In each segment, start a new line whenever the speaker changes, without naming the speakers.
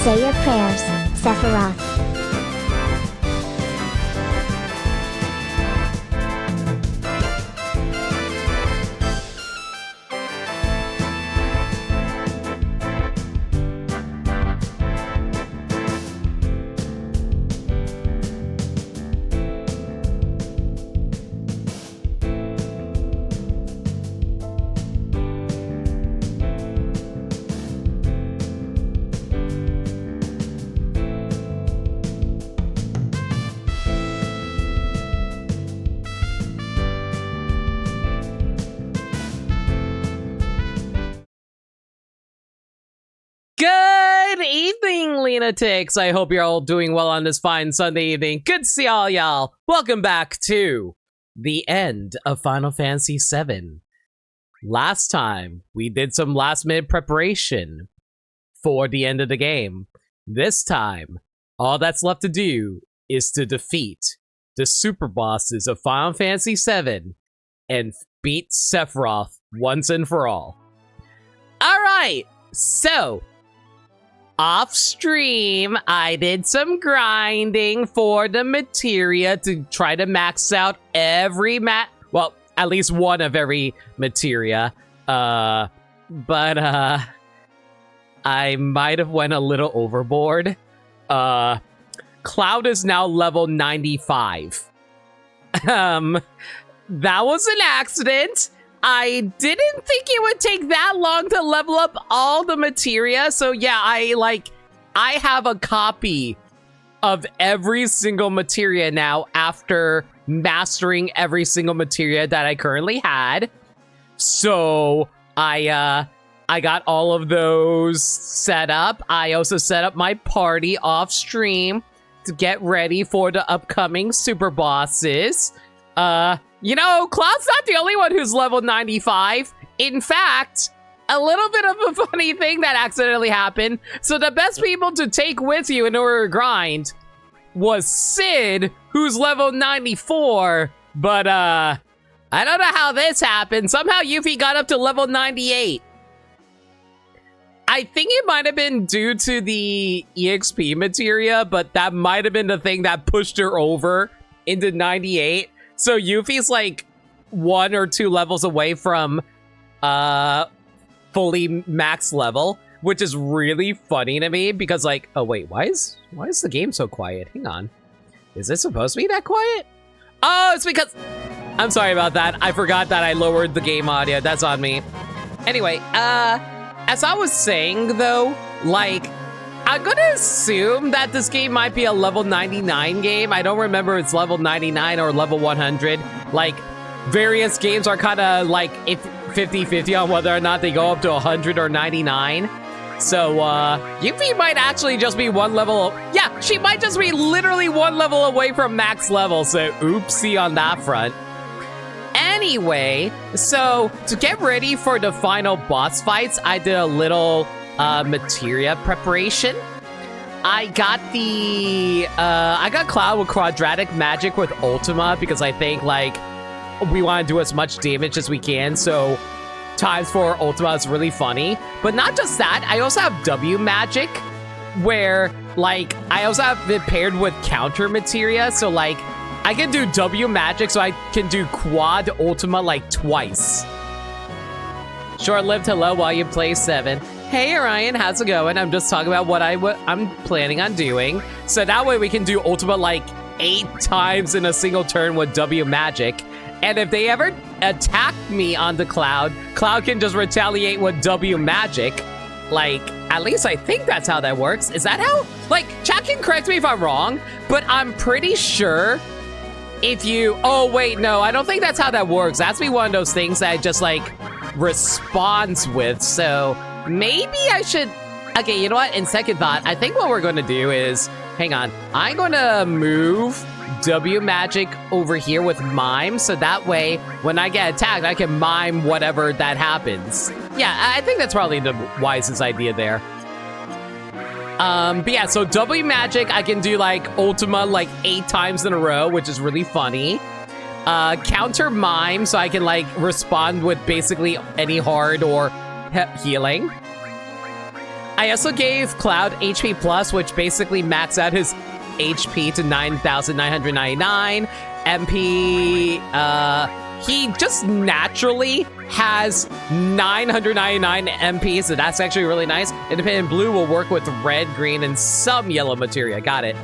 Say your prayers, Sephiroth.
Good evening, lunatics. I hope you're all doing well on this fine Sunday evening. Good to see all y'all. Welcome back to the end of Final Fantasy VII. Last time, we did some last-minute preparation for the end of the game. This time, all that's left to do is to defeat the super bosses of Final Fantasy VII and beat Sephiroth once and for all. Alright, so off stream, I did some grinding for the materia to try to max out every well, at least one of every materia. But I might have went a little overboard. Cloud is now level 95. That was an accident. I didn't think it would take that long to level up all the materia, so yeah, I have a copy of every single materia now after mastering every single materia that I currently had. So I got all of those set up. I also set up my party off stream to get ready for the upcoming super bosses. You know, Cloud's not the only one who's level 95. In fact, a little bit of a funny thing that accidentally happened. So the best people to take with you in order to grind was Sid, who's level 94. But, I don't know how this happened. Somehow Yuffie got up to level 98. I think it might have been due to the EXP materia, but that might have been the thing that pushed her over into 98. So Yuffie's like 1 or 2 levels away from fully max level, which is really funny to me because like, oh wait, why is the game so quiet? Hang on. Is it supposed to be that quiet? Oh, it's because I'm sorry about that. I forgot that I lowered the game audio. That's on me. Anyway, as I was saying though, like, I'm gonna assume that this game might be a level 99 game. I don't remember if it's level 99 or level 100. Like, various games are kind of like 50-50 on whether or not they go up to 100 or 99. So, Yuffie might actually just be one level... Yeah, she might just be literally one level away from max level, so oopsie on that front. Anyway, so to get ready for the final boss fights, I did a little... materia preparation. I got Cloud with quadratic magic with Ultima because I think like we want to do as much damage as we can, so times 4 Ultima is really funny. But not just that, I also have W magic where like I also have it paired with counter materia, so like I can do W magic so I can do quad Ultima like twice. Short-lived hello while you play 7. Hey Orion, how's it going? I'm just talking about what I'm planning on doing. So that way we can do Ultima like 8 times in a single turn with W magic. And if they ever attack me on the Cloud, Cloud can just retaliate with W magic. Like, at least I think that's how that works. Is that how? Like, chat can correct me if I'm wrong, but I'm pretty sure if you... Oh, wait, no, I don't think that's how that works. That's be one of those things that just like responds with, so... Maybe I should... Okay, you know what? In second thought, I think what we're going to do is... Hang on. I'm going to move W magic over here with Mime, so that way, when I get attacked, I can mime whatever that happens. Yeah, I think that's probably the wisest idea there. But yeah, so W magic, I can do, like, Ultima, like, 8 times in a row, which is really funny. Counter Mime, so I can, like, respond with basically any hard or... healing. I also gave Cloud HP Plus, which basically maxed out his HP to 9,999. MP, he just naturally has 999 MP, so that's actually really nice. Independent Blue will work with red, green, and some yellow materia. Got it.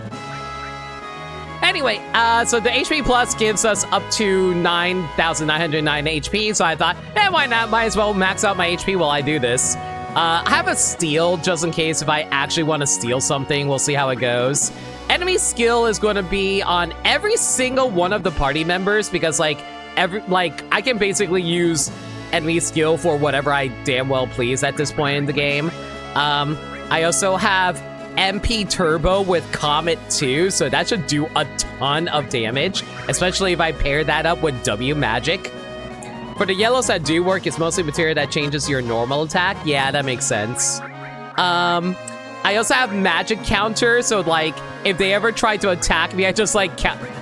Anyway, so the HP Plus gives us up to 9,909 HP, so I thought, why not? Might as well max out my HP while I do this. I have a steal just in case if I actually want to steal something. We'll see how it goes. Enemy skill is going to be on every single one of the party members because, like, I can basically use enemy skill for whatever I damn well please at this point in the game. I also have MP Turbo with Comet 2, so that should do a ton of damage, especially if I pair that up with W Magic. For the yellows that do work, it's mostly material that changes your normal attack. Yeah, that makes sense. I also have magic counter, so like if they ever try to attack me, I just like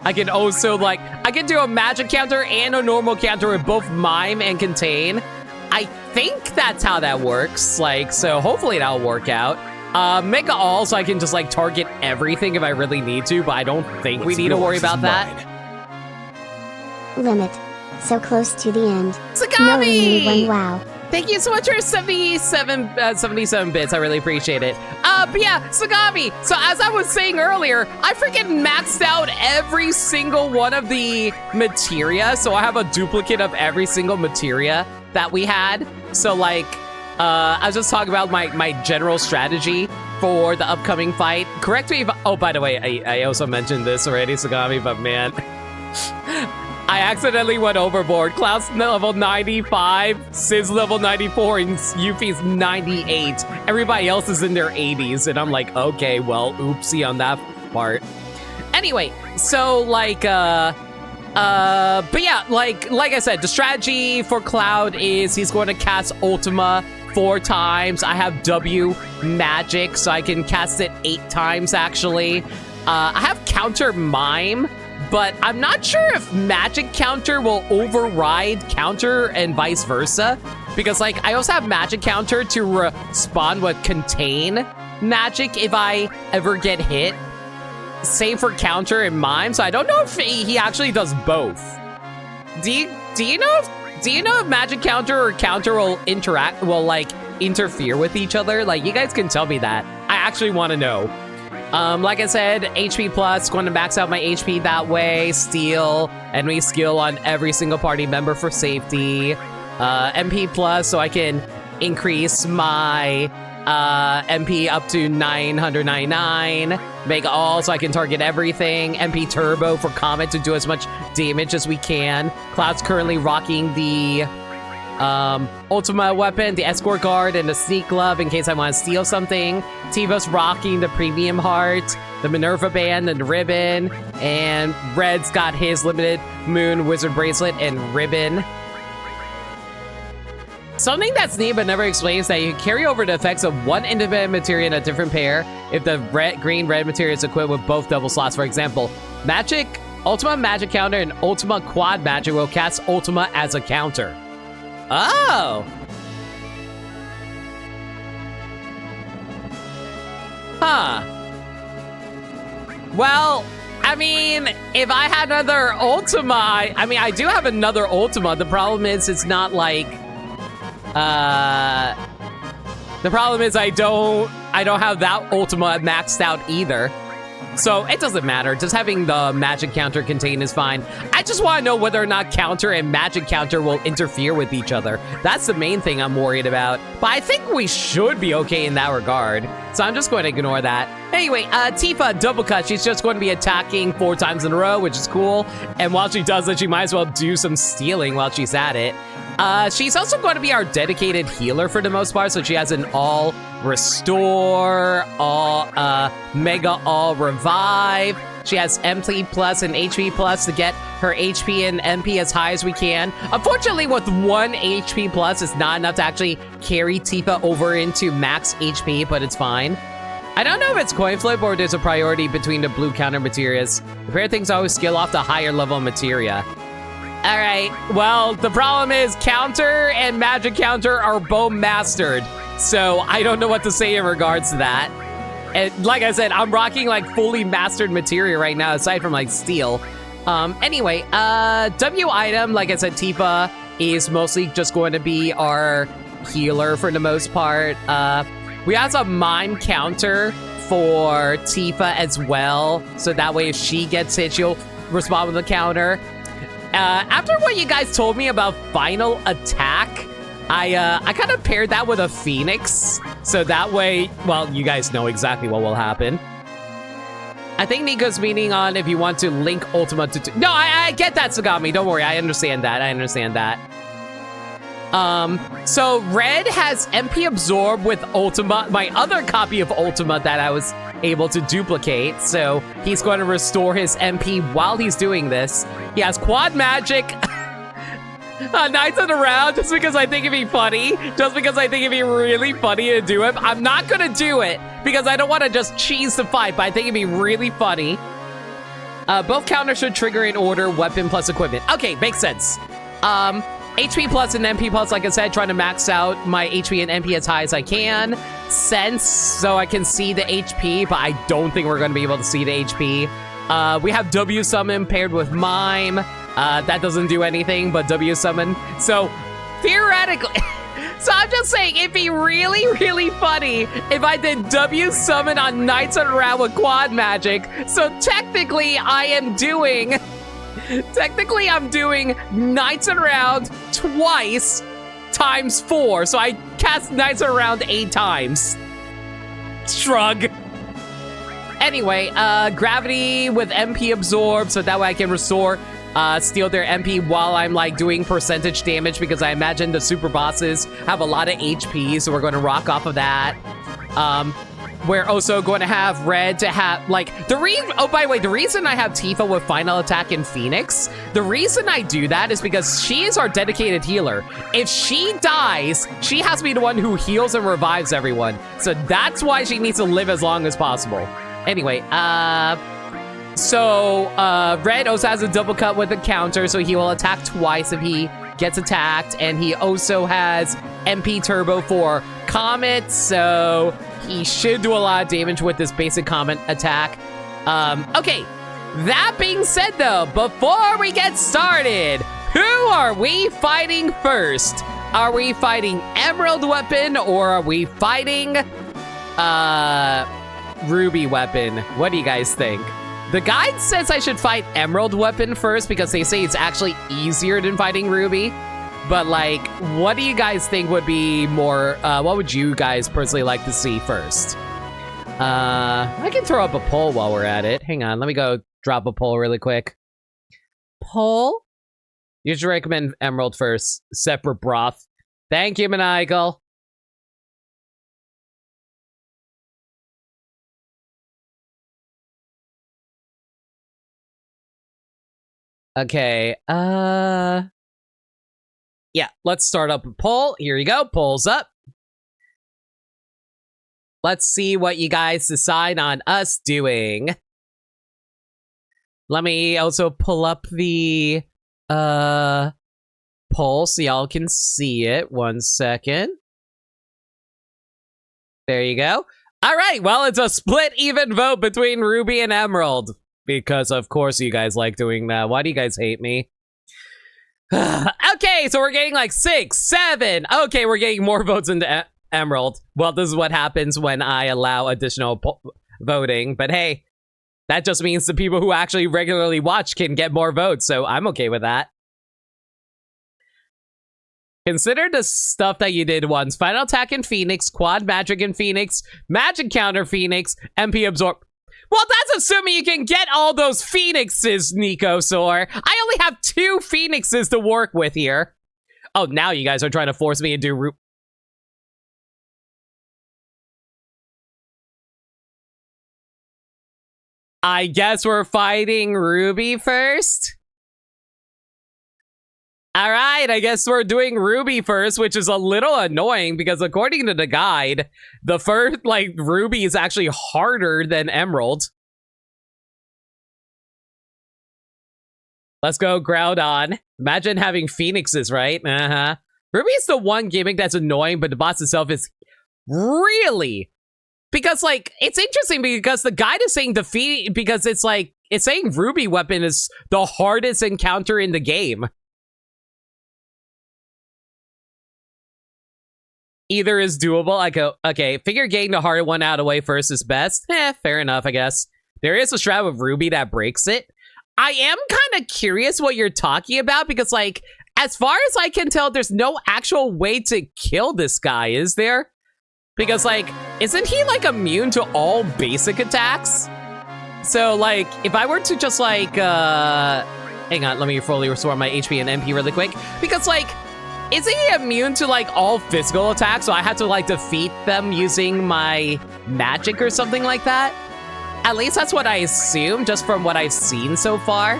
I can also like I can do a magic counter and a normal counter with both mime and contain. I think that's how that works. Like, so hopefully that'll work out. Mega all, so I can just like target everything if I really need to, but I don't think we need to worry about that.
Limit. So close to the end.
Sagami!
No, wow.
Thank you so much for 77 bits. I really appreciate it. But yeah, Sagami. So as I was saying earlier, I freaking maxed out every single one of the materia. So I have a duplicate of every single materia that we had. So like, I was just talking about my general strategy for the upcoming fight. Correct me if, oh, by the way, I also mentioned this already, Sagami, but man. I accidentally went overboard. Cloud's level 95, Sizz level 94, and Yuffie's 98. Everybody else is in their 80s, and I'm like, okay, well, oopsie on that part. Anyway, so like, but yeah, like I said, the strategy for Cloud is he's going to cast Ultima 4 times. I have W Magic, so I can cast it 8 times, actually. I have Counter Mime, but I'm not sure if Magic Counter will override Counter and vice versa. Because, like, I also have Magic Counter to respond with Contain Magic if I ever get hit. Same for Counter and Mime, so I don't know if he actually does both. Do you know if Magic Counter or Counter will interfere with each other? Like, you guys can tell me that. I actually want to know. Like I said, HP Plus, going to max out my HP that way. Steal, enemy skill on every single party member for safety. MP Plus, so I can increase my MP up to 999. Mega All, so I can target everything. MP Turbo for Comet to do as much damage as we can. Cloud's currently rocking the Ultima weapon, the Escort Guard, and the Sneak Glove in case I want to steal something. Tifa's rocking the Premium Heart, the Minerva Band, and the Ribbon. And Red's got his Limited Moon Wizard Bracelet and Ribbon. Something that's neat but never explains that you can carry over the effects of one independent materia in a different pair if the green-red materia is equipped with both double slots. For example, Ultima Magic Counter and Ultima Quad Magic will cast Ultima as a counter. Oh! Huh. Well, I mean, if I had another Ultima, I do have another Ultima. The problem is it's not like... the problem is I don't have that Ultima maxed out either. So it doesn't matter. Just having the magic counter contained is fine. I just want to know whether or not counter and magic counter will interfere with each other. That's the main thing I'm worried about. But I think we should be okay in that regard. So I'm just going to ignore that. Anyway, Tifa double cut. She's just going to be attacking 4 times in a row, which is cool. And while she does that, she might as well do some stealing while she's at it. She's also going to be our dedicated healer for the most part, so she has an all restore, all mega all revive. She has MP plus and HP plus to get her HP and MP as high as we can. Unfortunately, with 1 HP plus, it's not enough to actually carry Tifa over into max HP, but it's fine. I don't know if it's coin flip or there's a priority between the blue counter materials. The pair of things always skill off the higher level materia. All right, well, the problem is counter and magic counter are both mastered. So I don't know what to say in regards to that. And like I said, I'm rocking like fully mastered materia right now, aside from like steel. Anyway, W item, like I said, Tifa is mostly just going to be our healer for the most part. We have a mime counter for Tifa as well, so that way if she gets hit, she'll respond with a counter. After what you guys told me about final attack, I kind of paired that with a Phoenix, so that way, well, you guys know exactly what will happen. I think Nico's meaning on if you want to link Ultima to... No, I get that, Sagami. Don't worry. I understand that. So Red has MP Absorb with Ultima, my other copy of Ultima that I was able to duplicate. So he's going to restore his MP while he's doing this. He has Quad Magic... Knights in a round, just because I think it'd be funny. Just because I think it'd be really funny to do it. I'm not gonna do it because I don't want to just cheese the fight, but I think it'd be really funny. Both counters should trigger in order, weapon plus equipment. Okay, makes sense. HP plus and MP plus, like I said, trying to max out my HP and MP as high as I can. Sense, so I can see the HP, but I don't think we're gonna be able to see the HP. We have W Summon paired with Mime. That doesn't do anything but W Summon. So, theoretically... so I'm just saying, it'd be really, really funny if I did W Summon on Knights in a Round with Quad Magic. So technically, I am doing... technically, I'm doing Knights in a Round twice times 4. So I cast Knights in a Round 8 times. Shrug. Anyway, Gravity with MP Absorb, so that way I can restore... steal their MP while I'm like doing percentage damage, because I imagine the super bosses have a lot of HP, so we're going to rock off of that. We're also going to have Red to have like oh, by the way, the reason I have Tifa with final attack in Phoenix, the reason I do that is because she is our dedicated healer. If she dies, she has to be the one who heals and revives everyone. So that's why she needs to live as long as possible. Anyway, so, Red also has a double cut with a counter, so he will attack twice if he gets attacked, and he also has MP Turbo for Comet, so he should do a lot of damage with this basic Comet attack. Okay, that being said, though, before we get started, who are we fighting first? Are we fighting Emerald Weapon, or are we fighting, Ruby Weapon? What do you guys think? The guide says I should fight Emerald Weapon first because they say it's actually easier than fighting Ruby. But, like, what do you guys think would be more... what would you guys personally like to see first? I can throw up a poll while we're at it. Hang on, let me go drop a poll really quick. Poll? You should recommend Emerald first, separate broth. Thank you, Maniacal. Okay, yeah, let's start up a poll. Here you go, polls up. Let's see what you guys decide on us doing. Let me also pull up the, poll so y'all can see it. 1 second. There you go. All right, well, it's a split even vote between Ruby and Emerald. Because, of course, you guys like doing that. Why do you guys hate me? Okay, so we're getting like 6, 7. Okay, we're getting more votes into Emerald. Well, this is what happens when I allow additional voting. But hey, that just means the people who actually regularly watch can get more votes. So I'm okay with that. Consider the stuff that you did once. Final attack in Phoenix, Quad Magic in Phoenix, Magic Counter Phoenix, MP Absorb. Well, that's assuming you can get all those Phoenixes, Nico Sor. I only have 2 Phoenixes to work with here. Oh, now you guys are trying to force me to do I guess we're fighting Ruby first? Alright, I guess we're doing Ruby first, which is a little annoying because according to the guide, the first, like, Ruby is actually harder than Emerald. Let's go Groudon. Imagine having Phoenixes, right? Uh-huh. Ruby is the one gimmick that's annoying, but the boss itself is Really? Because, like, it's interesting because the guide is saying defeat, because it's like, it's saying Ruby weapon is the hardest encounter in the game. Either is doable. I go, okay, figure getting the harder one out of the way first is best. Fair enough, I guess. There is a strat with Ruby that breaks it. I am kind of curious what you're talking about, because, like, as far as I can tell, there's no actual way to kill this guy, is there? Because, like, isn't he, like, immune to all basic attacks? So, like, if I were to just, like, hang on, let me fully restore my HP and MP really quick. Because, like, isn't he immune to, like, all physical attacks? So I had to, like, defeat them using my magic or something like that? At least that's what I assume, just from what I've seen so far.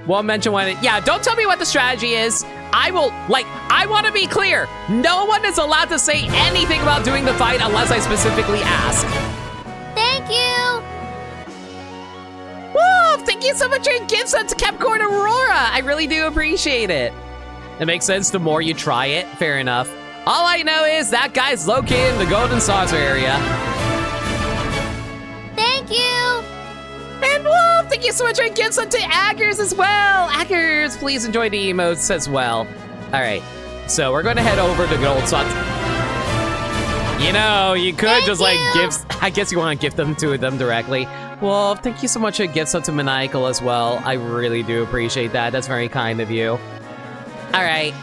Won't mention when it... Yeah, don't tell me what the strategy is. I will... Like, I want to be clear. No one is allowed to say anything about doing the fight unless I specifically ask.
Thank you!
Whoa! Thank you so much for your gifts to Capricorn Aurora. I really do appreciate it. It makes sense the more you try it. Fair enough. All I know is that guy's located in the Golden Saucer area.
Thank you!
And whoa, thank you so much for your gifts to Aggers as well. Aggers, please enjoy the emotes as well. All right, so we're going to head over to Gold Saucer. You know, you could just like give, I guess you want to gift them to them directly. Well, thank you so much for your gifts to Maniacal as well. I really do appreciate that. That's very kind of you. All right,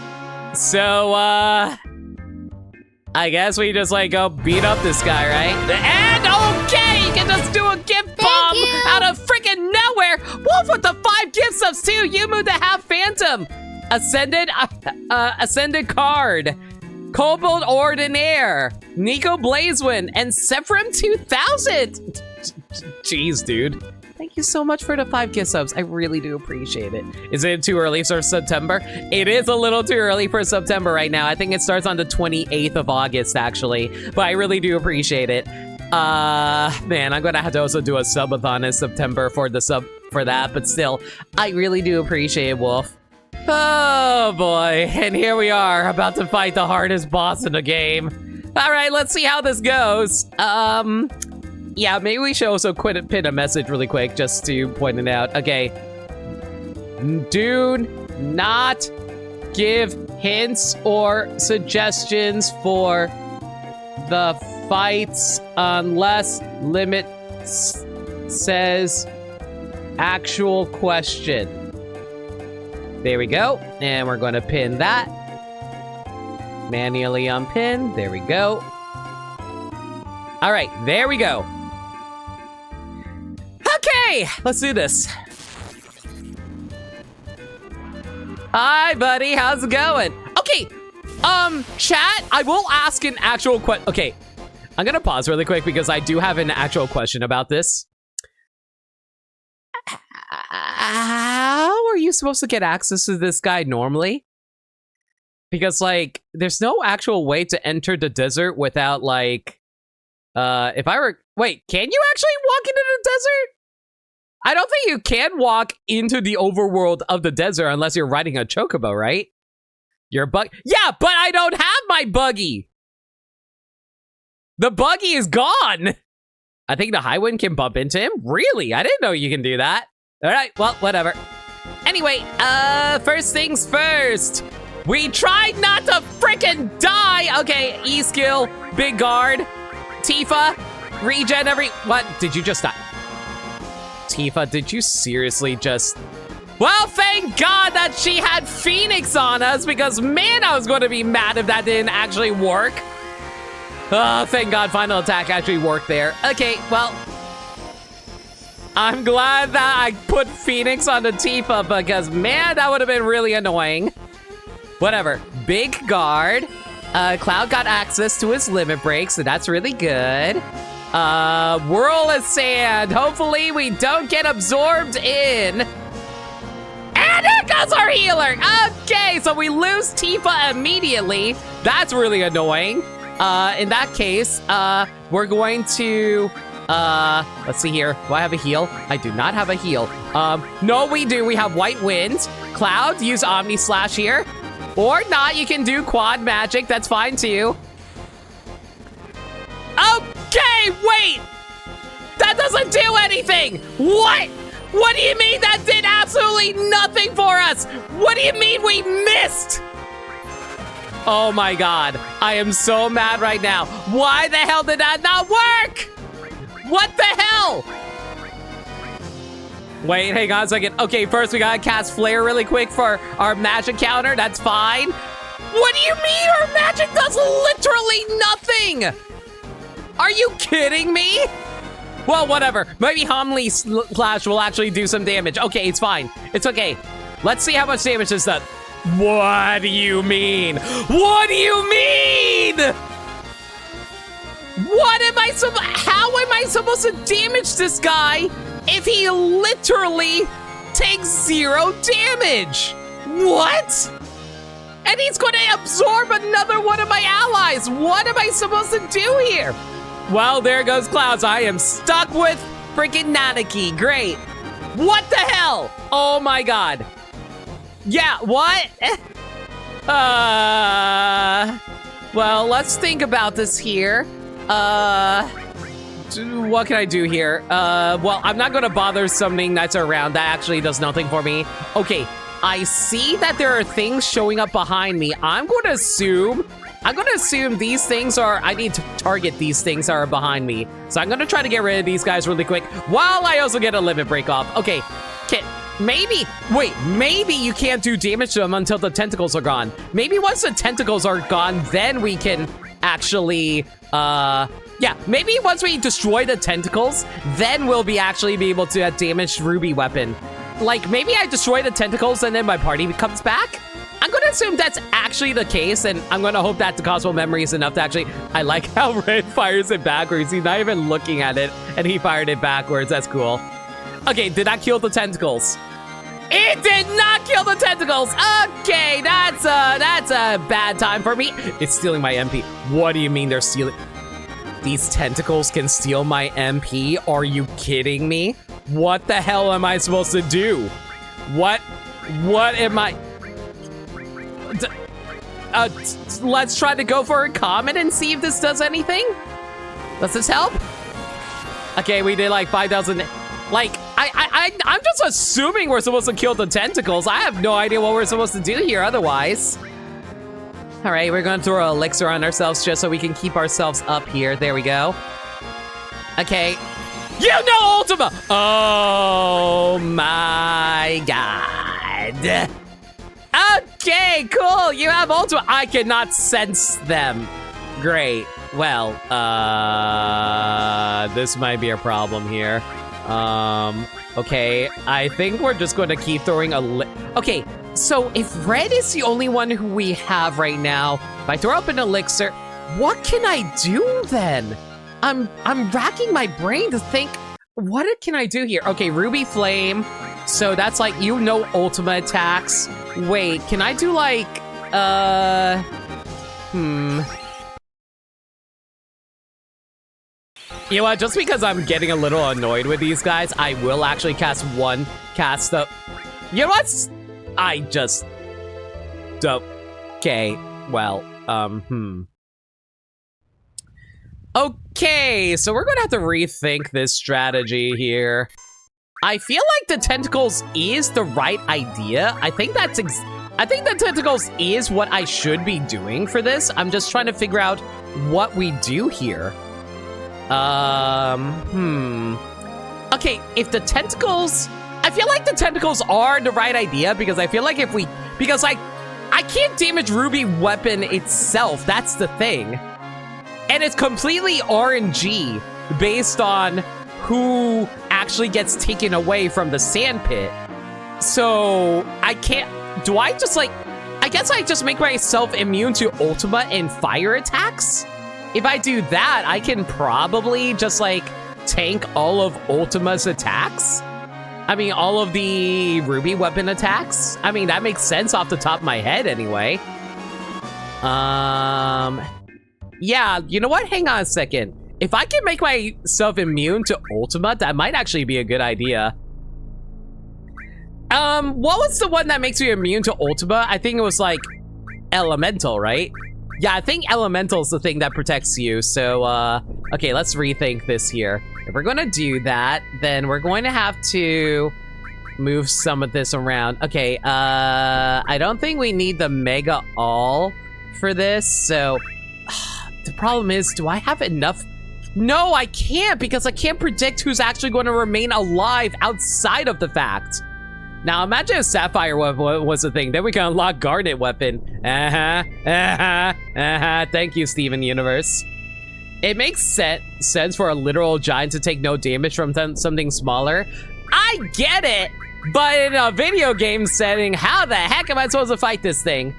so I guess we just like go beat up this guy, right? And okay, you can just do a gift bomb out of freaking nowhere. Wolf with the 5 gift subs too. Yumu the Half Phantom, Ascended Card, Kobold Ordinaire, Nico Blazewind, and Sephram 2000. Jeez, dude. Thank you so much for the 5 gift subs. I really do appreciate it. Is it too early for September? It is a little too early for September right now. I think it starts on the 28th of August, actually. But I really do appreciate it. Man, I'm gonna have to also do a subathon in September for the for that. But still, I really do appreciate it, Wolf. Oh boy, and here we are, about to fight the hardest boss in the game. All right, let's see how this goes. Yeah, maybe we should also pin a message really quick just to point it out. Okay. Do not give hints or suggestions for the fights unless limit says actual question. There we go. And we're going to pin that. Manually unpin. There we go. All right, there we go. Okay, let's do this. Hi, buddy. How's it going? Okay, chat, I will ask an actual question. Okay, I'm gonna pause really quick because I do have an actual question about this. How are you supposed to get access to this guy normally? Because, like, there's no actual way to enter the desert without, like, if I were... Wait, can you actually walk into the desert? I don't think you can walk into the overworld of the desert unless you're riding a chocobo, right? Your bug... Yeah, but I don't have my buggy! The buggy is gone! I think the Highwind can bump into him? Really? I didn't know you can do that. Alright, well, whatever. Anyway, first things first. We tried not to freaking die! Okay, E-skill, big guard, Tifa, regen every... What? Did you just die? Tifa, did you seriously just... Well, thank God that she had Phoenix on us, because man, I was going to be mad if that didn't actually work. Oh, thank God final attack actually worked there. Okay, well... I'm glad that I put Phoenix on the Tifa, because man, that would have been really annoying. Whatever. Big guard. Cloud got access to his limit break, so that's really good. Whirl of sand. Hopefully we don't get absorbed in. And there goes our healer. Okay, so we lose Tifa immediately. That's really annoying. In that case, we're going to... let's see here. Do I have a heal? I do not have a heal. No, we do. We have White Wind. Cloud, use Omni Slash here. Or not, you can do quad magic. That's fine too. Okay, wait! That doesn't do anything! What? What do you mean that did absolutely nothing for us? What do you mean we missed? Oh my god, I am so mad right now. Why the hell did that not work? What the hell? Wait, hang on a second. Okay, first we gotta cast Flare really quick for our magic counter. That's fine. What do you mean our magic does literally nothing? Are you kidding me? Well, whatever. Maybe Homely Clash will actually do some damage. Okay, it's fine. It's okay. Let's see how much damage this does. What do you mean? What do you mean? What am I how am I supposed to damage this guy if he literally takes 0 damage? What? And he's going to absorb another one of my allies. What am I supposed to do here? Well, there goes Clouds. I am stuck with freaking Nanaki. Great. What the hell? Oh my god. Yeah, what? Well, let's think about this here. What can I do here? Well, I'm not gonna bother summoning Knights around. That actually does nothing for me. Okay, I see that there are things showing up behind me. I'm gonna assume these things are, I need to target these things that are behind me. So I'm gonna try to get rid of these guys really quick while I also get a limit break off. Okay, maybe you can't do damage to them until the tentacles are gone. Maybe once the tentacles are gone, then we can actually, yeah, maybe once we destroy the tentacles, then we'll actually be able to damage Ruby weapon. Like, maybe I destroy the tentacles and then my party comes back? I'm gonna assume that's actually the case, and I'm gonna hope that the Cosmo memory is enough to actually... I like how Red fires it backwards. He's not even looking at it, and he fired it backwards. That's cool. Okay, did that kill the tentacles? It did not kill the tentacles! Okay, that's a bad time for me. It's stealing my MP. What do you mean they're stealing? These tentacles can steal my MP? Are you kidding me? What the hell am I supposed to do? What am I... let's try to go for a comet and see if this does anything. Does this help? Okay, we did like 5,000. Like, I'm just assuming we're supposed to kill the tentacles. I have no idea what we're supposed to do here otherwise. All right, we're gonna throw an elixir on ourselves just so we can keep ourselves up here. There we go. Okay. You know Ultima! Oh my god. Okay, cool. You have Ultima. I cannot sense them. Great. Well, this might be a problem here. Okay, I think we're just going to keep throwing okay, so if Red is the only one who we have right now, if I throw up an elixir, what can I do then? I'm racking my brain to think, what can I do here? Okay, Ruby Flame. So that's like, you know, Ultima attacks. Wait, can I do like, You know what, just because I'm getting a little annoyed with these guys, I will actually cast the... You know what? I just... don't... Okay, well, Okay, so we're gonna have to rethink this strategy here. I feel like the tentacles is the right idea. I think the tentacles is what I should be doing for this. I'm just trying to figure out what we do here. Okay, if the tentacles... I feel like the tentacles are the right idea because I feel like if we... Because I can't damage Ruby weapon itself. That's the thing. And it's completely RNG based on who actually gets taken away from the sand pit. So I can't... Do I just like... I guess I just make myself immune to Ultima and fire attacks? If I do that, I can probably just like tank all of Ultima's attacks. I mean, all of the Ruby weapon attacks. I mean, that makes sense off the top of my head anyway. Yeah, you know what? Hang on a second. If I can make myself immune to Ultima, that might actually be a good idea. What was the one that makes you immune to Ultima? I think it was like Elemental, right? Yeah, I think Elemental's the thing that protects you. So, okay, let's rethink this here. If we're going to do that, then we're going to have to move some of this around. Okay, I don't think we need the Mega All for this. So, the problem is, do I have enough? No, I can't, because I can't predict who's actually going to remain alive outside of the fact. Now, imagine if Sapphire was a thing. Then we can unlock Garnet Weapon. Thank you, Steven Universe. It makes sense for a literal giant to take no damage from something smaller. I get it, but in a video game setting, how the heck am I supposed to fight this thing?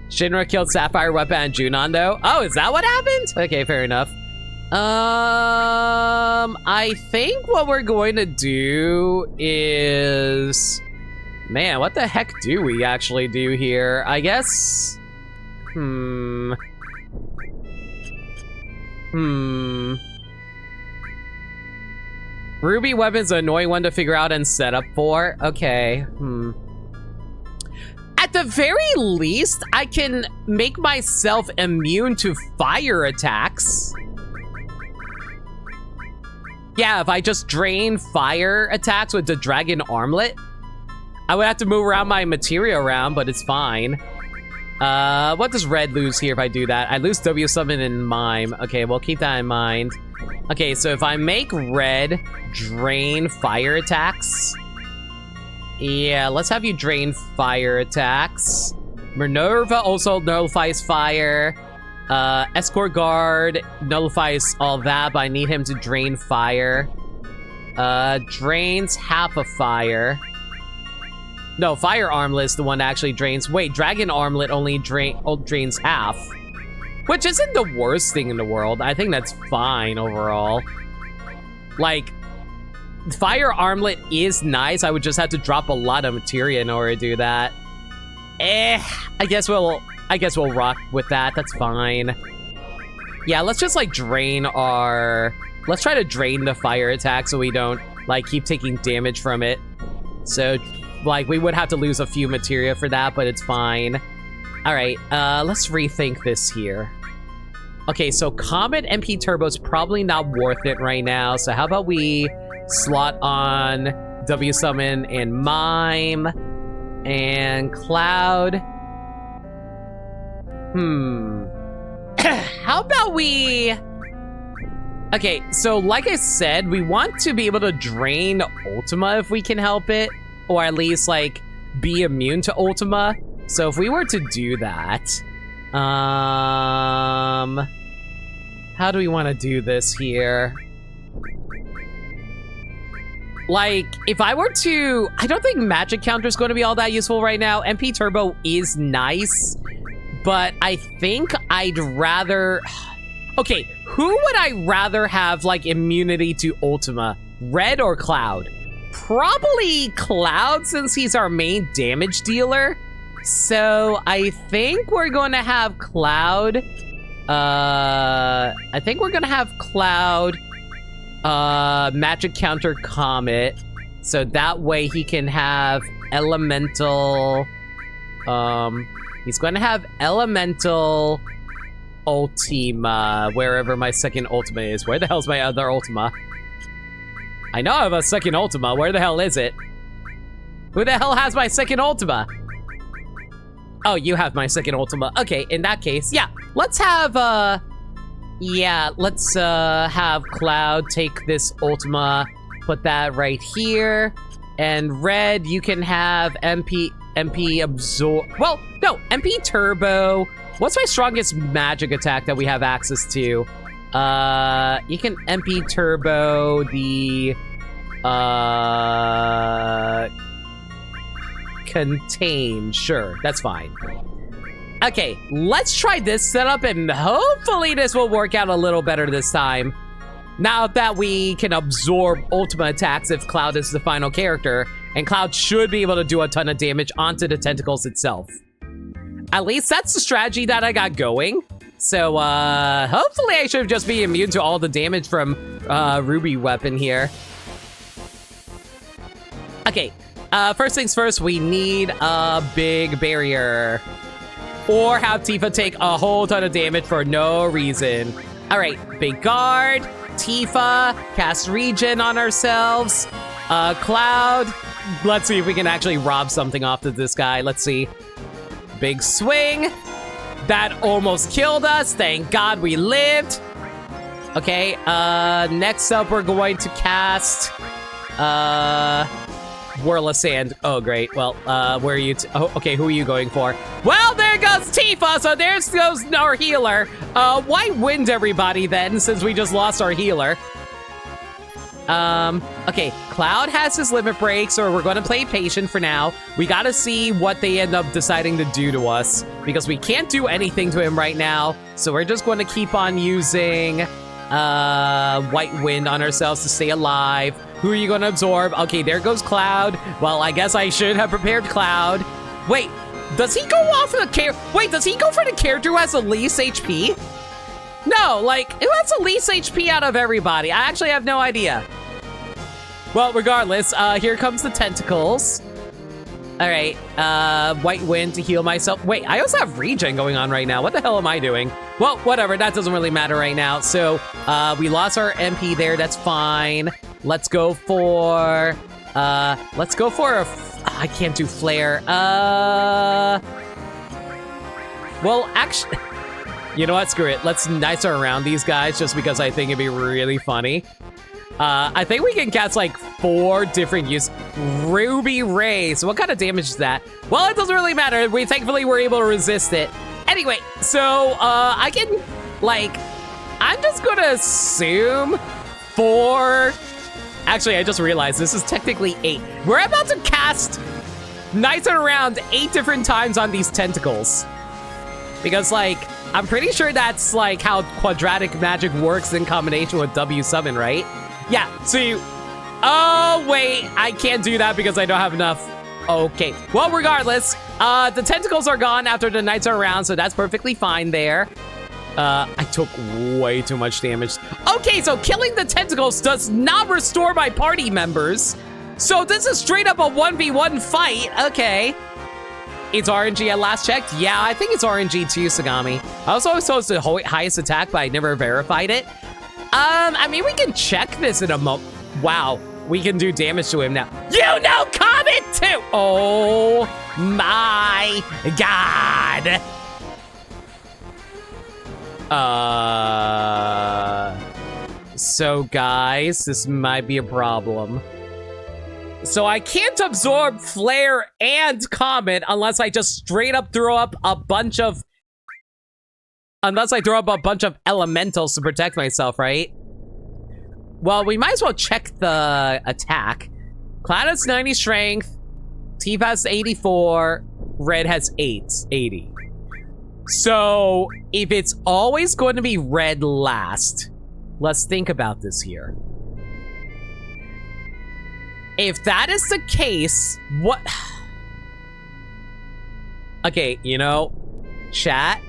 Shinra killed Sapphire Weapon and Junon, though. Oh, is that what happened? Okay, fair enough. I think what we're going to do is... Man, what the heck do we actually do here? I guess... Ruby Weapon's an annoying one to figure out and set up for. Okay, At the very least, I can make myself immune to fire attacks. Yeah, if I just drain fire attacks with the Dragon Armlet, I would have to move around my materia around, but it's fine. What does red lose here if I do that? I lose W Summon and Mime. Okay, we'll keep that in mind. Okay, so if I make red drain fire attacks... Yeah, let's have you drain fire attacks. Minerva also nullifies fire. Escort Guard nullifies all that, but I need him to drain fire. Drains half of fire. No, Fire Armlet is the one that actually drains. Wait, Dragon Armlet only drains half. Which isn't the worst thing in the world. I think that's fine overall. Like, Fire Armlet is nice. I would just have to drop a lot of materia in order to do that. I guess we'll rock with that. That's fine. Yeah, let's just like drain our... Let's try to drain the fire attack so we don't like keep taking damage from it. So like we would have to lose a few materia for that, but it's fine. All right, let's rethink this here. Okay, so Comet MP Turbo's probably not worth it right now. So how about we slot on W Summon and Mime and Cloud. How about we... Okay, so like I said, we want to be able to drain Ultima if we can help it. Or at least, like, be immune to Ultima. So if we were to do that... How do we want to do this here? Like, if I were to... I don't think Magic Counter is going to be all that useful right now. MP Turbo is nice, but I think I'd rather... Okay, who would I rather have, like, immunity to Ultima? Red or Cloud? Probably Cloud, since he's our main damage dealer. So, I think we're going to have Cloud. I think we're going to have Cloud... Magic Counter Comet, so that way he can have Elemental, he's going to have Elemental Ultima, wherever my second Ultima is. Where the hell's my other Ultima? I know I have a second Ultima, where the hell is it? Who the hell has my second Ultima? Oh, you have my second Ultima. Okay, in that case, yeah, let's have, yeah, let's have Cloud take this Ultima, put that right here, and Red, you can have MP Absorb. Well, no, MP Turbo. What's my strongest magic attack that we have access to? You can MP Turbo the Contain. Sure, that's fine. Okay, let's try this setup, and hopefully this will work out a little better this time. Now that we can absorb Ultima attacks if Cloud is the final character, and Cloud should be able to do a ton of damage onto the tentacles itself. At least that's the strategy that I got going. So, hopefully I should just be immune to all the damage from Ruby Weapon here. Okay, first things first, we need a big barrier. or have Tifa take a whole ton of damage for no reason. All right, big guard, Tifa, cast regen on ourselves, Cloud. Let's see if we can actually rob something off of this guy. Let's see. Big swing. That almost killed us. Thank God we lived. Okay, next up we're going to cast Whirl of Sand. Oh, great. Well, where are you? Oh, okay, who are you going for? Well, there goes Tifa, so there goes our healer. Why wind everybody then, since we just lost our healer? Okay, Cloud has his limit break, so we're going to play patient for now. We got to see what they end up deciding to do to us, because we can't do anything to him right now. So we're just going to keep on using White Wind on ourselves to stay alive. Who are you going to absorb? Okay, there goes Cloud. Well, I guess I should have prepared Cloud. Wait, does he go off of the Wait, does he go for the character who has the least HP? No, like, who has the least HP out of everybody? I actually have no idea. Well, regardless, here comes the tentacles. All right, White Wind to heal myself. Wait, I also have regen going on right now. What the hell am I doing? Well, whatever, that doesn't really matter right now. So, we lost our MP there, that's fine. Let's go for, I can't do flare. Well, actually, you know what, screw it. Let's nicer around these guys just because I think it'd be really funny. I think we can cast like 4 different uses. Ruby Ray. So what kind of damage is that? Well, it doesn't really matter. We thankfully were able to resist it. Anyway, so I can like, I'm just gonna assume 4. Actually, I just realized this is technically 8. We're about to cast Knights around 8 different times on these tentacles. Because like, I'm pretty sure that's like how quadratic magic works in combination with W summon, right? Yeah, so you... Oh, wait, I can't do that because I don't have enough. Okay, well, regardless, the tentacles are gone after the knights are around, so that's perfectly fine there. I took way too much damage. Okay, so killing the tentacles does not restore my party members. So this is straight up a 1v1 fight. Okay. It's RNG at last checked? Yeah, I think it's RNG too, Sagami. I was always supposed to highest attack, but I never verified it. I mean, we can check this in a moment. Wow, we can do damage to him now. You know, Comet too! Oh my God. So guys, this might be a problem. So I can't absorb Flare and Comet unless I just straight up throw up a bunch of... Unless I throw up a bunch of elementals to protect myself, right? Well, we might as well check the attack. Cloud has 90 strength. Tifa has 84. Red has 80. So if it's always going to be red last, let's think about this here. If that is the case, what? Okay, you know, chat,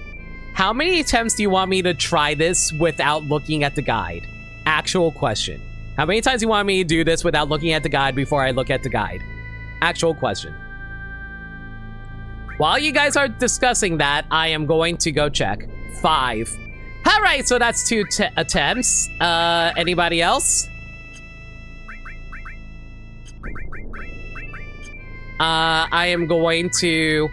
how many attempts do you want me to try this without looking at the guide? Actual question. How many times do you want me to do this without looking at the guide before I look at the guide? Actual question. While you guys are discussing that, I am going to go check. 5. All right, so that's 2 attempts. Anybody else? I am going to...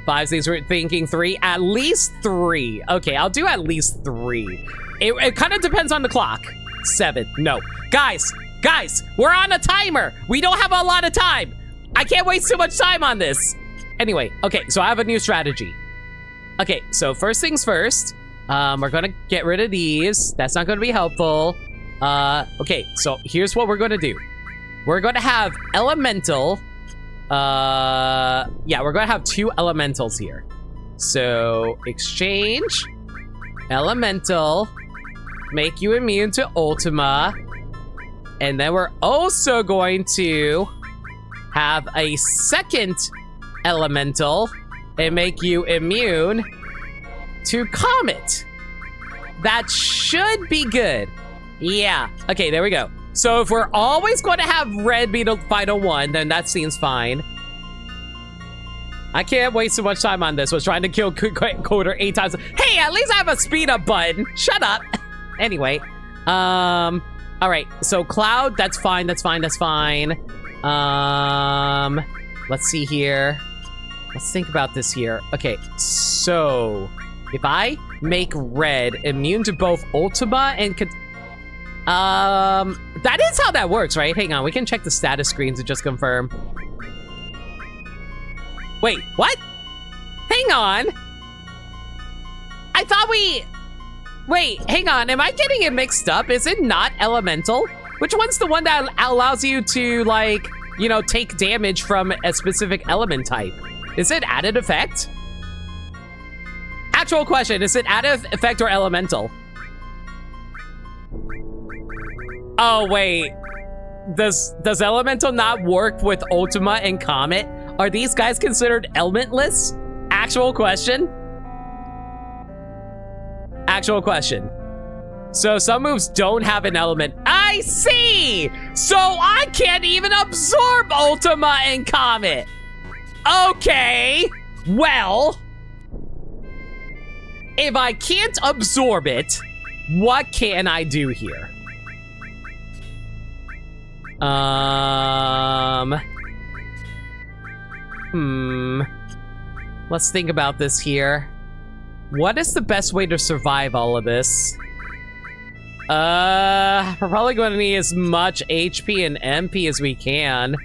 5 things we're thinking 3. At least 3. Okay, I'll do at least 3. It kind of depends on the clock. 7. No. Guys, we're on a timer. We don't have a lot of time. I can't waste too much time on this. Anyway, okay, so I have a new strategy. Okay, so first things first. We're gonna get rid of these. That's not gonna be helpful. Okay, so here's what we're gonna do. We're gonna have elemental. Yeah, we're gonna have 2 elementals here. So, exchange. Elemental. Make you immune to Ultima. And then we're also going to have a second elemental and make you immune to Comet. That should be good. Yeah. Okay, there we go. So if we're always going to have red be the final one, then that seems fine. I can't waste too much time on this. Was trying to kill Coder 8 times. Hey, at least I have a speed up button. Shut up. Anyway, all right. So Cloud, that's fine. That's fine. That's fine. Let's see here. Let's think about this here. Okay, so if I make Red immune to both Ultima and that is how that works, right? Hang on, we can check the status screen to just confirm. Wait, what? Hang on. I thought wait, hang on. Am I getting it mixed up? Is it not elemental? Which one's the one that allows you to, like, you know, take damage from a specific element type? Is it added effect? Actual question, is it added effect or elemental? Oh, wait. Does elemental not work with Ultima and Comet? Are these guys considered elementless? Actual question. Actual question. So some moves don't have an element. I see! So I can't even absorb Ultima and Comet. Okay. Well, if I can't absorb it, what can I do here? Let's think about this here. What is the best way to survive all of this? We're probably going to need as much HP and MP as we can.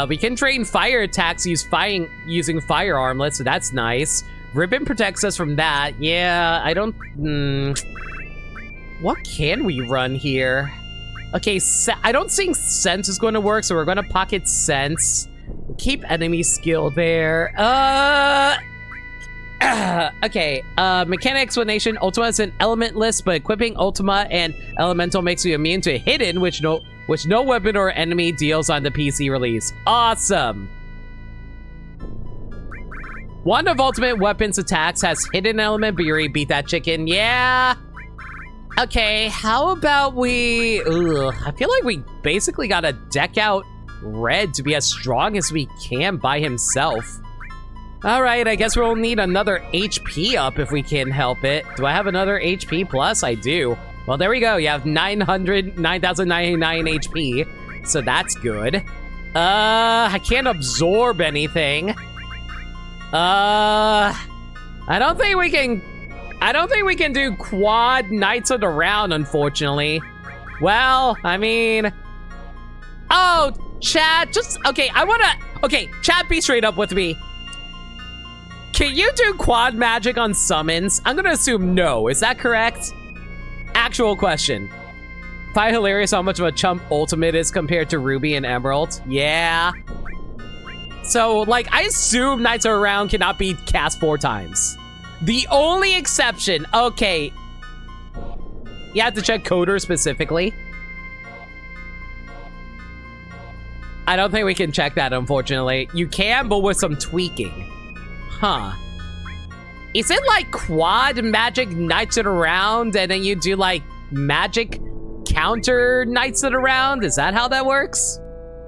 We can train fire attacks using fire armlets, so that's nice. Ribbon protects us from that. Yeah, I don't... What can we run here? Okay, I don't think Sense is going to work, so we're going to pocket Sense. Keep enemy skill there. Okay, mechanic explanation. Ultima is an elementless, but equipping Ultima and Elemental makes you immune to Hidden, which no weapon or enemy deals on the PC release. Awesome! One of Ultimate Weapons attacks has Hidden Element, but you already beat that chicken. Yeah! Okay, how about we... I feel like we basically gotta deck out Red to be as strong as we can by himself. Alright, I guess we'll need another HP up if we can help it. Do I have another HP plus? I do. Well, there we go. You have 9,999 HP. So that's good. I can't absorb anything. I don't think we can do quad Knights of the Round, unfortunately. Well, I mean... Oh, chat, okay, chat, be straight up with me. Can you do quad magic on summons? I'm gonna assume no. Is that correct? Actual question. Find hilarious how much of a chump Ultimate is compared to Ruby and Emerald. Yeah. So, like, I assume Knights of the Round cannot be cast 4 times. The only exception, okay. You have to check Coder specifically. I don't think we can check that, unfortunately. You can, but with some tweaking. Huh. Is it like quad magic Knights of the Round, and then you do like magic counter Knights of the Round? Is that how that works?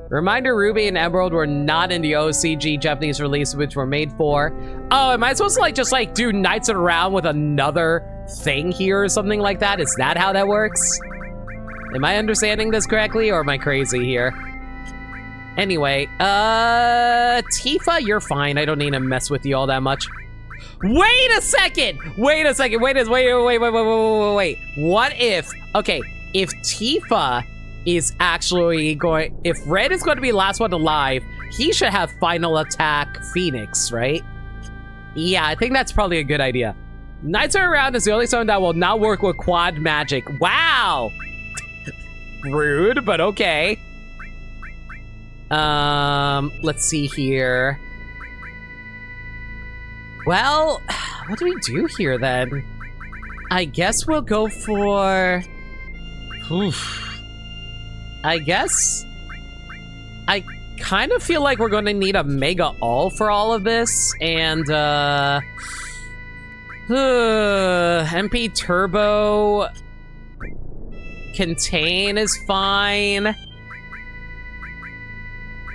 Reminder, Ruby and Emerald were not in the OCG Japanese release, which were made for. Oh, am I supposed to like just like do Knights of the Round with another thing here or something like that? Is that how that works? Am I understanding this correctly, or am I crazy here? Anyway, Tifa, you're fine. I don't need to mess with you all that much. Wait a second! Wait. What if, okay, if Tifa is actually going, if Red is going to be the last one alive, he should have final attack Phoenix, right? Yeah, I think that's probably a good idea. Knights Are Around is the only summon that will not work with quad magic. Wow! Rude, but okay. Let's see here. Well, what do we do here then? I guess we'll go for... I guess... I kind of feel like we're going to need a Mega All for all of this, and, MP Turbo... Contain is fine.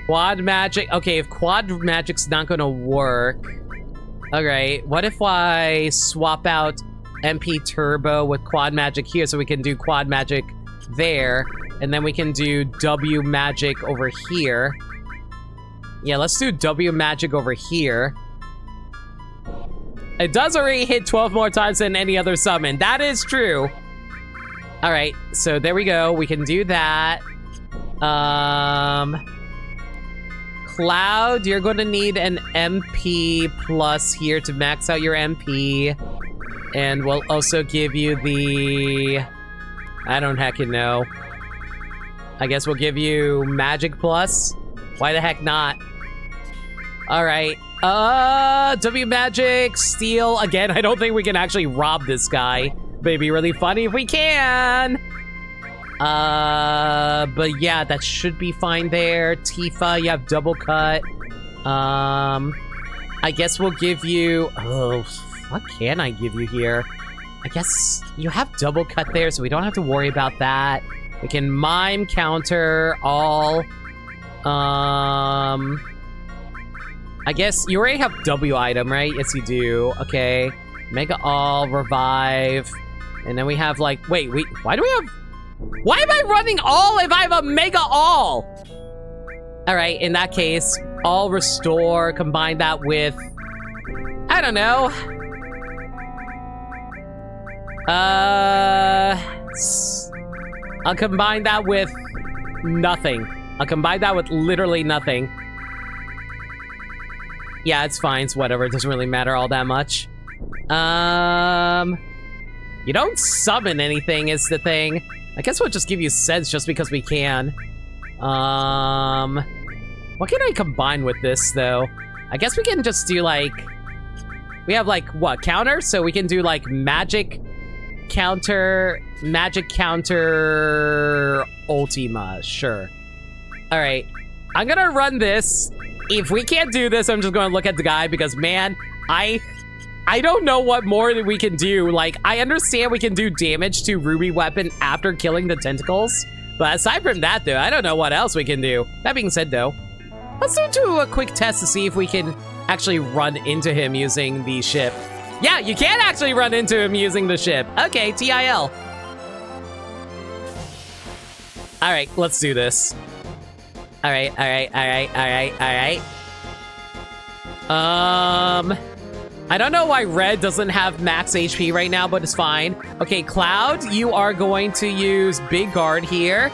Quad magic. Okay, if quad magic's not gonna work. Alright, what if I swap out MP Turbo with quad magic here so we can do quad magic there, and then we can do W magic over here. Yeah, let's do W magic over here. It does already hit 12 more times than any other summon. That is true. Alright, so there we go. We can do that. Cloud, you're going to need an MP plus here to max out your MP. And we'll also give you the... I don't heckin' know. I guess we'll give you Magic Plus. Why the heck not? Alright. W Magic, Steel. Again, I don't think we can actually rob this guy. But it'd be really funny if we can. But yeah, that should be fine there. Tifa, you have Double Cut. I guess we'll give you... Oh, what can I give you here? I guess you have Double Cut there, so we don't have to worry about that. We can Mime, Counter, All. I guess you already have W item, right? Yes, you do. Okay. Mega All, Revive. And then we have like... Wait, why do we have... Why am I running All if I have a Mega All? Alright, in that case, All Restore, combine that with... I don't know. I'll combine that with nothing. I'll combine that with literally nothing. Yeah, it's fine. It's whatever. It doesn't really matter all that much. You don't summon anything is the thing. I guess we'll just give you Sense just because we can. What can I combine with this, though? I guess we can just do, like... We have, like, what? Counter? So we can do, like, Magic Counter... Magic Counter... Ultima. Sure. Alright. I'm gonna run this. If we can't do this, I'm just gonna look at the guy because, man, I don't know what more that we can do. Like, I understand we can do damage to Ruby Weapon after killing the tentacles. But aside from that, though, I don't know what else we can do. That being said, though, let's do a quick test to see if we can actually run into him using the ship. Yeah, you can actually run into him using the ship. Okay, TIL. All right, let's do this. All right. I don't know why Red doesn't have max HP right now, but it's fine. Okay, Cloud, you are going to use Big Guard here.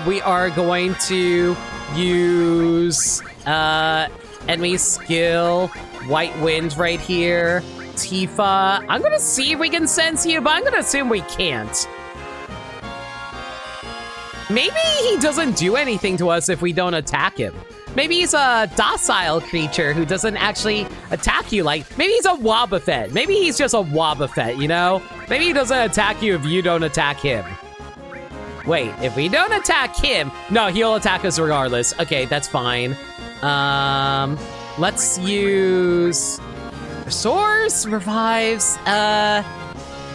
We are going to use enemy skill, White Wind right here. Tifa, I'm gonna see if we can sense you, but I'm gonna assume we can't. Maybe he doesn't do anything to us if we don't attack him. Maybe he's a docile creature who doesn't actually attack you. Like, maybe he's a Wobbuffet. Maybe he's just a Wobbuffet, you know? Maybe he doesn't attack you if you don't attack him. Wait, if we don't attack him... No, he'll attack us regardless. Okay, that's fine. Let's use... Restores, revives,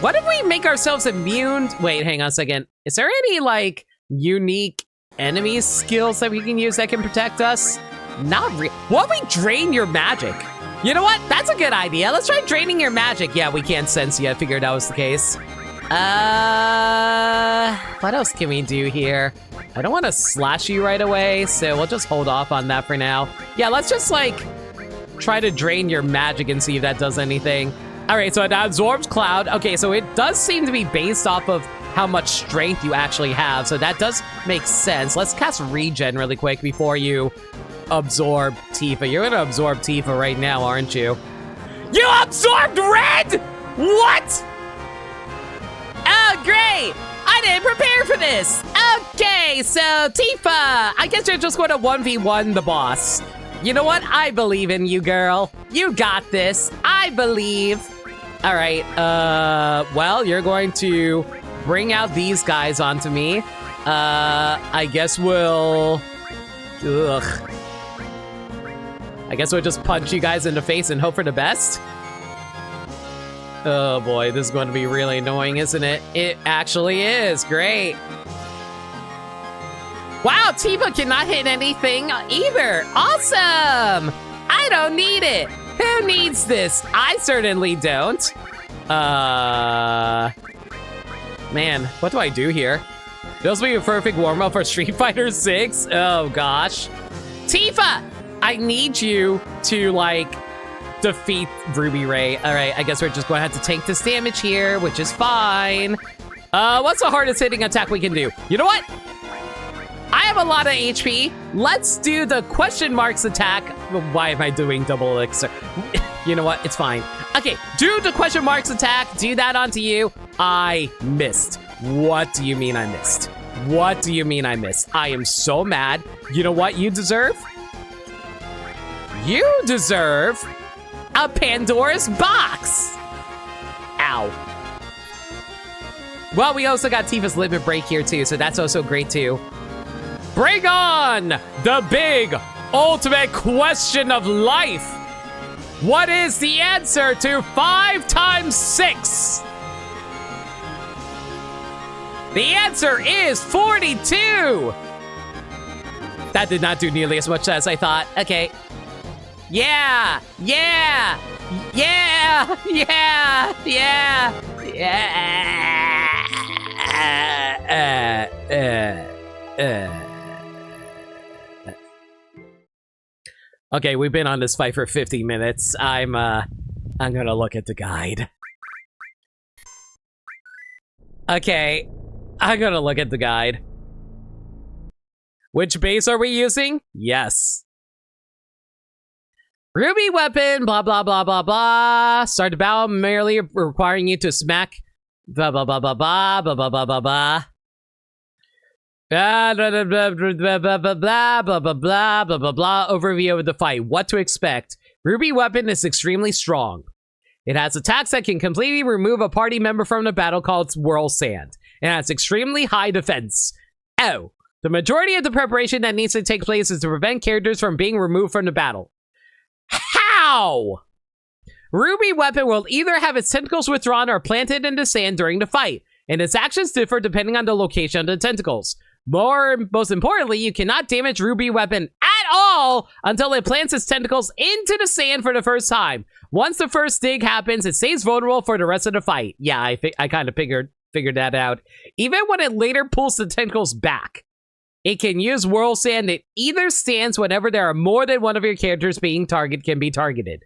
what if we make ourselves immune? Wait, hang on a second. Is there any, like, unique enemy skills that we can use that can protect us? Not really. What if we drain your magic? You know what? That's a good idea. Let's try draining your magic. Yeah, we can't sense yet. Figured that was the case. What else can we do here? I don't want to slash you right away, so we'll just hold off on that for now. Yeah, let's just, like, try to drain your magic and see if that does anything. All right, so it absorbs Cloud. Okay, so it does seem to be based off of how much strength you actually have, so that does make sense. Let's cast Regen really quick before you absorb Tifa. You're gonna absorb Tifa right now, aren't you? You absorbed Red? What? Oh, great! I didn't prepare for this. Okay, so Tifa, I guess you're just going to 1v1 the boss. You know what? I believe in you, girl. You got this. I believe. All right, well, you're going to bring out these guys onto me. I guess we'll... Ugh. I guess we'll just punch you guys in the face and hope for the best. Oh boy, this is going to be really annoying, isn't it? It actually is. Great. Wow, Tifa cannot hit anything either. Awesome. I don't need it. Who needs this? I certainly don't. Man, what do I do here? This will be a perfect warm-up for Street Fighter 6. Oh, gosh. Tifa, I need you to, like, defeat Ruby Ray. All right, I guess we're just going to have to tank this damage here, which is fine. What's the hardest hitting attack we can do? You know what? I have a lot of HP. Let's do the question marks attack. Why am I doing double elixir? You know what? It's fine. Okay, do the question marks attack. Do that onto you. I missed. What do you mean I missed? What do you mean I missed? I am so mad. You know what you deserve? You deserve a Pandora's box. Ow. Well, we also got Tifa's limit break here too, so that's also great too. Bring on the big ultimate question of life. What is the answer to 5 times 6? The answer is 42. That did not do nearly as much as I thought. Okay. Yeah, yeah, yeah, yeah, yeah. Okay, we've been on this fight for 50 minutes. I'm gonna look at the guide. Okay, I'm gonna look at the guide. Which base are we using? Yes. Ruby weapon, blah, blah, blah, blah, blah. Start the battle merely requiring you to smack, blah, blah, blah, blah, blah, blah, blah, blah, blah, blah. Blah, blah, blah, blah, blah, blah, blah, blah, blah, blah, blah, blah, blah, blah. Overview of the fight. What to expect. Ruby weapon is extremely strong. It has attacks that can completely remove a party member from the battle called Whirl Sand. It has extremely high defense. Oh. The majority of the preparation that needs to take place is to prevent characters from being removed from the battle. How? Ruby weapon will either have its tentacles withdrawn or planted in the sand during the fight, and its actions differ depending on the location of the tentacles. Most importantly, you cannot damage Ruby weapon at all until it plants its tentacles into the sand for the first time. Once the first dig happens, it stays vulnerable for the rest of the fight. Yeah, I kind of figured that out. Even when it later pulls the tentacles back, it can use Whirl Sand at either stance whenever there are more than one of your characters can be targeted,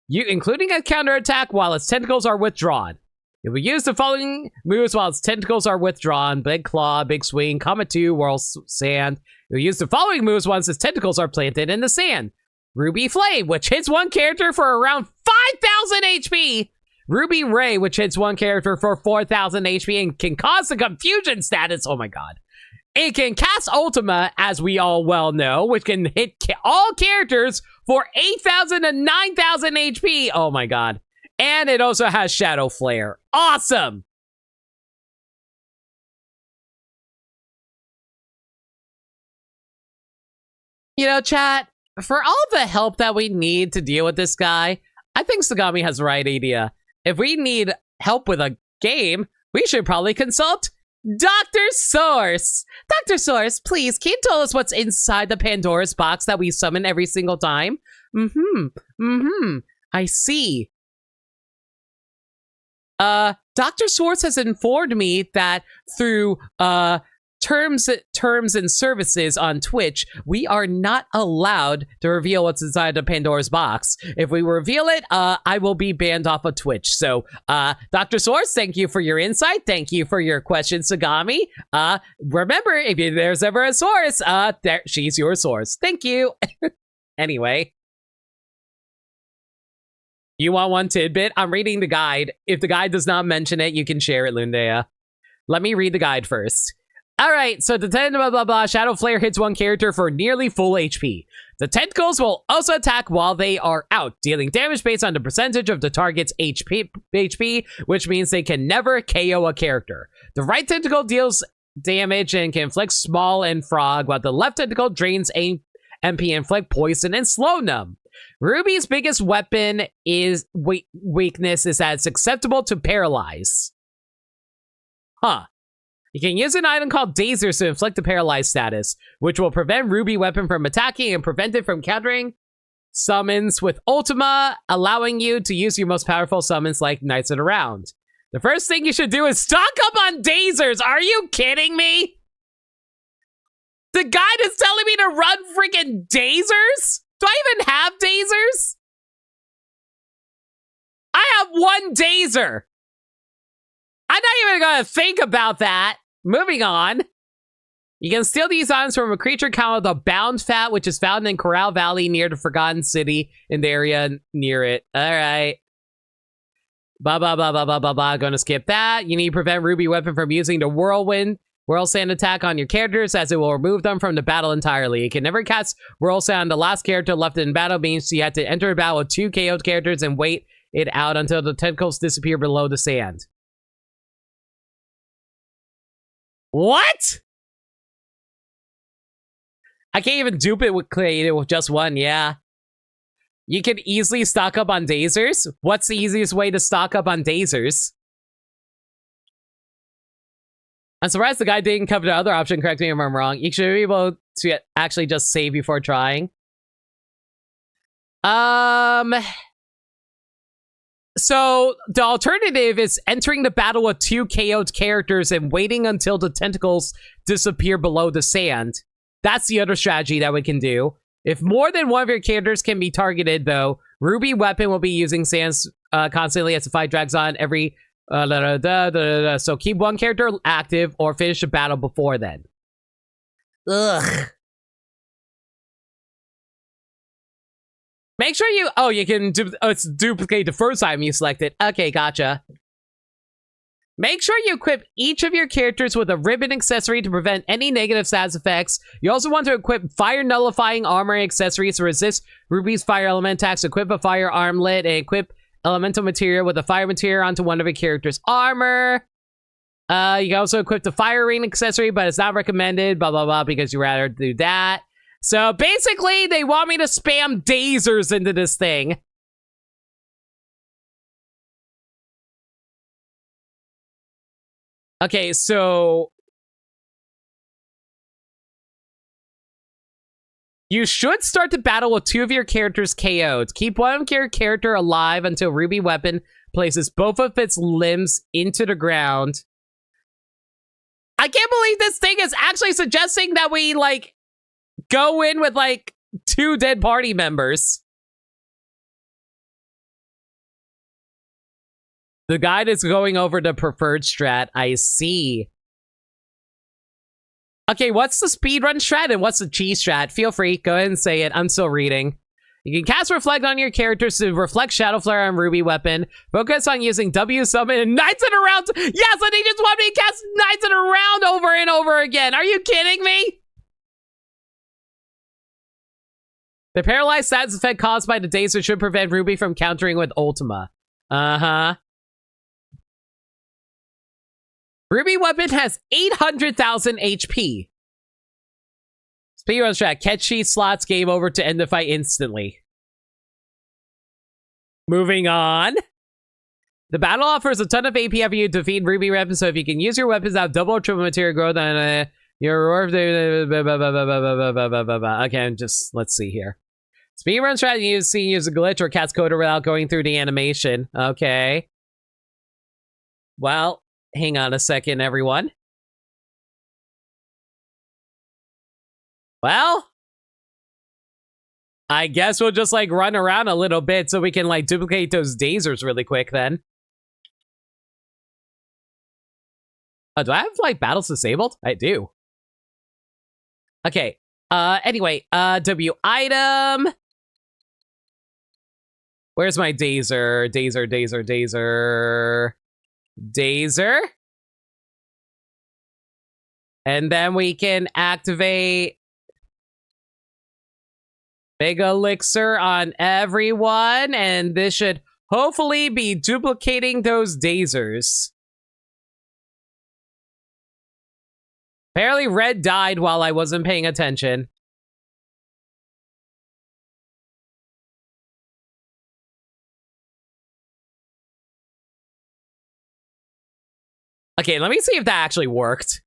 including a counterattack while its tentacles are withdrawn. It will use the following moves while its tentacles are withdrawn: Big Claw, Big Swing, Comet 2, Whirl Sand. It will use the following moves once its tentacles are planted in the sand: Ruby Flame, which hits one character for around 5,000 HP. Ruby Ray, which hits one character for 4,000 HP and can cause the confusion status. Oh my god. It can cast Ultima, as we all well know, which can hit all characters for 8,000 to 9,000 HP. Oh my god. And it also has Shadow Flare. Awesome! You know, chat, for all the help that we need to deal with this guy, I think Sagami has the right idea. If we need help with a game, we should probably consult Dr. Source. Dr. Source, please, can you tell us what's inside the Pandora's box that we summon every single time? I see. Dr. Source has informed me that through, terms and services on Twitch, we are not allowed to reveal what's inside the Pandora's box. If we reveal it, I will be banned off of Twitch. So, Dr. Source, thank you for your insight. Thank you for your question, Sagami. Remember, if there's ever a source, she's your source. Thank you. Anyway. You want one tidbit? I'm reading the guide. If the guide does not mention it, you can share it, Lundea. Let me read the guide first. Alright, so the blah blah blah, Shadow Flare hits one character for nearly full HP. The tentacles will also attack while they are out, dealing damage based on the percentage of the target's HP, which means they can never KO a character. The right tentacle deals damage and can inflict small and frog, while the left tentacle drains MP, inflict poison, and slow numb. Ruby's biggest weapon is weakness is that it's acceptable to paralyze. Huh. You can use an item called Dazers to inflict a paralyzed status, which will prevent Ruby Weapon from attacking and prevent it from countering summons with Ultima, allowing you to use your most powerful summons like Knights of the Round. The first thing you should do is stock up on Dazers. Are you kidding me? The guide is telling me to run freaking Dazers? Do I even have Dazers? I have one Dazer. I'm not even gonna think about that. Moving on. You can steal these items from a creature called the Bound Fat, which is found in Corral Valley near the Forgotten City in the area near it. All right. Gonna skip that. You need to prevent Ruby Weapon from using the Whirlwind Sand attack on your characters, as it will remove them from the battle entirely. You can never cast Whirl Sand. The last character left in battle means you have to enter a battle with 2 KO'd characters and wait it out until the tentacles disappear below the sand. What? I can't even dupe it with just one, yeah. You can easily stock up on Dazers. What's the easiest way to stock up on Dazers? I'm surprised the guy didn't cover the other option. Correct me if I'm wrong. You should be able to actually just save before trying. So the alternative is entering the battle with 2 KO'd characters and waiting until the tentacles disappear below the sand. That's the other strategy that we can do. If more than one of your characters can be targeted, though, Ruby Weapon will be using sands constantly as the fight drags on every... So keep one character active or finish the battle before then. Ugh. Make sure you... Oh, you can... it's duplicate the first time you selected. Okay, gotcha. Make sure you equip each of your characters with a ribbon accessory to prevent any negative status effects. You also want to equip fire nullifying armor accessories to resist Ruby's fire element attacks. Equip a fire armlet and equip elemental material with a fire material onto one of your character's armor. You can also equip the fire ring accessory, but it's not recommended, blah, blah, blah, because you'd rather do that. So basically, they want me to spam Dazers into this thing. Okay, so... You should start the battle with 2 of your characters KO'd. Keep one of your character alive until Ruby Weapon places both of its limbs into the ground. I can't believe this thing is actually suggesting that we, like, go in with, like, 2 dead party members. The guide is going over the preferred strat. I see. Okay, what's the speedrun strat and what's the cheese strat? Feel free, go ahead and say it. I'm still reading. You can cast Reflect on your characters to reflect Shadow Flare on Ruby Weapon. Focus on using W Summon and Knights in a Round. Yes, and he just wanted me to cast Knights in a Round over and over again. Are you kidding me? The paralyzed status effect caused by the Dazer should prevent Ruby from countering with Ultima. Uh-huh. Ruby Weapon has 800,000 HP. Speedrun strat. Catch sheet slots, game over to end the fight instantly. Moving on. The battle offers a ton of AP after you defeat Ruby Weapon, so if you can use your weapons out double or triple material growth, then your... Okay, just... let's see here. Speedrun strat, you use a glitch or cast coder without going through the animation. Okay. Well... hang on a second, everyone. Well, I guess we'll just, like, run around a little bit so we can, like, duplicate those Dazers really quick, then. Oh, do I have, like, battles disabled? I do. Okay. Anyway, W item. Where's my Dazer? Dazer. And then we can activate Big Elixir on everyone, and this should hopefully be duplicating those Dazers. Apparently Red died while I wasn't paying attention. Okay, let me see if that actually worked.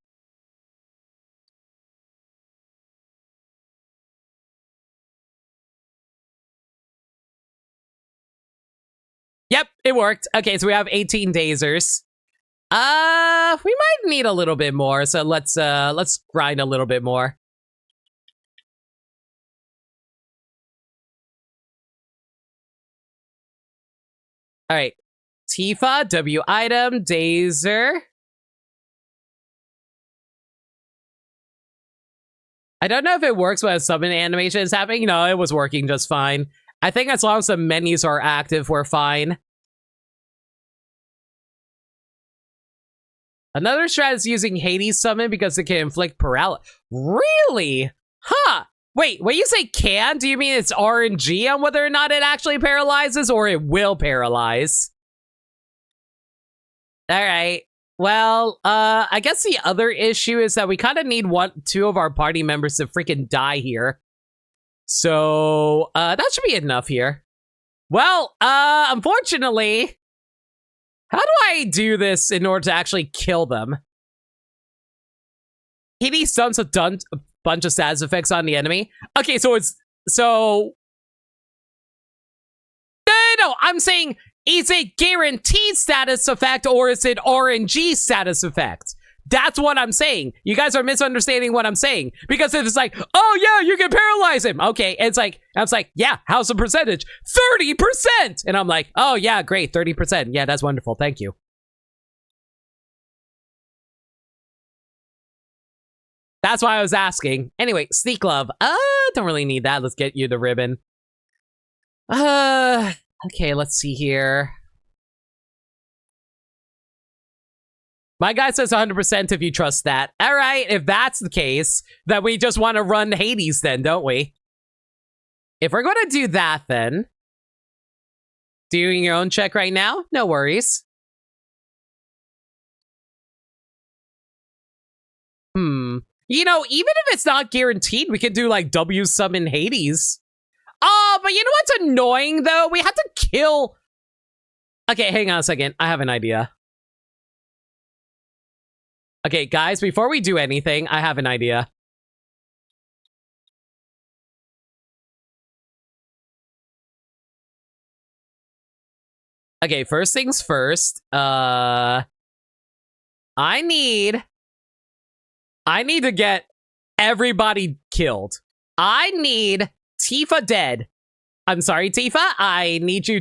Yep, it worked. Okay, so we have 18 dazers. We might need a little bit more, so let's grind a little bit more. All right. Tifa, W item, dazer. I don't know if it works when a summon animation is happening. No, it was working just fine. I think as long as the menus are active, we're fine. Another strat is using Hades summon because it can inflict paralysis. Really? Huh. Wait, when you say can, do you mean it's RNG on whether or not it actually paralyzes or it will paralyze? All right. Well, I guess the other issue is that we kind of need two of our party members to freaking die here. So, that should be enough here. Well, unfortunately, how do I do this in order to actually kill them? Hades dumps a bunch of status effects on the enemy. Okay, so no, I'm saying, is it guaranteed status effect or is it RNG status effect? That's what I'm saying. You guys are misunderstanding what I'm saying. Because if it's like, oh yeah, you can paralyze him. Okay, and I was like, yeah, how's the percentage? 30%! And I'm like, oh yeah, great, 30%. Yeah, that's wonderful, thank you. That's why I was asking. Anyway, sneak glove. Don't really need that. Let's get you the ribbon. Okay, let's see here. My guy says 100% if you trust that. All right, if that's the case, then we just want to run Hades then, don't we? If we're going to do that then, doing your own check right now, no worries. You know, even if it's not guaranteed, we could do like W summon Hades. Oh, but you know what's annoying though? We have to kill... Okay, hang on a second. I have an idea. Okay, guys, before we do anything, I have an idea. Okay, first things first. I need to get everybody killed. I need Tifa dead. I'm sorry, Tifa. I need you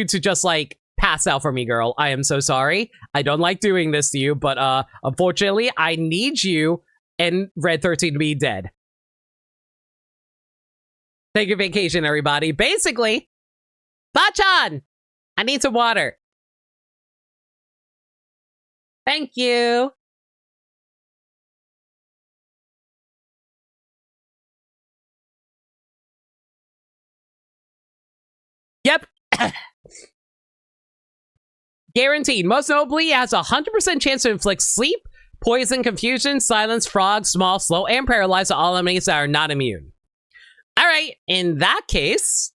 to just like pass out for me, girl. I am so sorry. I don't like doing this to you, but unfortunately, I need you and Red 13 to be dead. Take a vacation, everybody. Basically, Bachan, I need some water. Thank you. Yep. Guaranteed. Most notably, it has a 100% chance to inflict sleep, poison, confusion, silence, frog, small, slow, and paralyze all enemies that are not immune. All right. In that case,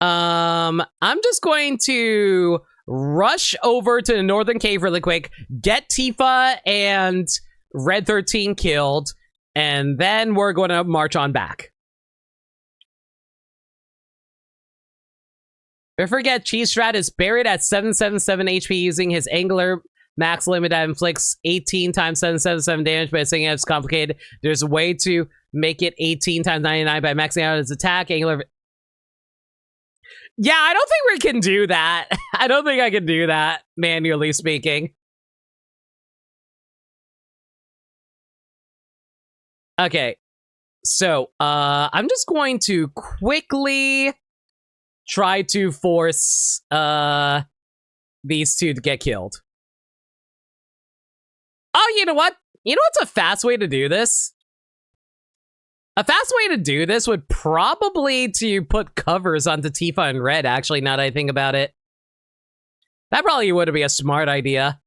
I'm just going to rush over to the northern cave really quick, get Tifa and Red 13 killed, and then we're going to march on back. Don't forget, Cheese Strat is buried at 777 HP using his angular max limit that inflicts 18 times 777 damage, but saying it's complicated. There's a way to make it 18 times 99 by maxing out his attack. Angular. Yeah, I don't think we can do that. I don't think I can do that, manually speaking. Okay. So, I'm just going to quickly try to force, these two to get killed. Oh, you know what? You know what's a fast way to do this? A fast way to do this would probably to put covers onto Tifa and Red, actually, now that I think about it. That probably would be a smart idea.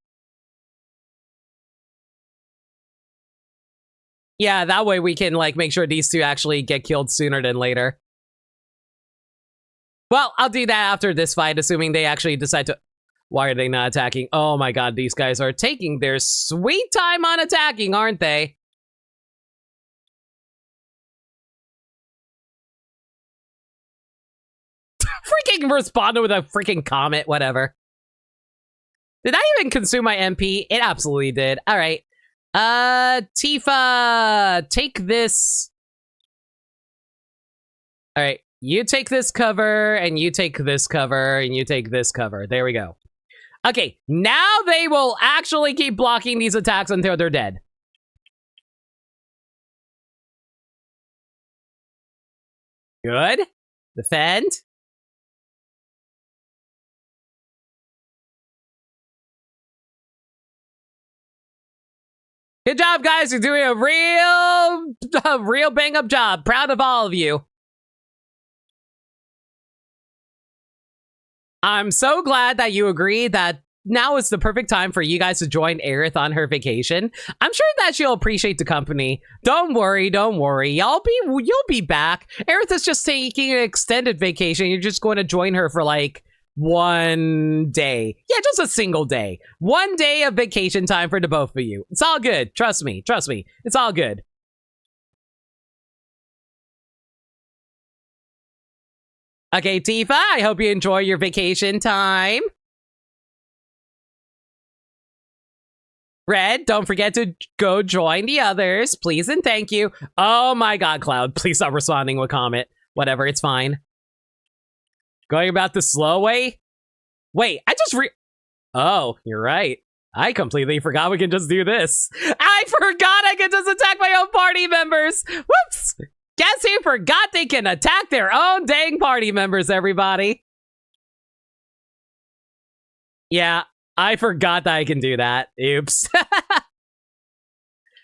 Yeah, that way we can, like, make sure these two actually get killed sooner than later. Well, I'll do that after this fight, assuming they actually decide to... Why are they not attacking? Oh my god, these guys are taking their sweet time on attacking, aren't they? Freaking responded with a freaking comment, whatever. Did I even consume my MP? It absolutely did. All right. Tifa, take this. All right. You take this cover, and you take this cover, and you take this cover. There we go. Okay, now they will actually keep blocking these attacks until they're dead. Good. Defend. Good job, guys. You're doing a real bang-up job. Proud of all of you. I'm so glad that you agree that now is the perfect time for you guys to join Aerith on her vacation. I'm sure that she'll appreciate the company. Don't worry, don't worry. You'll be back. Aerith is just taking an extended vacation. You're just going to join her for like 1 day. Yeah, just a single day. 1 day of vacation time for the both of you. It's all good. Trust me. Trust me. It's all good. Okay, Tifa, I hope you enjoy your vacation time. Red, don't forget to go join the others, please and thank you. Oh my god, Cloud, please stop responding with comment. Whatever, it's fine. Going about the slow way? Wait, Oh, you're right. I completely forgot we can just do this. I forgot I can just attack my own party members. Whoops! Guess who forgot they can attack their own dang party members, everybody? Yeah, I forgot that I can do that. Oops.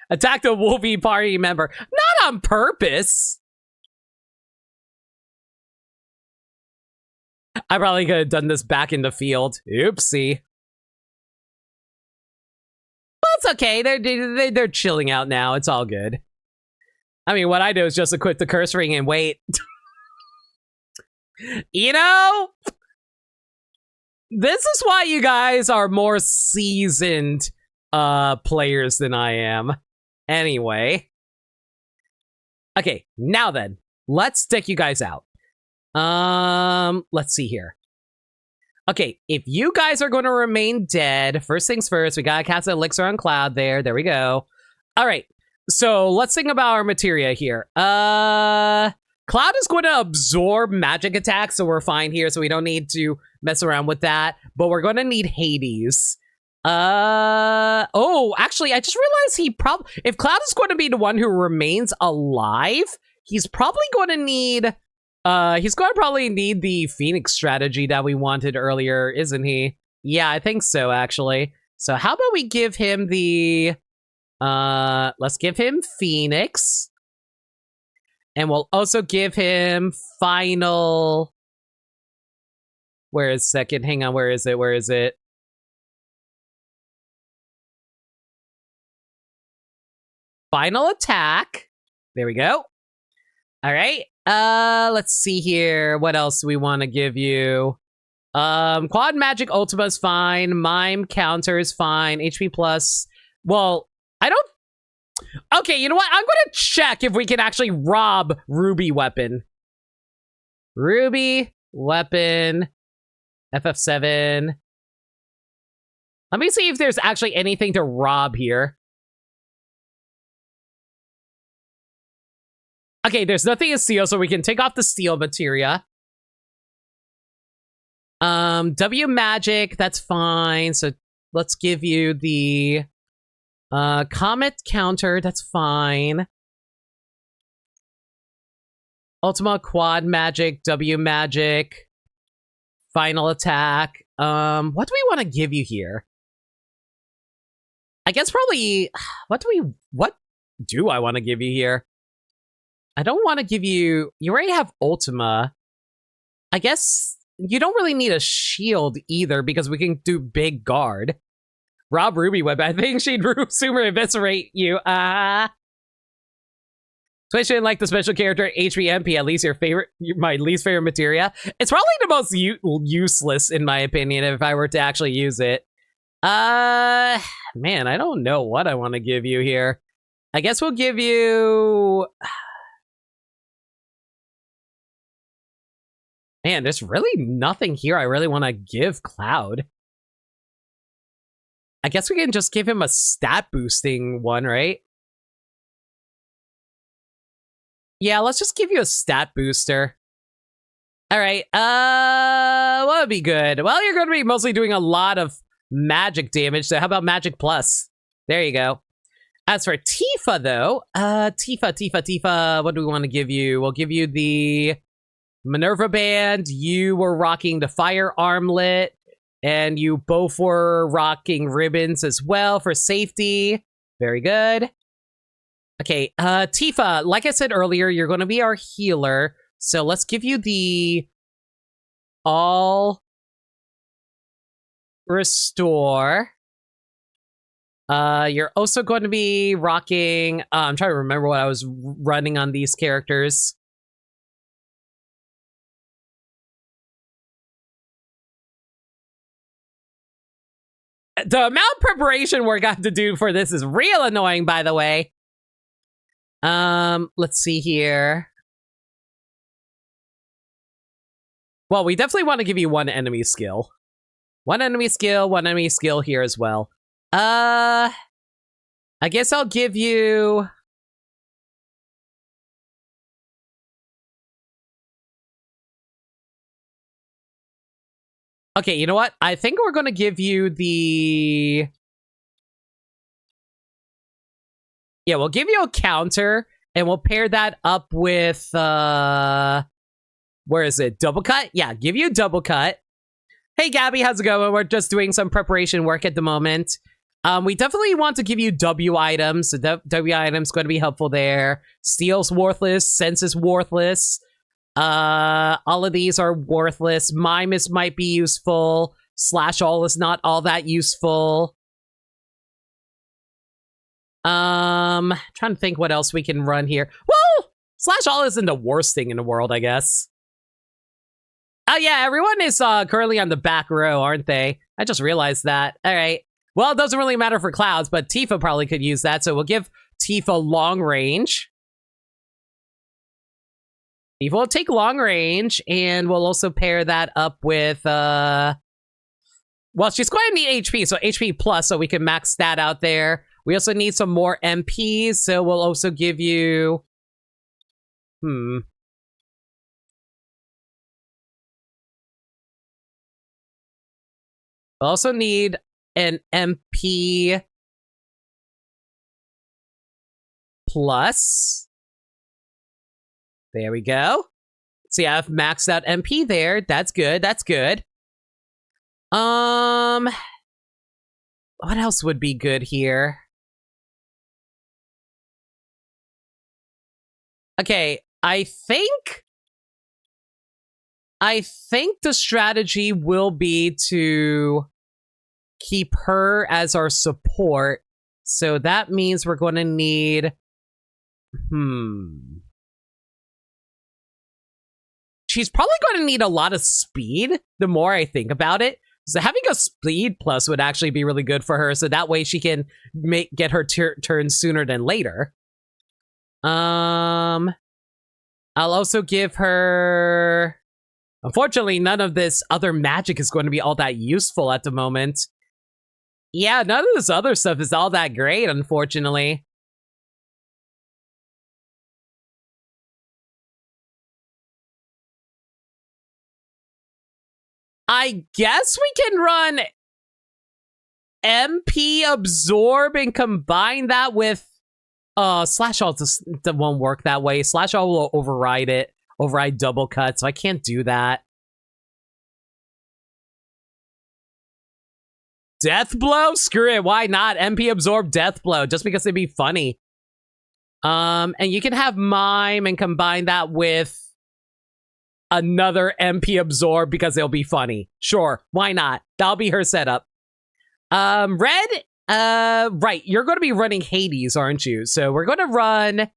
Attack the Wolfie party member. Not on purpose. I probably could have done this back in the field. Oopsie. Well, it's okay. They're chilling out now. It's all good. I mean, what I do is just equip the curse ring and wait. You know? This is why you guys are more seasoned players than I am. Anyway. Okay, now then. Let's stick you guys out. Let's see here. Okay, if you guys are going to remain dead, first things first, we gotta cast an elixir on Cloud there. There we go. All right, so let's think about our materia here. Cloud is going to absorb magic attacks, so we're fine here, so we don't need to mess around with that. But we're going to need Hades. Oh, actually, I just realized if Cloud is going to be the one who remains alive, he's probably going to need... he's going to probably need the Phoenix strategy that we wanted earlier, isn't he? Yeah, I think so, actually. So how about we give him the... let's give him Phoenix. And we'll also give him Final... Where is second? Hang on, where is it? Where is it? Final Attack. There we go. All right. Let's see here. What else do we want to give you? Quad Magic Ultima is fine. Mime Counter is fine. HP plus. Well, I don't... Okay, you know what? I'm gonna check if we can actually rob Ruby Weapon. Ruby Weapon. FF7. Let me see if there's actually anything to rob here. Okay, there's nothing to steal, so we can take off the steel materia. W magic, that's fine. So let's give you the comet counter, that's fine. Ultima quad magic, W magic, final attack. What do we want to give you here? I guess probably what do I want to give you here? I don't want to give you... You already have Ultima. I guess you don't really need a shield either because we can do big guard. Rob Ruby Web. I think she'd sooner eviscerate you. Especially like the special character HBMP, at least my least favorite materia. It's probably the most useless in my opinion if I were to actually use it. Man, I don't know what I want to give you here. I guess we'll give you... Man, there's really nothing here I really want to give Cloud. I guess we can just give him a stat boosting one, right? Yeah, let's just give you a stat booster. All right, what would be good? Well, you're going to be mostly doing a lot of magic damage, so how about Magic Plus? There you go. As for Tifa, though, Tifa, what do we want to give you? We'll give you the Minerva Band. You were rocking the Fire Armlet, and you both were rocking ribbons as well for safety. Very good. Okay, Tifa, like I said earlier, you're going to be our healer. So let's give you the All Restore. You're also going to be rocking... I'm trying to remember what I was running on these characters. The amount of preparation work I have to do for this is real annoying, by the way. Let's see here. Well, we definitely want to give you one enemy skill. One enemy skill here as well. I guess I'll give you... Okay, you know what? I think we're going to give you the... Yeah, we'll give you a counter, and we'll pair that up with, where is it? Double cut? Yeah, give you a double cut. Hey, Gabby, how's it going? We're just doing some preparation work at the moment. We definitely want to give you W items. So W items going to be helpful there. Steel's worthless. Sense is worthless. All of these are worthless. Mimus might be useful. Slash all is not all that useful. Trying to think what else we can run here. Whoa! Slash all isn't the worst thing in the world, I guess. Oh yeah, everyone is currently on the back row, aren't they? I just realized that. All right. Well, it doesn't really matter for Clouds, but Tifa probably could use that, so we'll give Tifa long range. Tifa will take long range, and we'll also pair that up with, well, she's going to need HP, so HP plus, so we can max that out there. We also need some more MPs, so we'll also give you... We'll also need an MP plus. There we go. See, I've maxed out MP there. That's good. That's good. What else would be good here? Okay, I think the strategy will be to keep her as our support. So that means we're going to need... She's probably going to need a lot of speed, the more I think about it. So having a speed plus would actually be really good for her, so that way she can get her turn sooner than later. I'll also give her... Unfortunately, none of this other magic is going to be all that useful at the moment. Yeah, none of this other stuff is all that great, unfortunately. I guess we can run MP Absorb and combine that with... Slash All just won't work that way. Slash All will override it. Override double cut, so I can't do that. Death Blow? Screw it, why not? MP Absorb Death Blow, just because it'd be funny. And you can have Mime and combine that with another MP Absorb because it'll be funny. Sure, why not? That'll be her setup. Red, right, you're going to be running Hades, aren't you? So we're going to run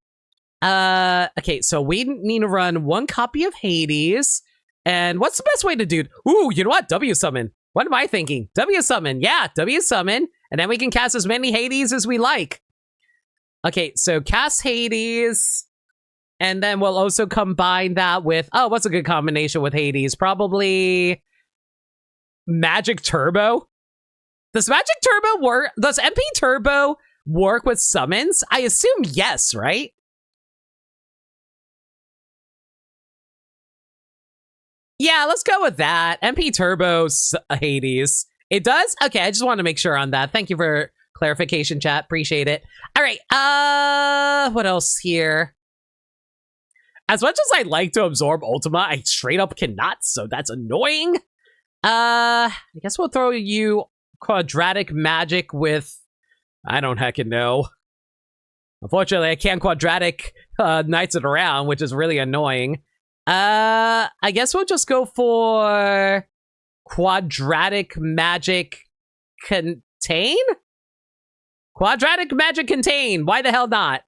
Okay, so we need to run 1 copy of Hades. And what's the best way to do? Ooh, you know what? W summon. What am I thinking? W summon. Yeah, W summon. And then we can cast as many Hades as we like. Okay, so cast Hades. And then we'll also combine that with... Oh, what's a good combination with Hades? Probably... Magic Turbo? Does Magic Turbo work? Does MP Turbo work with summons? I assume yes, right? Yeah, let's go with that. MP Turbo's Hades. It does? Okay, I just want to make sure on that. Thank you for clarification, chat. Appreciate it. All right, what else here? As much as I like to absorb Ultima, I straight up cannot, so that's annoying. I guess we'll throw you quadratic magic with... I don't heckin' know. Unfortunately, I can't quadratic Knights it around, which is really annoying. I guess we'll just go for quadratic magic contain? Quadratic magic contain. Why the hell not?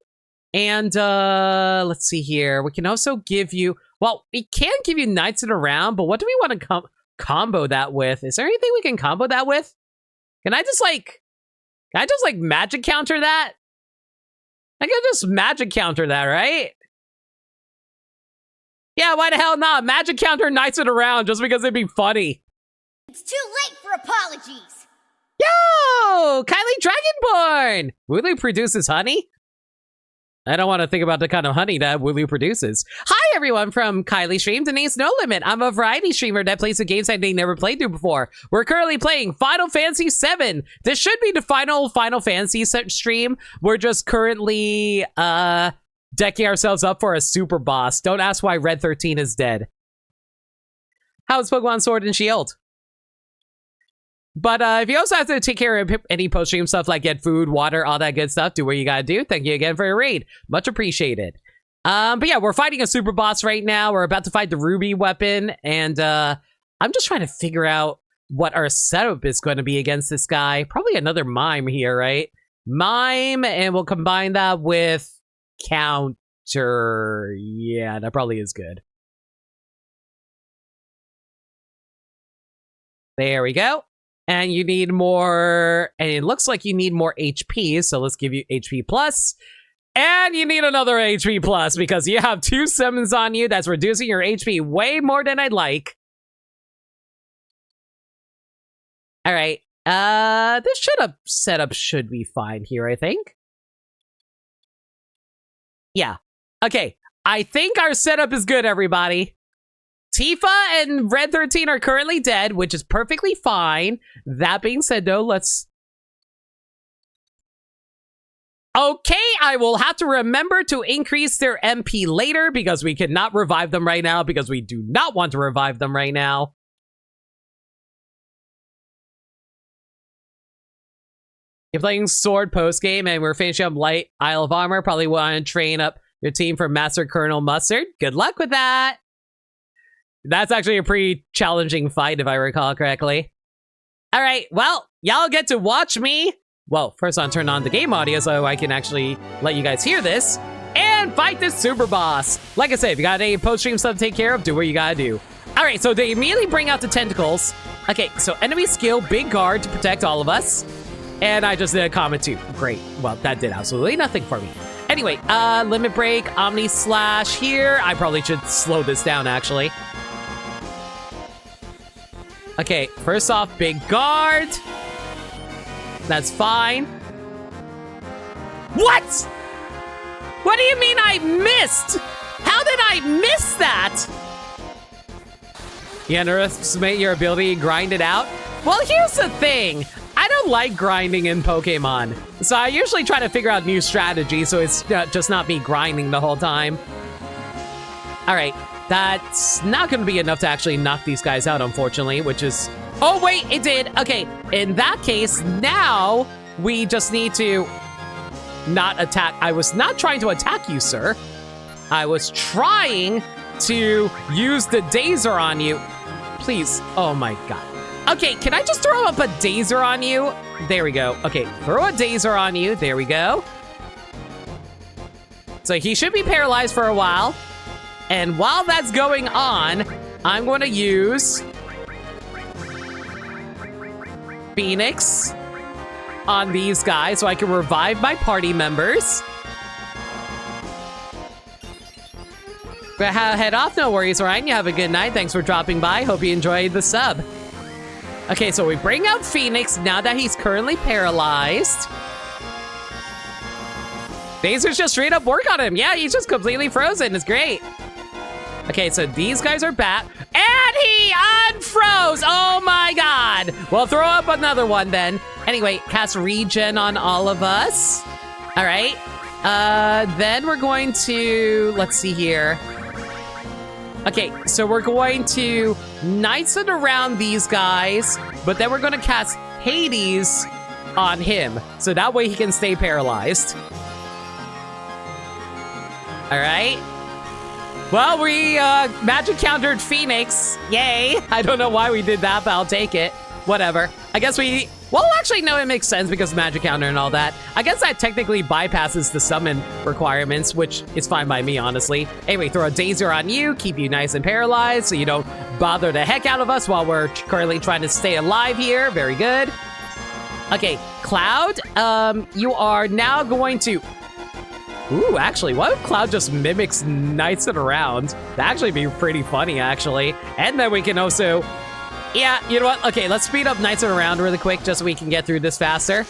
And let's see here. We can also give you... Well, we can give you Knights it around, but what do we want to combo that with? Is there anything we can combo that with? Can I just like magic counter that? I can just magic counter that, right? Yeah, why the hell not? Magic counter Knights it around just because it'd be funny.
It's too late for apologies.
Yo, Kylie Dragonborn! Wooloo produces honey? I don't want to think about the kind of honey that Wooloo produces. Hi, everyone from Kylie Stream. Denise No Limit. I'm a variety streamer that plays the games that they never played through before. We're currently playing Final Fantasy VII. This should be the final Final Fantasy stream. We're just currently decking ourselves up for a super boss. Don't ask why Red 13 is dead. How's Pokemon Sword and Shield? But if you also have to take care of any post-stream stuff like get food, water, all that good stuff, do what you gotta do. Thank you again for your raid. Much appreciated. But yeah, we're fighting a super boss right now. We're about to fight the Ruby weapon. And I'm just trying to figure out what our setup is going to be against this guy. Probably another Mime here, right? Mime, and we'll combine that with Counter. Yeah, that probably is good. There we go. And you need more, and it looks like you need more HP, so let's give you HP plus. And you need another HP plus because you have 2 summons on you. That's reducing your HP way more than I'd like. All right, this setup should be fine here, I think. Yeah, okay. I think our setup is good, everybody. Tifa and Red 13 are currently dead, which is perfectly fine. That being said, though, let's... Okay, I will have to remember to increase their MP later because we cannot revive them right now because we do not want to revive them right now. You're playing Sword post-game and we're finishing up Light Isle of Armor. Probably want to train up your team for Master Colonel Mustard. Good luck with that. That's actually a pretty challenging fight, if I recall correctly. All right, well, y'all get to watch me. Well, first I'll turn on the game audio so I can actually let you guys hear this. And fight this super boss. Like I said, if you got any post-stream stuff to take care of, do what you gotta do. All right, so they immediately bring out the tentacles. Okay, so enemy skill, big guard to protect all of us. And I just did a comment too. Great. Well, that did absolutely nothing for me. Anyway, limit break, Omni Slash here. I probably should slow this down, actually. Okay, first off, big guard. That's fine. What? What do you mean I missed? How did I miss that? You underestimate your ability to grind it out? Well, here's the thing. I don't like grinding in Pokemon. So I usually try to figure out new strategies so it's just not me grinding the whole time. All right. That's not going to be enough to actually knock these guys out, unfortunately, which is... Oh, wait, it did. Okay, in that case, now we just need to not attack. I was not trying to attack you, sir. I was trying to use the Dazer on you. Please. Oh, my God. Okay, can I just throw up a Dazer on you? There we go. Okay, throw a Dazer on you. There we go. So he should be paralyzed for a while. And while that's going on, I'm going to use Phoenix on these guys so I can revive my party members. Head off, no worries, Ryan. You have a good night. Thanks for dropping by. Hope you enjoyed the sub. Okay, so we bring out Phoenix now that he's currently paralyzed. Phasers just straight up work on him. Yeah, he's just completely frozen. It's great. Okay, so these guys are back. And he unfroze! Oh my god! We'll throw up another one then. Anyway, cast regen on all of us. All right. Then we're going to... Let's see here. Okay, so we're going to Knights it around these guys, but then we're going to cast Hades on him. So that way he can stay paralyzed. All right. Well, we magic countered Phoenix. Yay. I don't know why we did that, but I'll take it. Whatever. I guess we... Well, actually, no, it makes sense because magic counter and all that. I guess that technically bypasses the summon requirements, which is fine by me, honestly. Anyway, throw a Dazer on you, keep you nice and paralyzed so you don't bother the heck out of us while we're currently trying to stay alive here. Very good. Okay, Cloud, you are now going to... Ooh, actually, what if Cloud just mimics Knights it around? That'd actually be pretty funny, actually. And then we can also... Yeah, you know what? Okay, let's speed up Knights it around really quick just so we can get through this faster.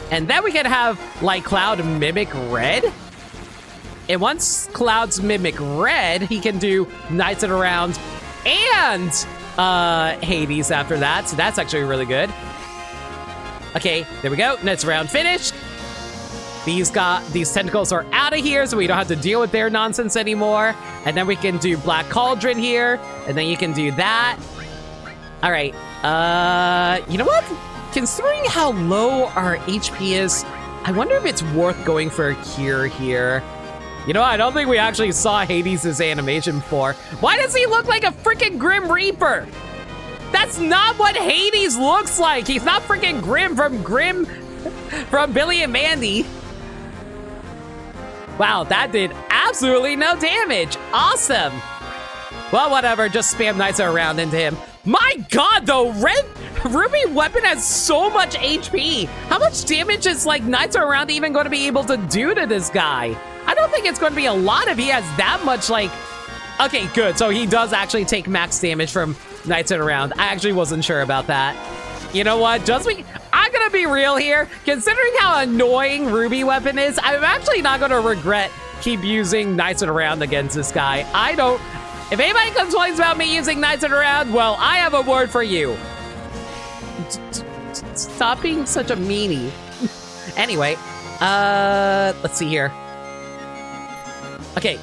And then we can have, like, Cloud mimic Red. And once Cloud's mimic Red, he can do Knights it around and Hades after that. So that's actually really good. Okay, there we go. Knights around finished. These tentacles are out of here, so we don't have to deal with their nonsense anymore. And then we can do Black Cauldron here, and then you can do that. All right. You know what? Considering how low our HP is, I wonder if it's worth going for a cure here. You know, I don't think we actually saw Hades' animation before. Why does he look like a freaking Grim Reaper? That's not what Hades looks like. He's not freaking Grim from Billy and Mandy. Wow, that did absolutely no damage. Awesome. Well, whatever. Just spam Knights around into him. My god, though, Ruby weapon has so much HP. How much damage is, like, Knights around even going to be able to do to this guy? I don't think it's going to be a lot if he has that much, like... Okay, good. So he does actually take max damage from Knights around. I actually wasn't sure about that. You know what? I'm gonna be real here. Considering how annoying Ruby weapon is, I'm actually not gonna regret keep using Knights around against this guy. If anybody complains about me using Knights around, well, I have a word for you. Stop being such a meanie. Anyway, let's see here. Okay,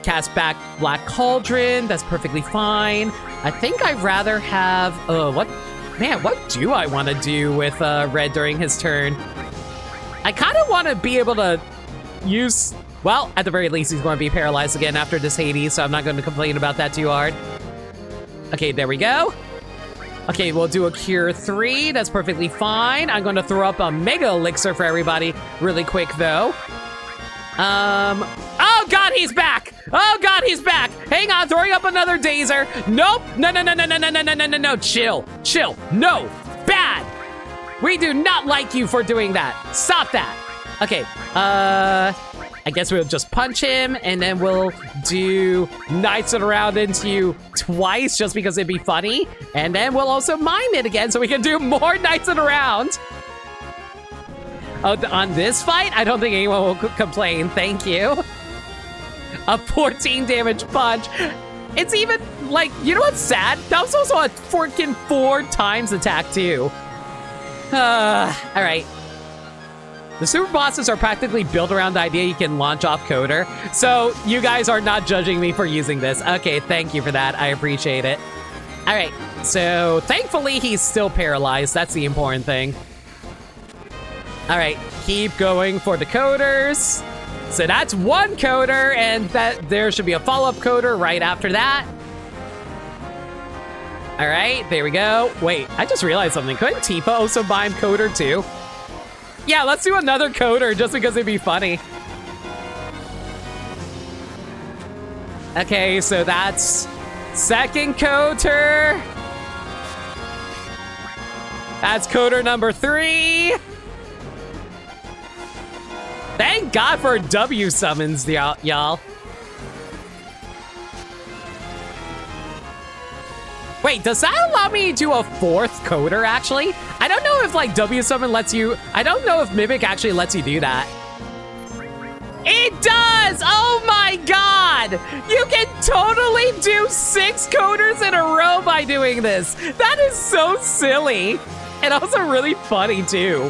cast back Black Cauldron. That's perfectly fine. I think I'd rather have, what do I want to do with Red during his turn? I kind of want to be able to use... Well, at the very least, he's going to be paralyzed again after this Hades, so I'm not going to complain about that too hard. Okay, there we go. Okay, we'll do a Cure 3. That's perfectly fine. I'm going to throw up a Mega Elixir for everybody really quick, though. Oh, God, he's back. Oh, God, he's back. Hang on, throwing up another Dazer. Nope. No. Chill. No. Bad. We do not like you for doing that. Stop that. Okay, I guess we'll just punch him, and then we'll do Knights it around into you twice just because it'd be funny. And then we'll also mime it again so we can do more Knights it around. Oh, on this fight, I don't think anyone will complain. Thank you. A 14 damage punch. It's even, like, you know what's sad? That was also a freaking 4 times attack, too. All right. The super bosses are practically built around the idea you can launch off Coder. So you guys are not judging me for using this. Okay, thank you for that. I appreciate it. All right, so thankfully he's still paralyzed. That's the important thing. All right, keep going for the Coders. So that's one Coder, and there should be a follow-up Coder right after that. All right, there we go. Wait, I just realized something. Couldn't Tifa also buy him Coder too? Yeah, let's do another Coder just because it'd be funny. Okay, so that's second coder. That's coder number 3. Thank God for W summons, y'all. Wait, does that allow me to do a 4th coder, actually? I don't know if, like, W summon lets you... I don't know if Mimic actually lets you do that. It does! Oh my God! You can totally do 6 coders in a row by doing this. That is so silly. And also really funny, too.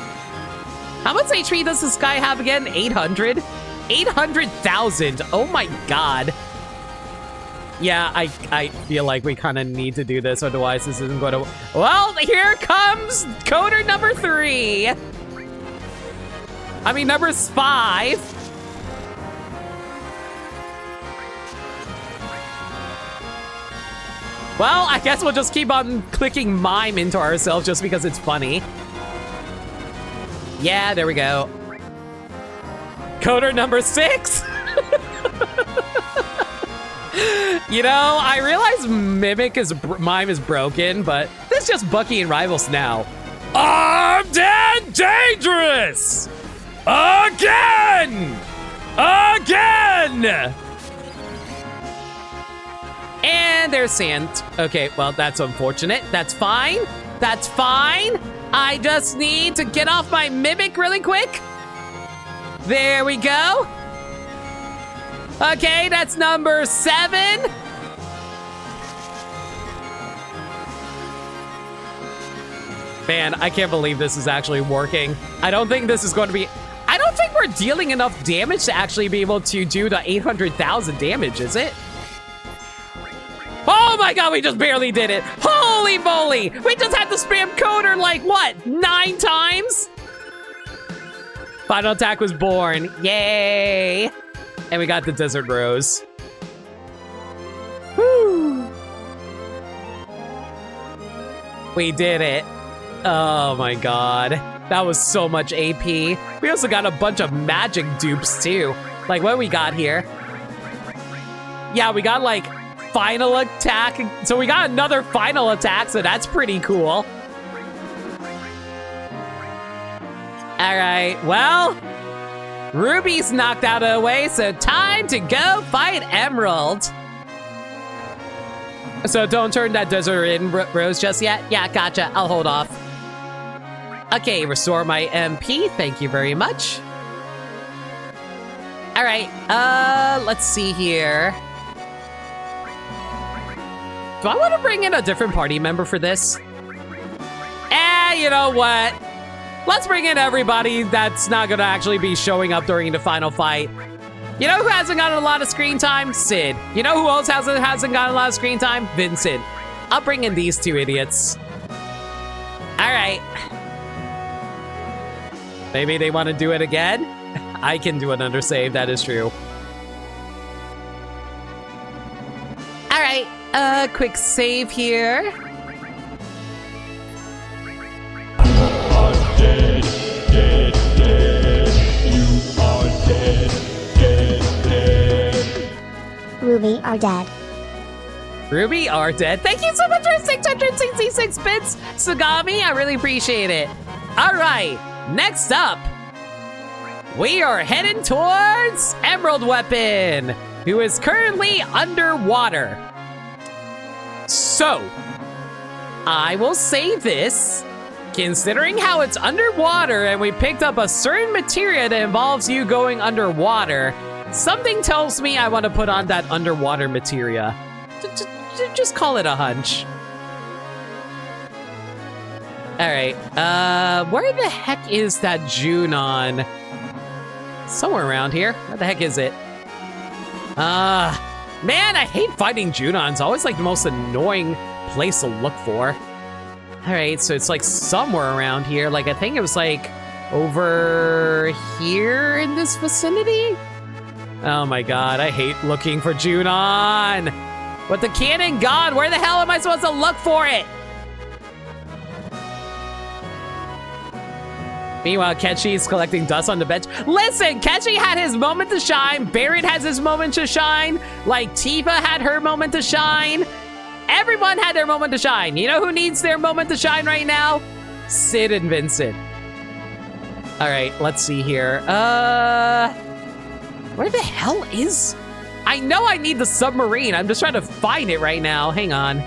How much HP does this guy have again? 800? 800,000. Oh my God. Yeah, I feel like we kind of need to do this, otherwise this isn't going to... Well, here comes coder number 3. I mean, number 5. Well, I guess we'll just keep on clicking mime into ourselves just because it's funny. Yeah, there we go. Coder number 6. You know, I realize mime is broken, but this is just Bucky and Rivals now. Armed and dangerous! Again! Again! And there's sand. Okay, well, that's unfortunate. That's fine. That's fine. I just need to get off my Mimic really quick. There we go. Okay, that's number 7. Man, I can't believe this is actually working. I don't think this is going to be... I don't think we're dealing enough damage to actually be able to do the 800,000 damage, is it? Oh my God, we just barely did it. Holy moly. We just had to spam coder like, what, 9 times? Final attack was born. Yay. And we got the Desert Rose. Woo. We did it. Oh my God. That was so much AP. We also got a bunch of magic dupes too. Like, what we got here? Yeah, we got like final attack. So we got another final attack, so that's pretty cool. All right, well, Ruby's knocked out of the way, so time to go fight Emerald. So don't turn that Desert in, Rose, just yet. Yeah, gotcha. I'll hold off. Okay, restore my MP. Thank you very much. All right, let's see here. Do I want to bring in a different party member for this? You know what? Let's bring in everybody that's not gonna actually be showing up during the final fight. You know who hasn't gotten a lot of screen time? Sid. You know who else hasn't gotten a lot of screen time? Vincent. I'll bring in these 2 idiots. All right. Maybe they want to do it again? I can do an undersave, that is true. All right, quick save here.
Dead, dead, dead. You are dead, dead, dead.
Ruby are dead.
Ruby are dead. Thank you so much for 666 bits, Sagami. I really appreciate it. All right, next up, we are heading towards Emerald Weapon, who is currently underwater. So, I will say this. Considering how it's underwater and we picked up a certain materia that involves you going underwater, something tells me I want to put on that underwater materia. Just call it a hunch. All right, where the heck is that Junon? Somewhere around here. Where the heck is it? Man, I hate fighting Junons. It's always like the most annoying place to look for. All right, so it's like somewhere around here. Like, I think it was like over here in this vicinity. Oh my God, I hate looking for Junon. With the cannon gone, where the hell am I supposed to look for it? Meanwhile, Kenchi's collecting dust on the bench. Listen, Kenchi had his moment to shine. Barrett has his moment to shine. Like, Tifa had her moment to shine. Everyone had their moment to shine. You know who needs their moment to shine right now? Sid and Vincent. All right, let's see here. Where the hell is... I know I need the submarine. I'm just trying to find it right now. Hang on.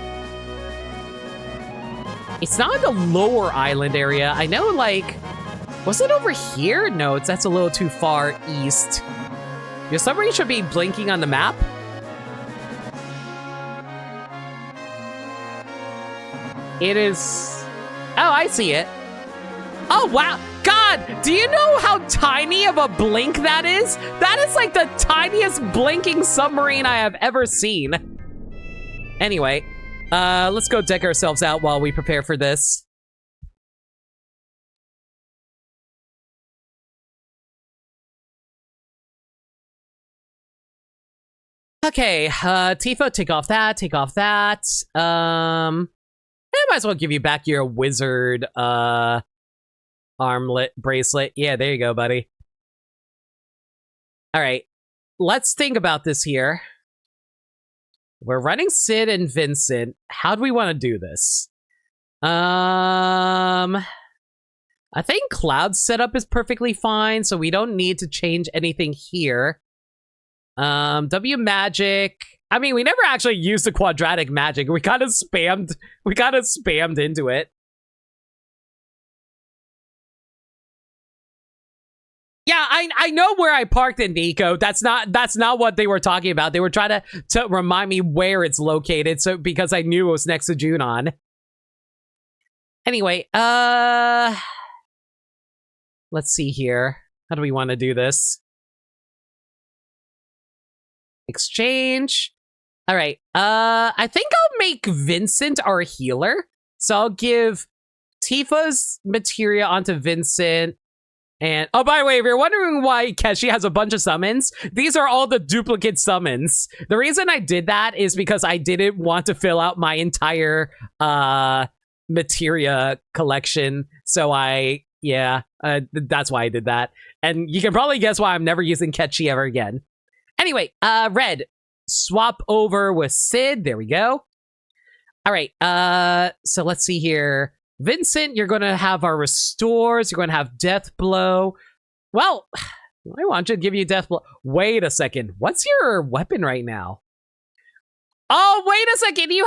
It's not in the lower island area. I know, like... Was it over here? No, that's a little too far east. Your submarine should be blinking on the map. It is... Oh, I see it. Oh, wow. God, do you know how tiny of a blink that is? That is like the tiniest blinking submarine I have ever seen. Anyway, let's go deck ourselves out while we prepare for this. Okay, Tifa, take off that, take off that. I might as well give you back your wizard, armlet bracelet. Yeah, there you go, buddy. All right, let's think about this here. We're running Sid and Vincent. How do we want to do this? I think Cloud's setup is perfectly fine, so we don't need to change anything here. W magic. I mean, we never actually used the quadratic magic. We kind of spammed into it. Yeah, I know where I parked in Nico. That's not what they were talking about. They were trying to remind me where it's located, so because I knew it was next to Junon. Anyway, let's see here. How do we want to do this? Exchange. All right. I think I'll make Vincent our healer. So I'll give Tifa's materia onto Vincent. And, oh, by the way, if you're wondering why Keshi has a bunch of summons, these are all the duplicate summons. The reason I did that is because I didn't want to fill out my entire materia collection. So that's why I did that. And you can probably guess why I'm never using Keshi ever again. Anyway, Red, swap over with Sid. There we go. All right, so let's see here. Vincent, you're going to have our restores. You're going to have Death Blow. Well, I want to give you Death Blow. Wait a second. What's your weapon right now? Oh, wait a second. You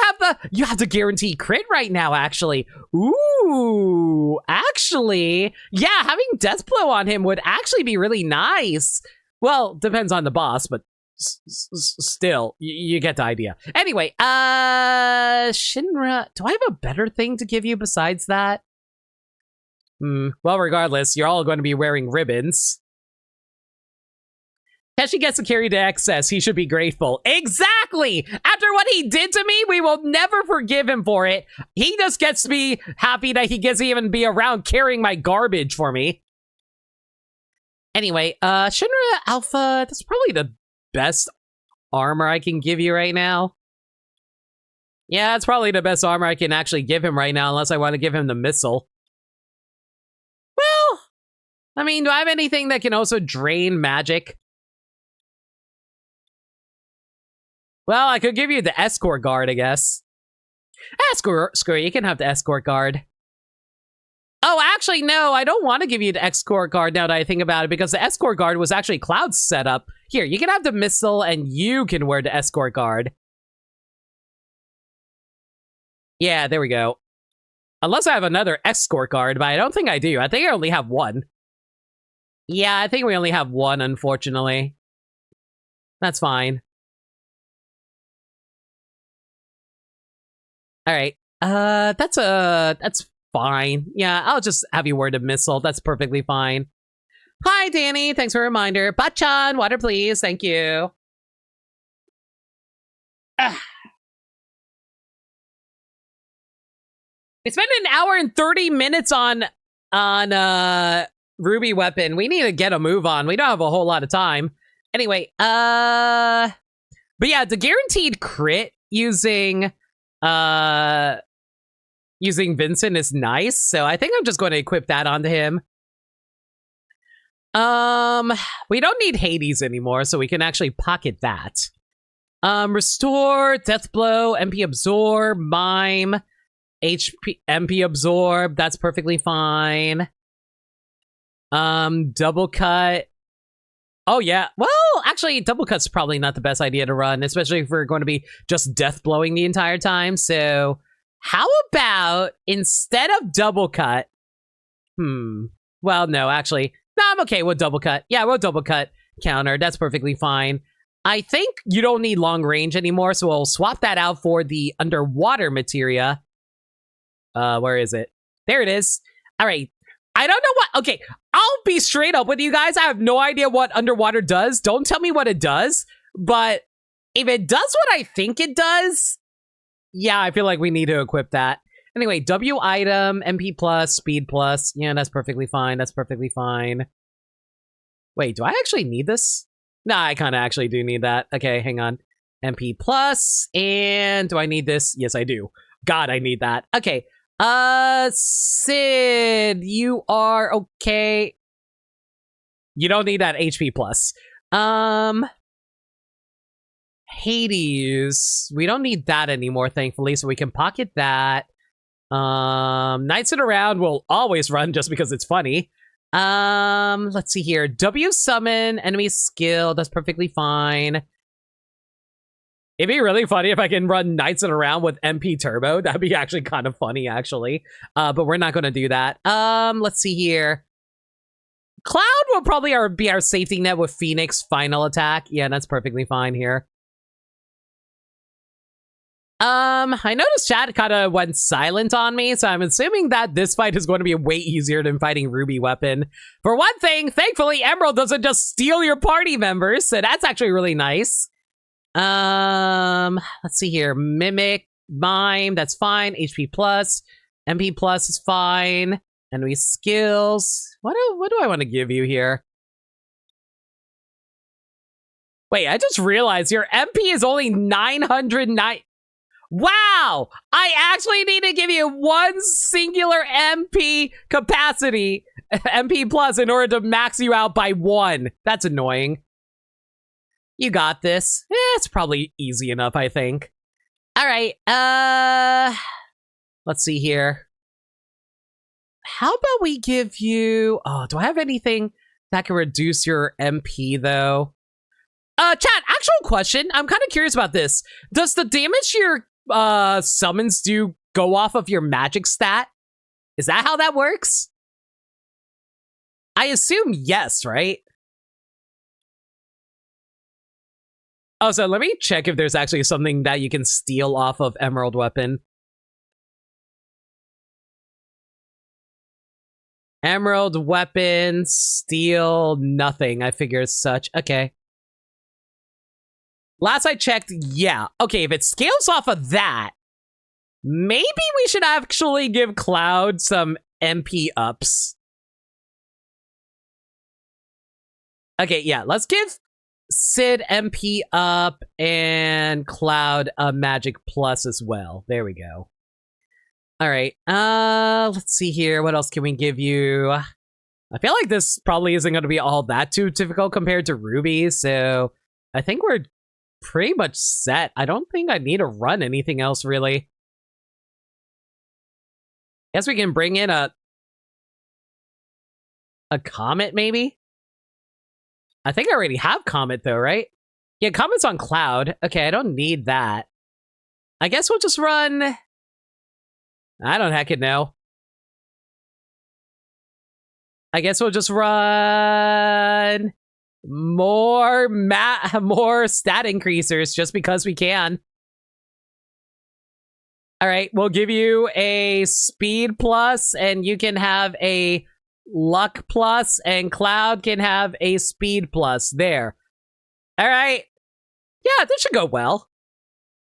have the guaranteed crit right now, actually. Ooh, actually, yeah, having Death Blow on him would actually be really nice. Well, depends on the boss, but still, you get the idea. Anyway, Shinra, do I have a better thing to give you besides that? Well, regardless, you're all going to be wearing ribbons. Keshi gets to carry to excess. He should be grateful. Exactly! After what he did to me, we will never forgive him for it. He just gets to be happy that he gets to even be around carrying my garbage for me. Anyway, Shinra Alpha, that's probably the best armor I can give you right now. Yeah, that's probably the best armor I can actually give him right now, unless I want to give him the missile. Well, I mean, do I have anything that can also drain magic? Well, I could give you the escort guard, I guess. Screw it, you can have the escort guard. Oh, actually, no, I don't want to give you the escort guard now that I think about it, because the escort guard was actually Cloud's setup. Here, you can have the missile, and you can wear the escort guard. Yeah, there we go. Unless I have another escort guard, but I don't think I do. I think I only have one. Yeah, I think we only have one, unfortunately. That's fine. All right. That's fine. Yeah, I'll just have you wear the missile. That's perfectly fine. Hi, Danny. Thanks for a reminder. Bachan, water, please. Thank you. We spent an hour and 30 minutes on Ruby Weapon. We need to get a move on. We don't have a whole lot of time. Anyway, but yeah, the guaranteed crit using Vincent is nice, so I think I'm just going to equip that onto him. We don't need Hades anymore, so we can actually pocket that. Restore, Death Blow, MP Absorb, Mime, HP, MP Absorb. That's perfectly fine. Double Cut. Oh, yeah. Well, actually, Double Cut's probably not the best idea to run, especially if we're going to be just Death Blowing the entire time. So, how about instead of Double Cut? Well, no, actually. No, I'm okay with Double Cut. Yeah, we'll Double Cut counter. That's perfectly fine. I think you don't need long range anymore, so we'll swap that out for the underwater materia. Where is it? There it is. All right. I don't know what... Okay, I'll be straight up with you guys. I have no idea what underwater does. Don't tell me what it does. But if it does what I think it does, yeah, I feel like we need to equip that. Anyway, W item, MP plus, speed plus. Yeah, that's perfectly fine. That's perfectly fine. Wait, do I actually need this? Nah, I kind of actually do need that. Okay, hang on. MP plus, and do I need this? Yes, I do. God, I need that. Okay. Sid, you are okay. You don't need that HP plus. Hades, we don't need that anymore, thankfully, so we can pocket that. Knights in a round will always run just because it's funny. Let's see here. W summon, enemy skill, that's perfectly fine. It'd be really funny if I can run Knights in a round with MP Turbo. That'd be actually kind of funny, actually. But we're not going to do that. Let's see here. Cloud will probably be our safety net with Phoenix final attack. Yeah, that's perfectly fine here. I noticed chat kind of went silent on me, so I'm assuming that this fight is going to be way easier than fighting Ruby Weapon. For one thing, thankfully, Emerald doesn't just steal your party members, so that's actually really nice. Let's see here. Mimic, Mime, that's fine. HP plus, MP plus is fine. Enemy skills. What do I want to give you here? Wait, I just realized your MP is only 909. Wow! I actually need to give you one singular MP capacity, MP plus, in order to max you out by 1. That's annoying. You got this. It's probably easy enough, I think. All right. Let's see here. How about we give you... Oh, do I have anything that can reduce your MP, though? Chat, actual question. I'm kind of curious about this. Does the damage your summons do go off of your magic stat? Is that how that works? I assume yes, right? Oh, so let me check if there's actually something that you can steal off of Emerald Weapon. Emerald Weapon, steal, nothing. I figure as such. Okay. Last I checked, yeah. Okay, if it scales off of that, maybe we should actually give Cloud some MP ups. Okay, yeah, let's give Sid MP up and Cloud a magic plus as well. There we go. All right. Let's see here. What else can we give you? I feel like this probably isn't going to be all that too difficult compared to Ruby, so I think we're pretty much set. I don't think I need to run anything else really. Guess we can bring in a Comet maybe? I think I already have Comet though, right? Yeah, Comet's on Cloud. Okay, I don't need that. I guess we'll just run... I don't heckin' know. I guess we'll just run... more stat increasers just because we can. All right, we'll give you a speed plus and you can have a luck plus and Cloud can have a speed plus. There. All right. Yeah, this should go well.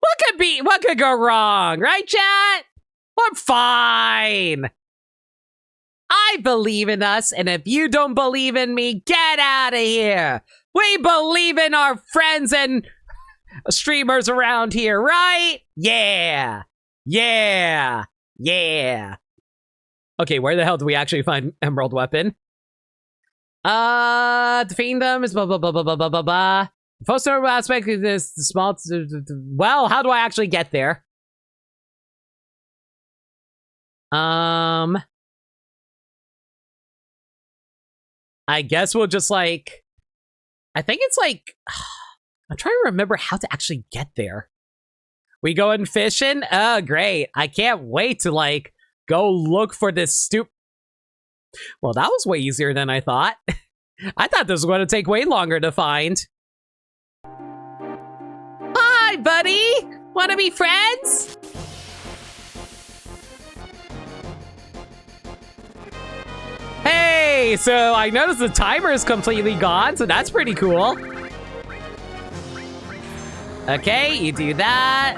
What could go wrong, right, chat? We're fine. I believe in us, and if you don't believe in me, get out of here. We believe in our friends and streamers around here, right? Yeah. Yeah. Yeah. Okay, where the hell do we actually find Emerald Weapon? Defeating them is blah, blah, blah, blah, blah, blah, blah, blah. The most notable aspect of this small... Well, how do I actually get there? I guess we'll just, like... I think it's, like... I'm trying to remember how to actually get there. We going fishing? Oh, great. I can't wait to, like, go look for this Well, that was way easier than I thought. I thought this was going to take way longer to find. Hi, buddy! Wanna be friends? Hey, so I noticed the timer is completely gone, so that's pretty cool. Okay, you do that.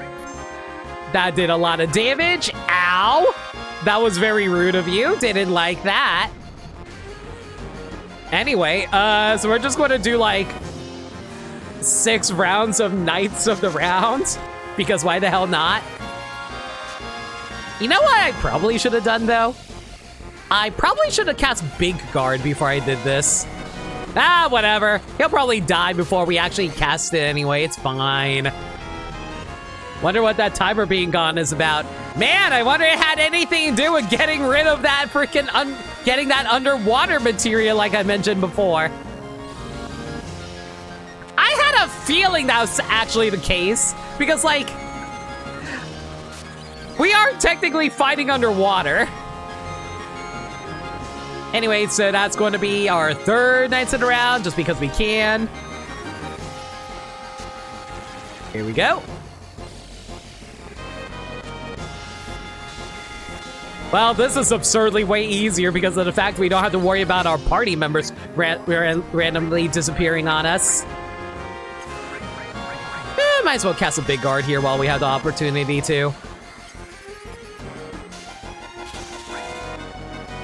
That did a lot of damage. Ow! That was very rude of you. Didn't like that. Anyway, so we're just going to do, like, 6 rounds of Knights of the Round. Because why the hell not? You know what I probably should have done, though? I probably should have cast Big Guard before I did this. Ah, whatever. He'll probably die before we actually cast it anyway. It's fine. Wonder what that timer being gone is about. Man, I wonder if it had anything to do with getting rid of that freaking getting that underwater materia like I mentioned before. I had a feeling that was actually the case because, like, we are technically fighting underwater. Anyway, so that's going to be our 3rd Knights in a round just because we can. Here we go. Well, this is absurdly way easier because of the fact we don't have to worry about our party members randomly disappearing on us. Might as well cast a Big Guard here while we have the opportunity to.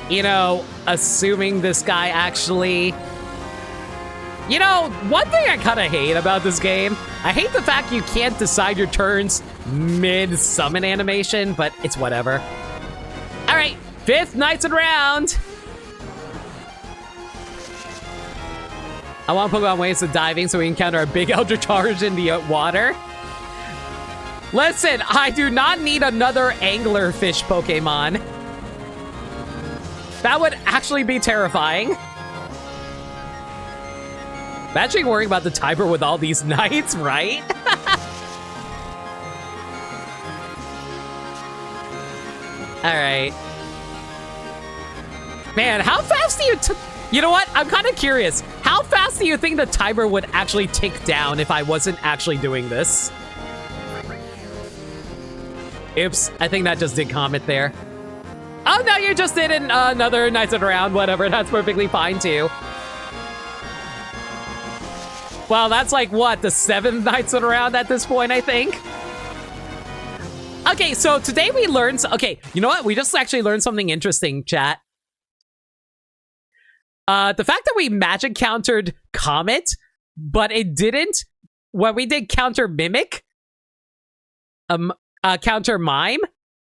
You know, assuming this guy actually... You know, one thing I kind of hate about this game, I hate the fact you can't decide your turns mid-summon animation, but it's whatever. All right, 5th Knights in round. I want to Pokemon ways of diving so we can counter a big Eldritch Charge in the water. Listen, I do not need another anglerfish Pokemon. That would actually be terrifying. Imagine worrying about the timer with all these knights, right? All right. Man, how fast do you... You know what? I'm kind of curious. How fast do you think the timer would actually tick down if I wasn't actually doing this? Oops, I think that just did comment there. Oh, no, you just did another Knights in a round, whatever. That's perfectly fine, too. Well, that's like, what, the 7th Knights in a round at this point, I think? Okay, so today we learned... Okay, you know what? We just actually learned something interesting, chat. The fact that we magic countered Comet, but it didn't... When we did counter Mimic... counter Mime...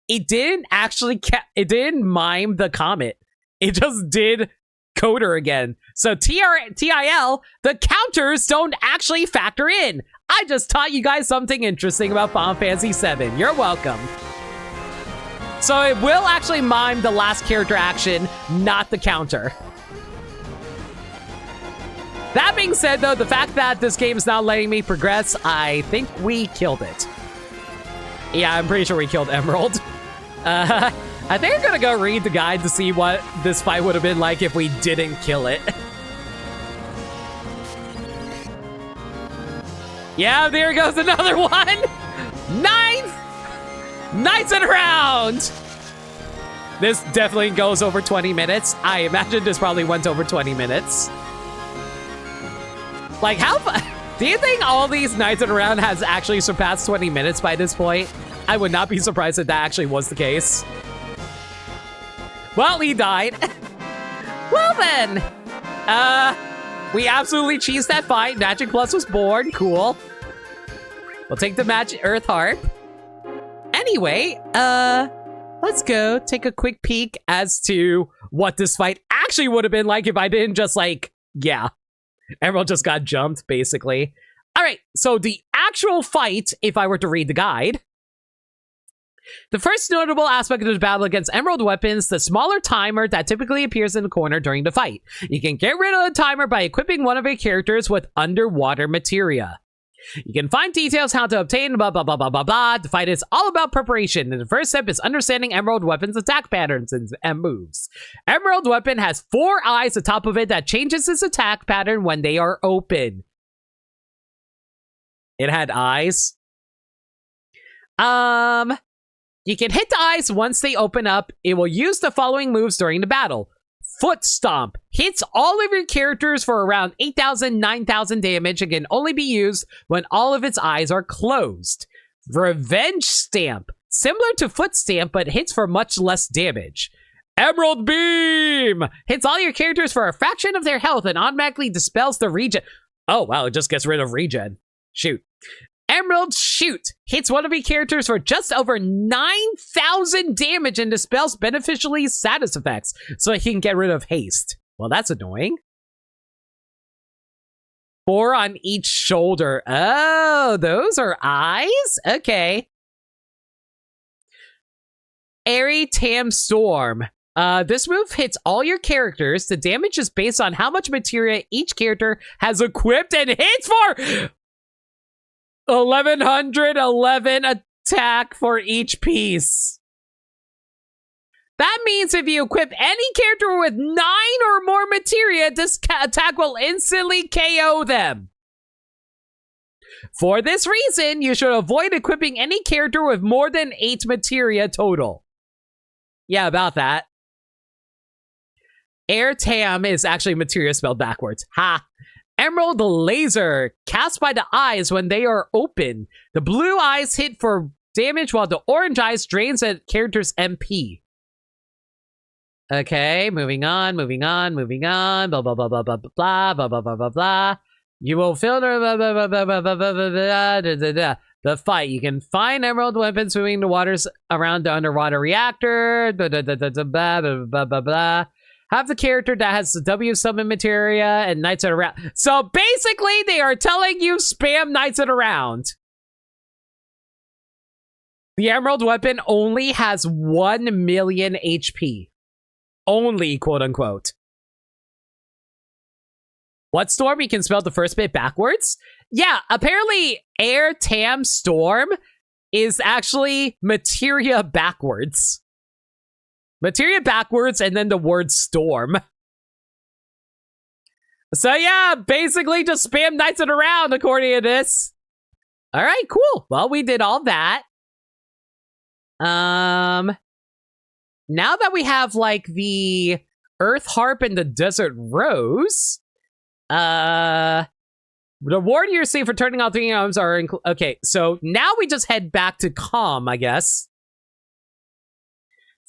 It didn't actually... It didn't mime the Comet. It just did Coder again. So TIL, the counters don't actually factor in. I just taught you guys something interesting about Final Fantasy VII. You're welcome. So it will actually mime the last character action, not the counter. That being said, though, the fact that this game is not letting me progress, I think we killed it. Yeah, I'm pretty sure we killed Emerald. I think I'm gonna go read the guide to see what this fight would have been like if we didn't kill it. Yeah, there goes another one! 9th Knights in a round! This definitely goes over 20 minutes. I imagine this probably went over 20 minutes. Like, how... Do you think all these Knights in a round has actually surpassed 20 minutes by this point? I would not be surprised if that actually was the case. Well, he died. Well then. We absolutely cheesed that fight. Magic Plus was born. Cool. We'll take the Magic Earth Harp. Anyway, let's go take a quick peek as to what this fight actually would have been like if I didn't just, like, Yeah. Emerald just got jumped, basically. All right, so the actual fight, if I were to read the guide. The first notable aspect of the battle against Emerald weapons, the smaller timer that typically appears in the corner during the fight. You can get rid of the timer by equipping one of your characters with underwater materia. You can find details how to obtain blah blah blah blah blah blah. The fight is all about preparation, and the first step is understanding Emerald weapons attack patterns and moves. Emerald weapon has 4 eyes atop of it that changes its attack pattern when they are open. It had eyes. You can hit the eyes once they open up. It will use the following moves during the battle. Foot Stomp hits all of your characters for around 8,000, 9,000 damage and can only be used when all of its eyes are closed. Revenge Stamp, similar to Foot Stamp, but hits for much less damage. Emerald Beam hits all your characters for a fraction of their health and automatically dispels the regen. Oh, wow, it just gets rid of regen. Shoot. Emerald Shoot hits one of your characters for just over 9,000 damage and dispels beneficially status effects, so he can get rid of haste. Well, that's annoying. 4 on each shoulder. Oh, those are eyes? Okay. Airy Tam Storm. This move hits all your characters. The damage is based on how much materia each character has equipped and hits for 1,111 attack for each piece. That means if you equip any character with 9 or more materia, this attack will instantly KO them. For this reason, you should avoid equipping any character with more than 8 materia total. Yeah, about that. Air Tam is actually materia spelled backwards. Ha! Emerald Laser, cast by the eyes when they are open. The blue eyes hit for damage while the orange eyes drains a character's MP. Okay, moving on. Blah, blah, blah, blah, blah, blah, blah, blah, blah, blah, blah, blah. You will filter the fight. You can find emerald weapons swimming the waters around the underwater reactor. Blah, blah, blah, blah, blah, blah, blah, blah. Have the character that has the W summon materia and Knights It Around. So basically, they are telling you spam Knights It Around. The Emerald weapon only has 1 million HP. Only, quote unquote. What Storm? You can spell the first bit backwards? Yeah, apparently Air Tam Storm is actually materia backwards. Materia backwards and then the word storm. So yeah, basically just spam Knights It Around according to this. All right, cool. Well, we did all that. Now that we have like the Earth Harp and the Desert Rose, the reward you receive for turning all 3 items are okay. So now we just head back to Calm, I guess.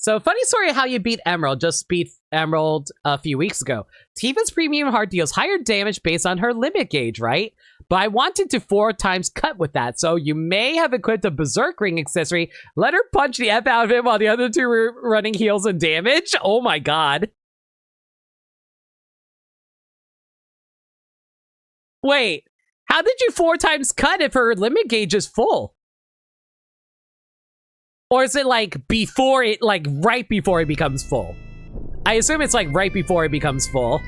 So, funny story how you beat Emerald. Just beat Emerald a few weeks ago. Tifa's premium heart deals higher damage based on her limit gauge, right? But I wanted to 4 times cut with that, so you may have equipped a Berserk Ring accessory. Let her punch the F out of him while the other 2 were running heals and damage? Oh my god. Wait, how did you 4 times cut if her limit gauge is full? Or is it like before it, like right before it becomes full? I assume it's like right before it becomes full.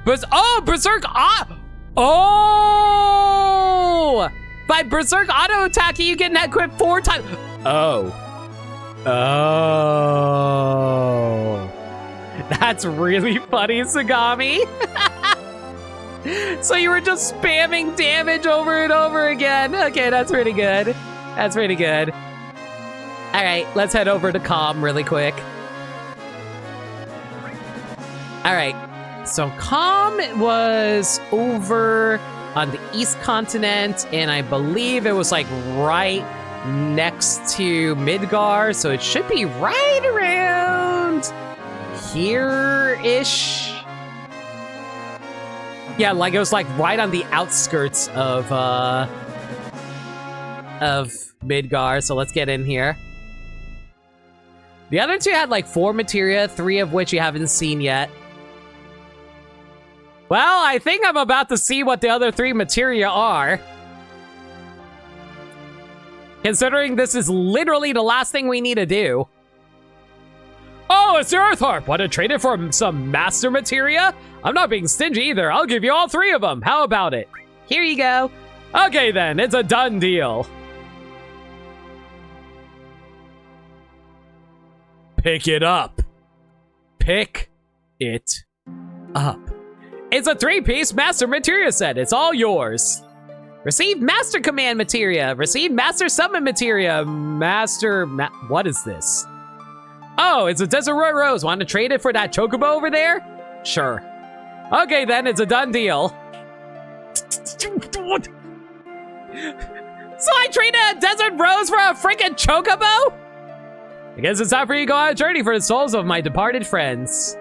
Berserk Oh! By Berserk auto attacking, you get equipped 4 times. Oh. That's really funny, Sagami. So you were just spamming damage over and over again. Okay, that's pretty good. That's pretty good. All right, let's head over to Calm really quick. All right, so Calm was over on the East Continent, and I believe it was like right next to Midgar, so it should be right around here-ish. Yeah, like it was like right on the outskirts of Midgar. So let's get in here. The other two had like 4 materia, 3 of which you haven't seen yet. Well, I think I'm about to see what the other 3 materia are. Considering this is literally the last thing we need to do. Oh, it's the Earth Harp. Want to trade it for some master materia? I'm not being stingy either. I'll give you all 3 of them. How about it? Here you go. Okay then, it's a done deal. Pick it up. Pick it up. It's a 3-piece master materia set. It's all yours. Receive master command materia. Receive master summon materia. What is this? Oh, it's a Desert Rose. Want to trade it for that chocobo over there? Sure. Okay then, it's a done deal. So I traded a Desert Rose for a freaking chocobo? I guess it's time for you to go on a journey for the souls of my departed friends.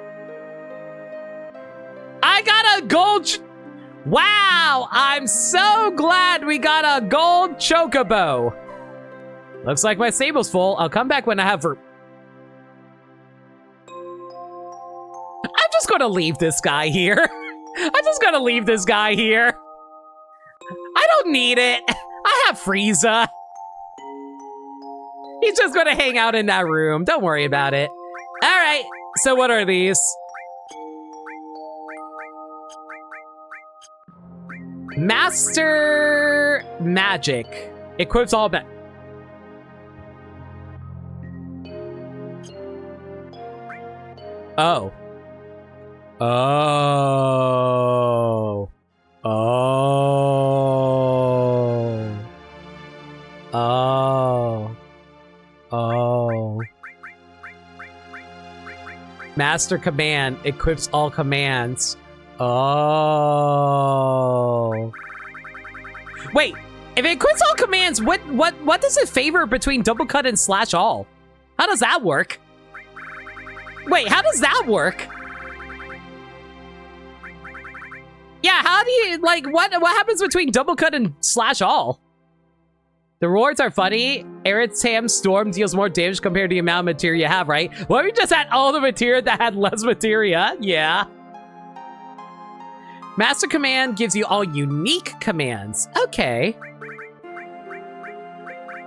I got a gold... Wow! I'm so glad we got a gold chocobo. Looks like my stable's full. I'll come back when I have... I'm just gonna leave this guy here. I'm just gonna leave this guy here. I don't need it. I have Frieza. He's just gonna hang out in that room. Don't worry about it. All right, so what are these? Master Magic. Equips all Oh. Oh. Oh. Oh. Oh. Master Command equips all commands. Oh. Wait, if it equips all commands, what does it favor between double cut and slash all? How does that work? Wait, how does that work? Yeah, how do you, like, what happens between double cut and slash all? The rewards are funny. Eritam Storm deals more damage compared to the amount of materia you have, right? Well, we just had all the materia that had less materia. Yeah. Master Command gives you all unique commands. Okay.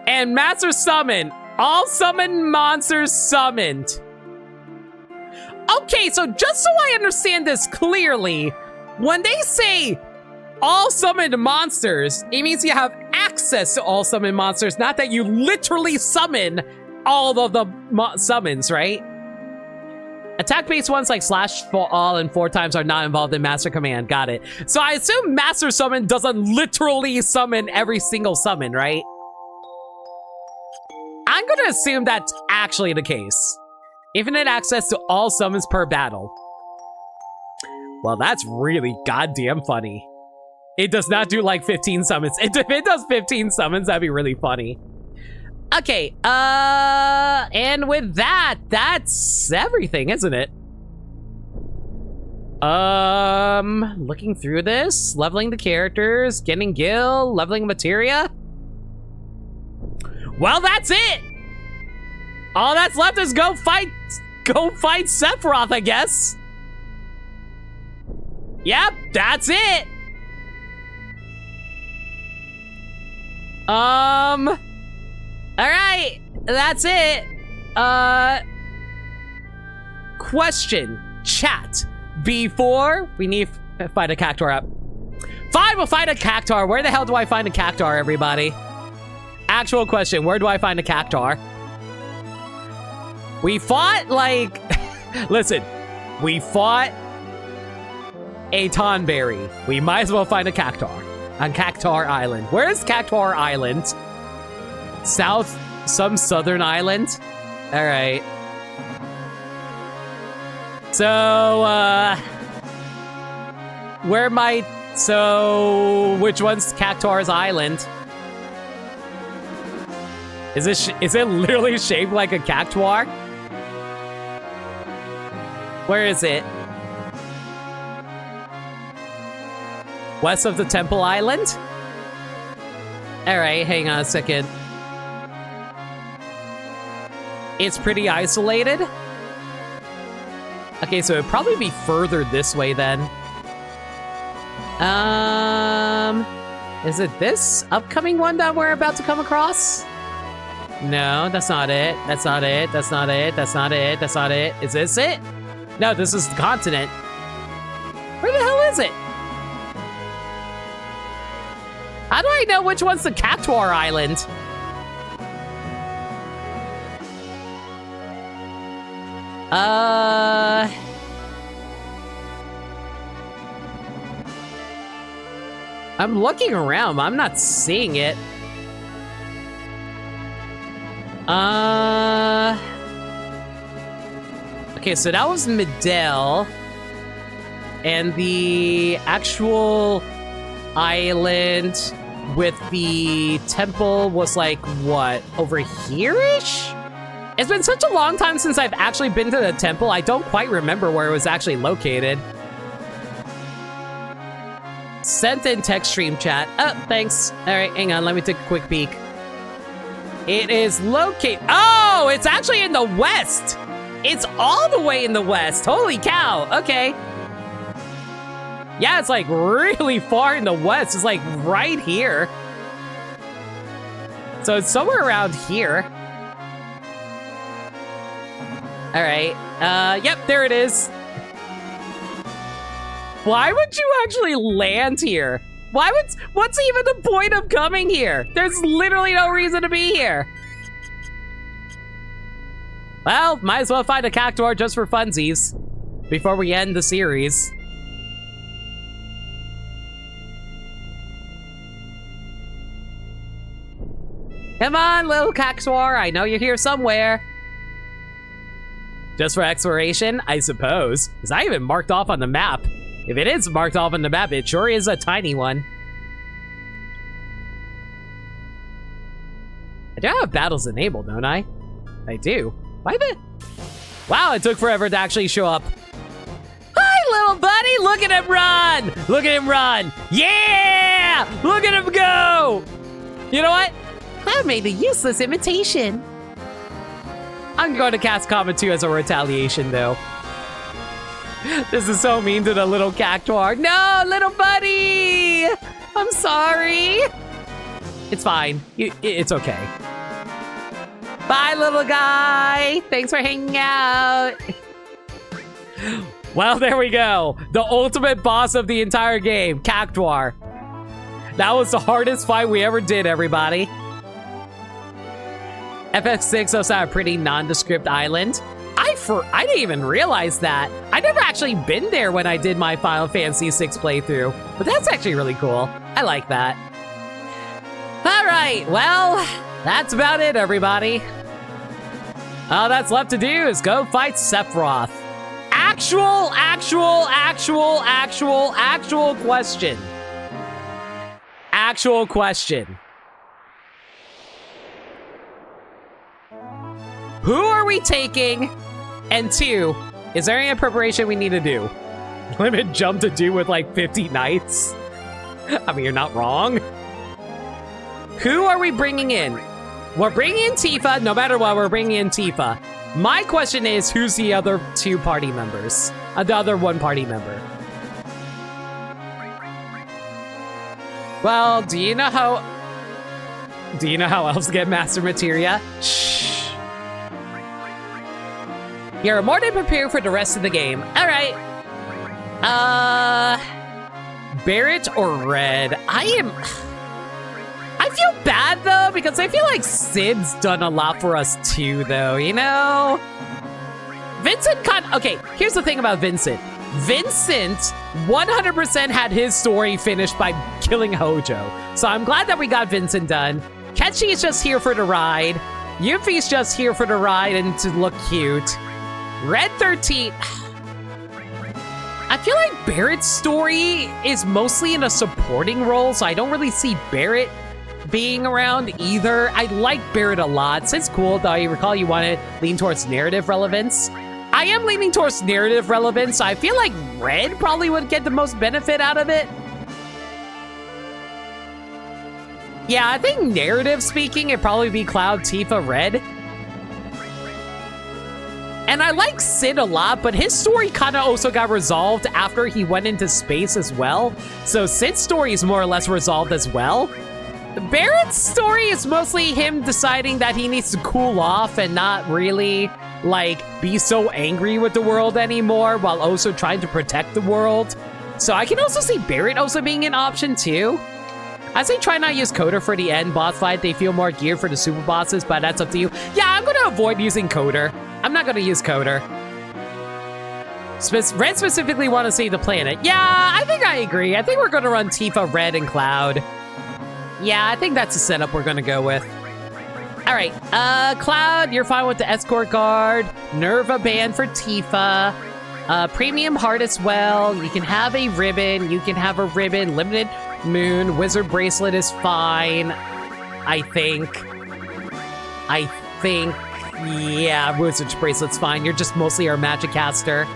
And Master Summon. All summon monsters summoned. Okay, so just so I understand this clearly, when they say all summoned monsters, it means you have access to all summoned monsters, not that you literally summon all of the summons, right? Attack-based ones like slash for all and 4 times are not involved in Master Command. Got it. So I assume Master Summon doesn't literally summon every single summon, right? I'm gonna assume that's actually the case. Infinite access to all summons per battle. Well, that's really goddamn funny. It does not do like 15 summons. If it does 15 summons, that'd be really funny. Okay, and with that, that's everything, isn't it? Looking through this, leveling the characters, getting Gil, leveling materia. Well, that's it! All that's left is go fight Sephiroth, I guess. Yep, that's it! Alright, that's it. Question, chat. Before we need to find a Cactuar up. Fine, we'll find a Cactuar. Where the hell do I find a Cactuar, everybody? Actual question, where do I find a Cactuar? We fought, like... Listen, we fought a Tonberry. We might as well find a Cactuar on Cactuar Island. Where is Cactuar Island? Some southern island? Alright. So, which one's Cactuar's Island? Is it literally shaped like a Cactuar? Where is it? West of the Temple Island? Alright, hang on a second. it's pretty isolated. Okay, so it'd probably be further this way then. Is it this upcoming one that we're about to come across? No, that's not it. That's not it. That's not it. That's not it. That's not it. Is this it? No, this is the continent. Where the hell is it? How do I know which one's the Cactuar Island? I'm looking around, but I'm not seeing it. Okay, so that was Medell. And the actual island with the temple was like, what, over here-ish? It's been such a long time since I've actually been to the temple, I don't quite remember where it was actually located. Sent in text stream chat. Oh, thanks. All right, hang on, let me take a quick peek. It is located. Oh, it's actually in the west. It's all the way in the west. Holy cow. Okay. Yeah, it's like really far in the west. It's like right here. So it's somewhere around here. All right. Yep, there it is. Why would you actually land here? What's even the point of coming here? There's literally no reason to be here. Well, might as well find a Cactuar just for funsies before we end the series. Come on, little Cactuar, I know you're here somewhere. Just for exploration, I suppose. Is that even marked off on the map? If it is marked off on the map, it sure is a tiny one. I do have battles enabled, don't I? I do. Why the... Wow, it took forever to actually show up. Hi, little buddy! Look at him run! Look at him run! Yeah! Look at him go! You know what? Cloud made a useless imitation. I'm going to cast Comet 2 as a retaliation, though. This is so mean to the little Cactuar. No, little buddy! I'm sorry. It's fine. It's okay. Bye, little guy. Thanks for hanging out. Well, there we go. The ultimate boss of the entire game, Cactuar. That was the hardest fight we ever did, everybody. FF6 also had a pretty nondescript island. I didn't even realize that. I never actually been there when I did my Final Fantasy VI playthrough, but that's actually really cool. I like that. All right, well, that's about it, everybody. All that's left to do is go fight Sephiroth. Actual question. Actual question. Who are we taking? And 2, is there any preparation we need to do? Limit jump to do with like 50 knights? I mean, you're not wrong. Who are we bringing in? We're bringing in Tifa. No matter what, we're bringing in Tifa. My question is, who's the other 2 party members? The other 1 party member. Well, do you know how else to get Master Materia? Shh. You're more than prepared for the rest of the game. All right. Barrett or Red? I feel bad, though, because I feel like Sid's done a lot for us, too, though, you know? Vincent okay, here's the thing about Vincent. Vincent 100% had his story finished by killing Hojo. So I'm glad that we got Vincent done. Ketchy is just here for the ride. Yuffie's just here for the ride and to look cute. Red 13... I feel like Barrett's story is mostly in a supporting role, so I don't really see Barrett being around either. I like Barrett a lot. It's cool, though. You recall you want to lean towards narrative relevance. I am leaning towards narrative relevance, so I feel like Red probably would get the most benefit out of it. Yeah, I think narrative speaking, it'd probably be Cloud, Tifa, Red. And I like Sid a lot, but his story kind of also got resolved after he went into space as well. So Sid's story is more or less resolved as well. Barrett's story is mostly him deciding that he needs to cool off and not really, like, be so angry with the world anymore while also trying to protect the world. So I can also see Barrett also being an option too. I say try not use Coder for the end boss fight. They feel more geared for the super bosses, but that's up to you. Yeah, I'm going to avoid using Coder. I'm not going to use Coder. Red specifically want to save the planet. Yeah, I think I agree. I think we're going to run Tifa, Red, and Cloud. Yeah, I think that's the setup we're going to go with. All right, Cloud, you're fine with the Escort Guard. Nerva Band for Tifa. Premium Heart as well. You can have a ribbon. You can have a ribbon. Limited Moon. Wizard Bracelet is fine. I think. Yeah, Wizard's Bracelet's fine. You're just mostly our magic caster.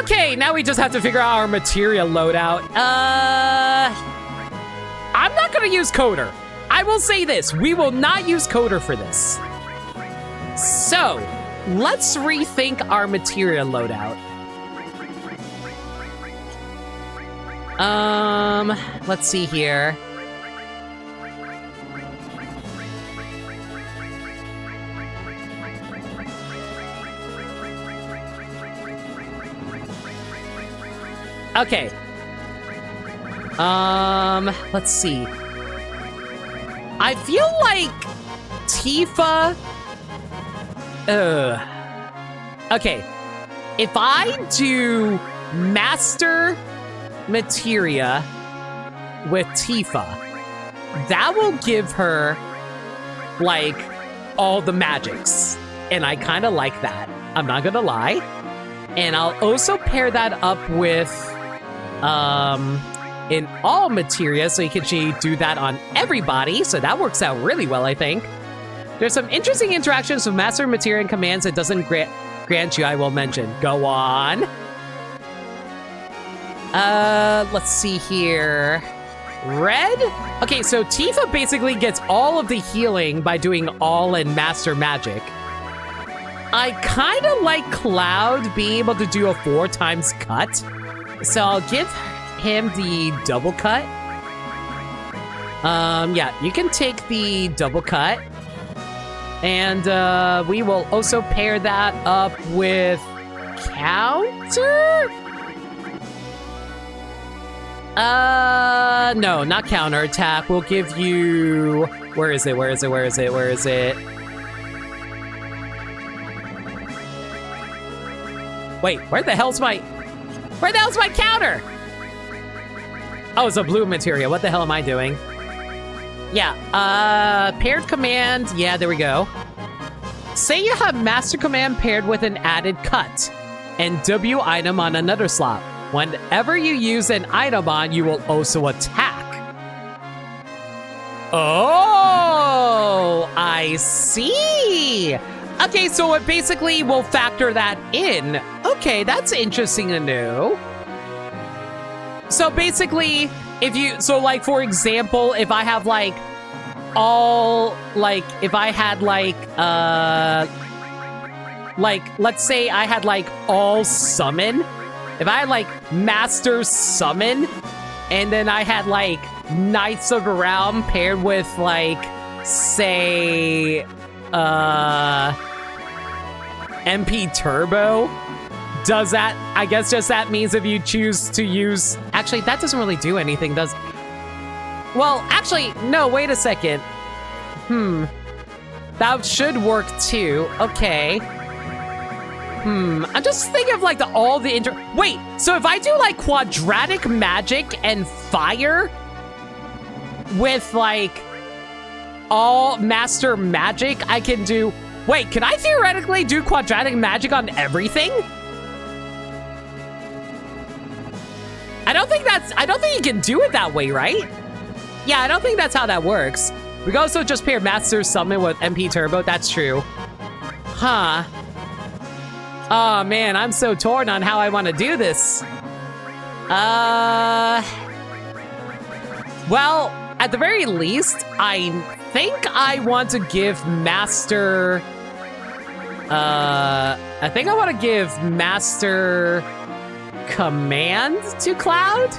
Okay, now we just have to figure out our materia loadout. I'm not gonna use Coder. I will say this, we will not use Coder for this. So, let's rethink our materia loadout. Let's see here. Okay. Let's see. I feel like Tifa... Okay. If I do Master Materia with Tifa, that will give her, like, all the magics. And I kind of like that. I'm not gonna lie. And I'll also pair that up with... in all materia, so you can do that on everybody, so that works out really well, I think. There's some interesting interactions with Master Materia and commands that doesn't grant you, I will mention. Go on. Let's see here. Red? Okay, so Tifa basically gets all of the healing by doing all in Master Magic. I kind of like Cloud being able to do a 4 times cut, so I'll give him the double cut. Yeah, you can take the double cut. And we will also pair that up with counter? No, not counter attack. We'll give you... Where is it? Wait, where the hell's my counter? Oh, it's a blue materia. What the hell am I doing? Yeah, paired command. Yeah, there we go. Say you have Master Command paired with an added cut and W item on another slot. Whenever you use an item on, you will also attack. Oh, I see. Okay, so it basically will factor that in. Okay, that's interesting to know. So basically, if you, so like, for example, if I have like all, like, if I had like, let's say I had like all summon. If I had like Master Summon, and then I had like Knights of the Realm paired with like, say, MP Turbo, does that, I guess just that means if you choose to use, actually that doesn't really do anything, does, well, actually, no, wait a second. That should work too, okay. I'm just thinking of like all the wait, so if I do like quadratic magic and fire with like all Master Magic, I can do, wait, can I theoretically do quadratic magic on everything? I don't think you can do it that way, right? Yeah, I don't think that's how that works. We can also just pair Master Summon with MP Turbo, that's true. Huh. Oh man, I'm so torn on how I want to do this. Well, at the very least, I think I want to give Master I think I want to give Master Command to Cloud?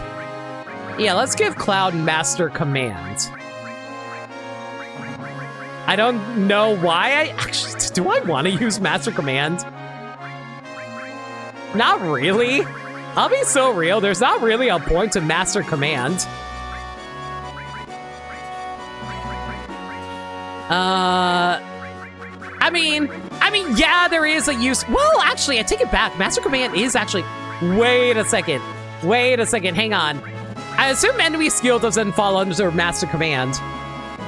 Yeah, let's give Cloud Master Command. I don't know why I actually... Do I want to use Master Command? Not really. I'll be so real. There's not really a point to Master Command. I mean, yeah, there is a use. Well, actually, I take it back. Master Command is actually... Wait a second. Hang on. I assume enemy skill doesn't fall under Master Command.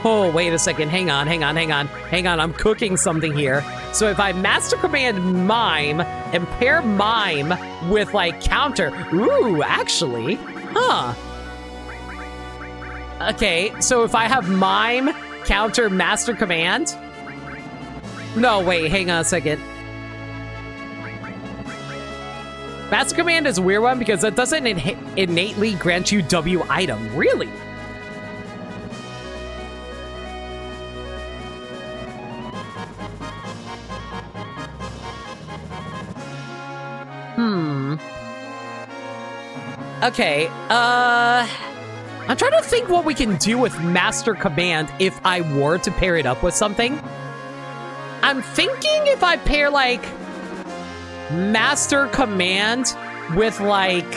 Oh, wait a second. Hang on. I'm cooking something here. So if I Master Command Mime and pair Mime with, like, Counter. Ooh, actually. Huh. Okay, so if I have Mime, Counter, Master Command. No, wait, hang on a second. Master Command is a weird one because it doesn't innately grant you W item. Really? Okay, I'm trying to think what we can do with Master Command if I were to pair it up with something. I'm thinking if I pair, like, Master Command with, like...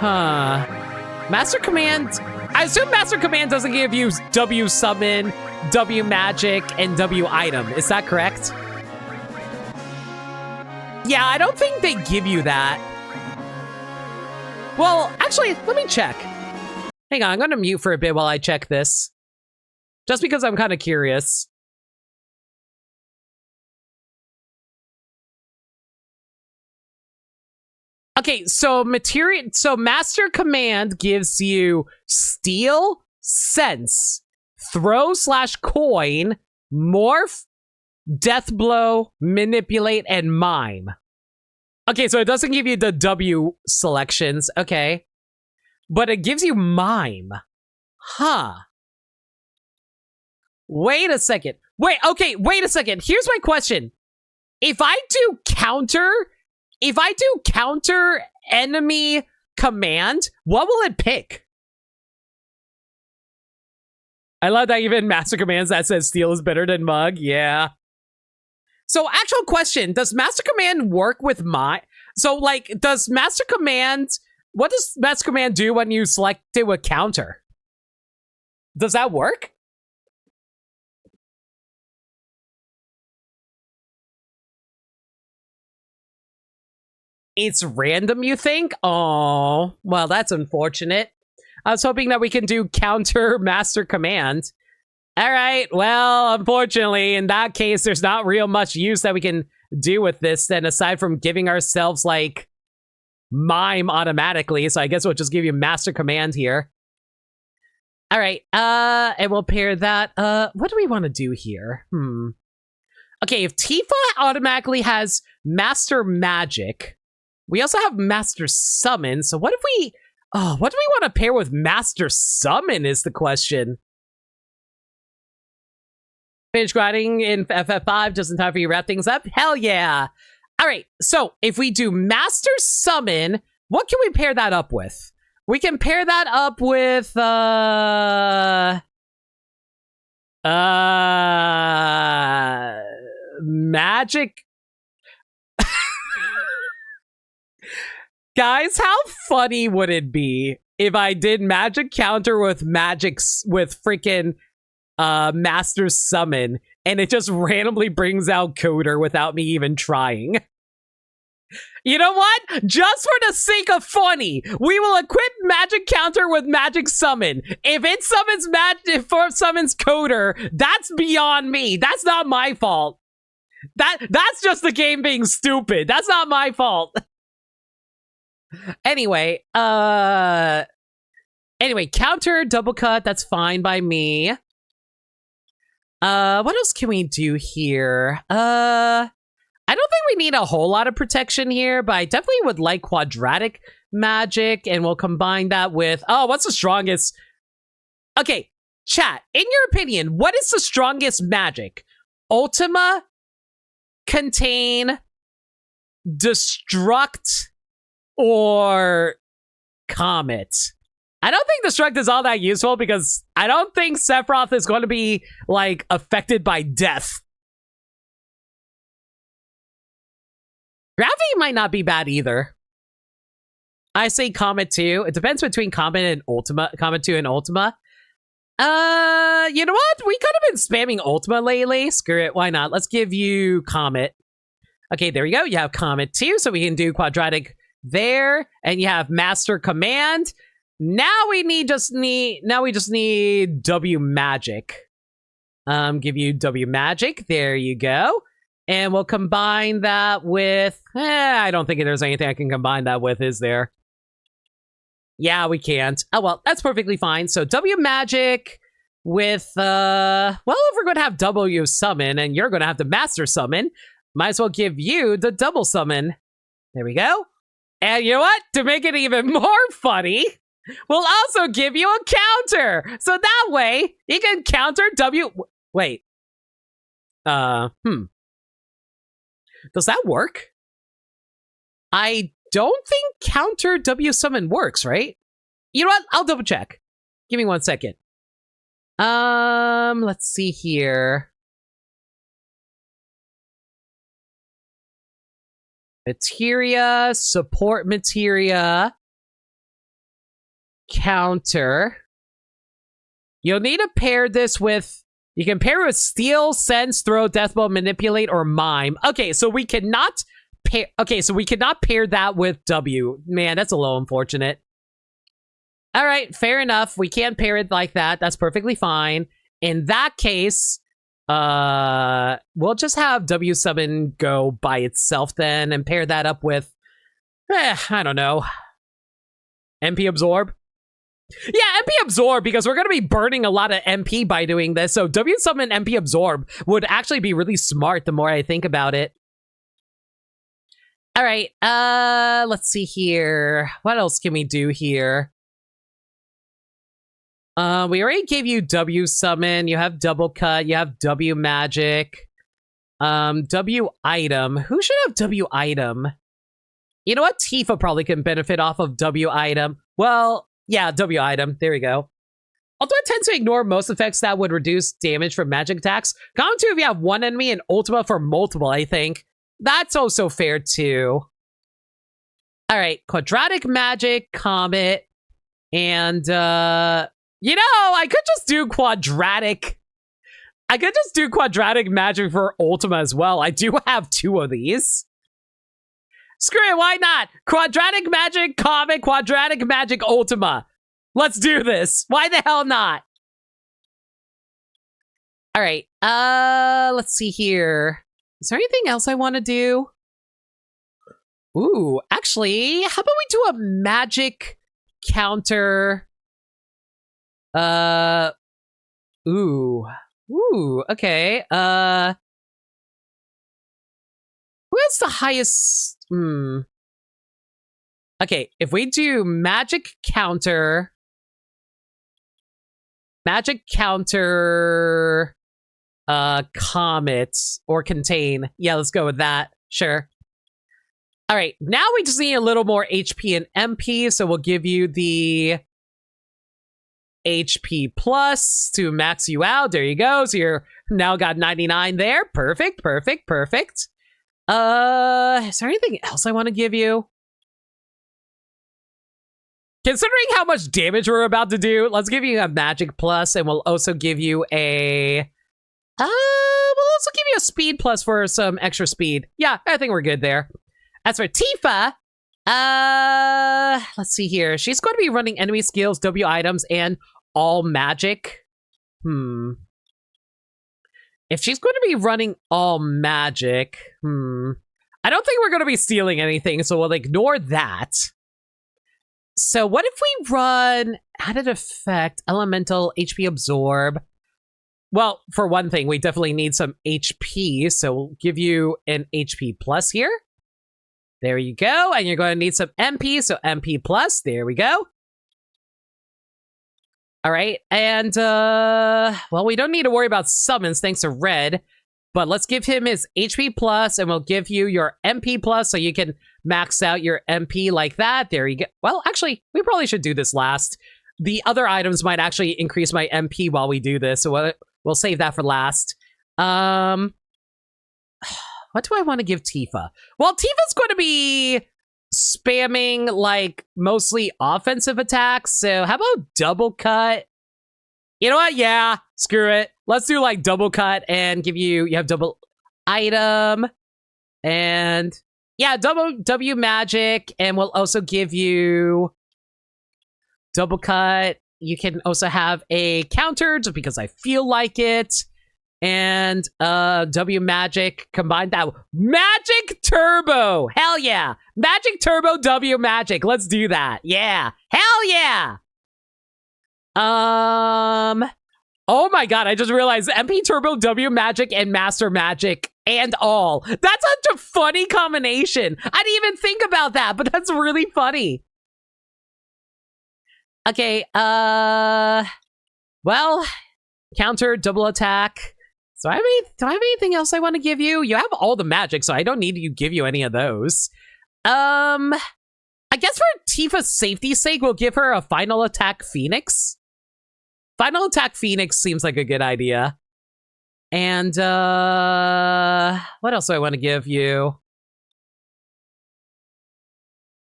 Master Command... I assume Master Command doesn't give you W Summon, W Magic, and W Item. Is that correct? Yeah, I don't think they give you that. Well, actually, let me check. Hang on, I'm gonna mute for a bit while I check this. Just because I'm kind of curious. Okay, so Master Command gives you Steal, Sense, Throw/Coin, Morph, Death Blow, Manipulate, and Mime. Okay, so it doesn't give you the W selections, okay. But it gives you Mime. Huh. Wait a second. Wait a second. Here's my question. If I do counter enemy command, what will it pick? I love that even Master Commands that says Steal is better than Mug. Yeah. So, actual question, does Master Command work with So, like, does Master Command... What does Master Command do when you select it with counter? Does that work? It's random, you think? Oh, well, that's unfortunate. I was hoping that we can do counter Master Command. All right, well, unfortunately, in that case, there's not real much use that we can do with this then, aside from giving ourselves, like, Mime automatically. So I guess we'll just give you Master Command here. All right, and we'll pair that. What do we want to do here? Okay, if Tifa automatically has Master Magic, we also have Master Summon. So what if we... Oh, what do we want to pair with Master Summon is the question. Finish grinding in FF5 just in time for you to wrap things up? Hell yeah! All right, so if we do Master Summon, what can we pair that up with? We can pair that up with, Magic. Guys, how funny would it be if I did Magic Counter with freaking Master Summon, and it just randomly brings out Coder without me even trying? You know what? Just for the sake of funny, we will equip Magic Counter with Magic Summon. If it summons Coder, that's beyond me. That's not my fault. That's just the game being stupid. That's not my fault. Anyway, counter, double cut, that's fine by me. What else can we do here? I don't think we need a whole lot of protection here, but I definitely would like quadratic magic, and we'll combine that with... Oh, what's the strongest? Okay, chat, in your opinion, what is the strongest magic? Ultima, contain, destruct, or comet. I don't think destruct is all that useful because I don't think Sephiroth is going to be, like, affected by death. Gravity might not be bad either. I say Comet 2. It depends between Comet and Ultima. Comet 2 and Ultima. You know what? We could have been spamming Ultima lately. Screw it. Why not? Let's give you Comet. Okay, there we go. You have Comet 2, so we can do quadratic there. And you have Master Command. Now we just need W Magic. Give you W Magic. There you go. And we'll combine that with... I don't think there's anything I can combine that with, is there? Yeah, we can't. Oh, well, that's perfectly fine. So W Magic with... well, if we're going to have W Summon and you're going to have the Master Summon, might as well give you the Double Summon. There we go. And you know what? To make it even more funny, we'll also give you a counter. So that way, you can counter W... Wait. Does that work? I don't think counter W summon works, right? You know what? I'll double check. Give me 1 second. Let's see here. Materia, support materia, counter. You'll need to pair this with... You can pair it with Steal, Sense, Throw, Death Blow, Manipulate, or Mime. Okay, so we cannot pair... Okay, so we cannot pair that with W. Man, that's a little unfortunate. All right, fair enough. We can't pair it like that. That's perfectly fine. In that case, we'll just have W Summon go by itself then and pair that up with... I don't know. MP Absorb? Yeah, MP Absorb, because we're going to be burning a lot of MP by doing this. So W Summon MP Absorb would actually be really smart the more I think about it. All right, let's see here. What else can we do here? We already gave you W Summon. You have Double Cut. You have W Magic. W Item. Who should have W Item? You know what? Tifa probably can benefit off of W Item. Well... Yeah, W Item. There we go. Although I tend to ignore most effects that would reduce damage from magic attacks. Common 2 if you have one enemy and Ultima for multiple, I think. That's also fair too. Alright, Quadratic Magic, Comet, and you know, I could just do Quadratic Magic for Ultima as well. I do have 2 of these. Screw it, why not? Quadratic Magic, Comet, Quadratic Magic, Ultima. Let's do this. Why the hell not? All right, let's see here. Is there anything else I want to do? Ooh, actually, how about we do a magic counter? Ooh, okay. Who has the highest... Okay, if we do magic counter, comet, or contain. Yeah, let's go with that. Sure. All right, now we just need a little more HP and MP, so we'll give you the HP plus to max you out. There you go. So you're now got 99 there. Perfect, perfect, perfect. Is there anything else I want to give you? Considering how much damage we're about to do, let's give you a magic plus, and we'll also give you a... we'll also give you a speed plus for some extra speed. Yeah, I think we're good there. As for Tifa, let's see here. She's going to be running enemy skills, W items, and all magic. If she's going to be running all magic, I don't think we're going to be stealing anything, so we'll ignore that. So what if we run added effect, elemental, HP absorb? Well, for one thing, we definitely need some HP, so we'll give you an HP plus here. There you go, and you're going to need some MP, so MP plus, there we go. All right, and, well, we don't need to worry about summons thanks to Red. But let's give him his HP plus, and we'll give you your MP plus so you can max out your MP like that. There you go. Well, actually, we probably should do this last. The other items might actually increase my MP while we do this, so we'll save that for last. What do I want to give Tifa? Well, Tifa's going to be spamming, like, mostly offensive attacks, so how about double cut? You know what? Yeah, screw it. Let's do, like, double cut and give you have double item, and yeah, double W magic, and we'll also give you double cut. You can also have a counter just because I feel like it. And W magic, combine that. Magic turbo! Hell yeah! Magic turbo W magic. Let's do that. Yeah. Hell yeah! Oh my god, I just realized MP turbo W magic and master magic and all. That's such a funny combination. I didn't even think about that, but that's really funny. Okay, well, counter, double attack. So do I have anything else I want to give you? You have all the magic, so I don't need to give you any of those. I guess for Tifa's safety's sake, we'll give her a final attack Phoenix. Final attack Phoenix seems like a good idea. And, what else do I want to give you?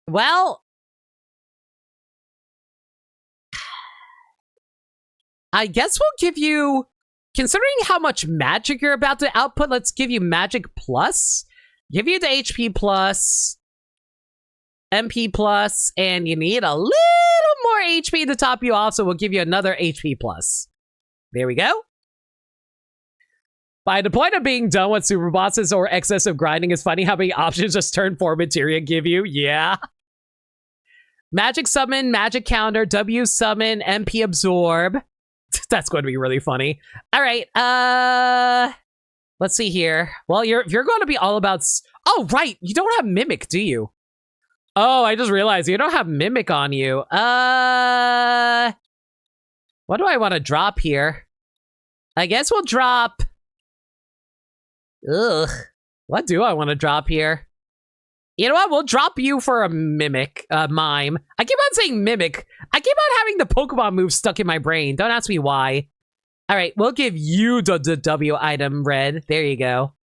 Well, I guess we'll give you, considering how much magic you're about to output, let's give you magic plus. Give you the HP plus, MP plus, and you need a little more HP to top you off, so we'll give you another HP plus. There we go. By the point of being done with super bosses or excessive grinding, it's funny how many options just turn 4 materia give you. Yeah. Magic summon, magic counter, W summon, MP absorb. That's going to be really funny. All right, let's see here. Well, you're going to be all about... Oh, right, you don't have Mimic, do you? Oh, I just realized you don't have Mimic on you. What do I want to drop here? I guess we'll drop... Ugh. What do I want to drop here? You know what? We'll drop you for a Mimic, Mime. I keep on saying Mimic. I keep on having the Pokemon move stuck in my brain. Don't ask me why. All right, we'll give you the W item, Red. There you go.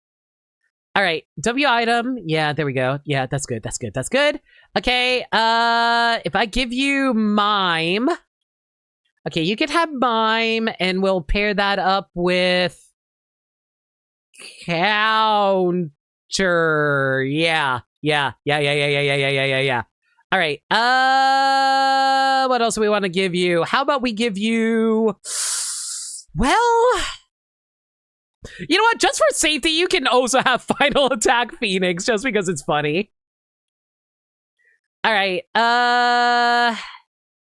All right, W item. Yeah, there we go. Yeah, that's good. That's good. That's good. Okay, if I give you Mime. Okay, you can have Mime, and we'll pair that up with Counter. Yeah. Yeah. All right. What else do we want to give you? How about we give you... Well... You know what? Just for safety, you can also have Final Attack Phoenix, just because it's funny. All right.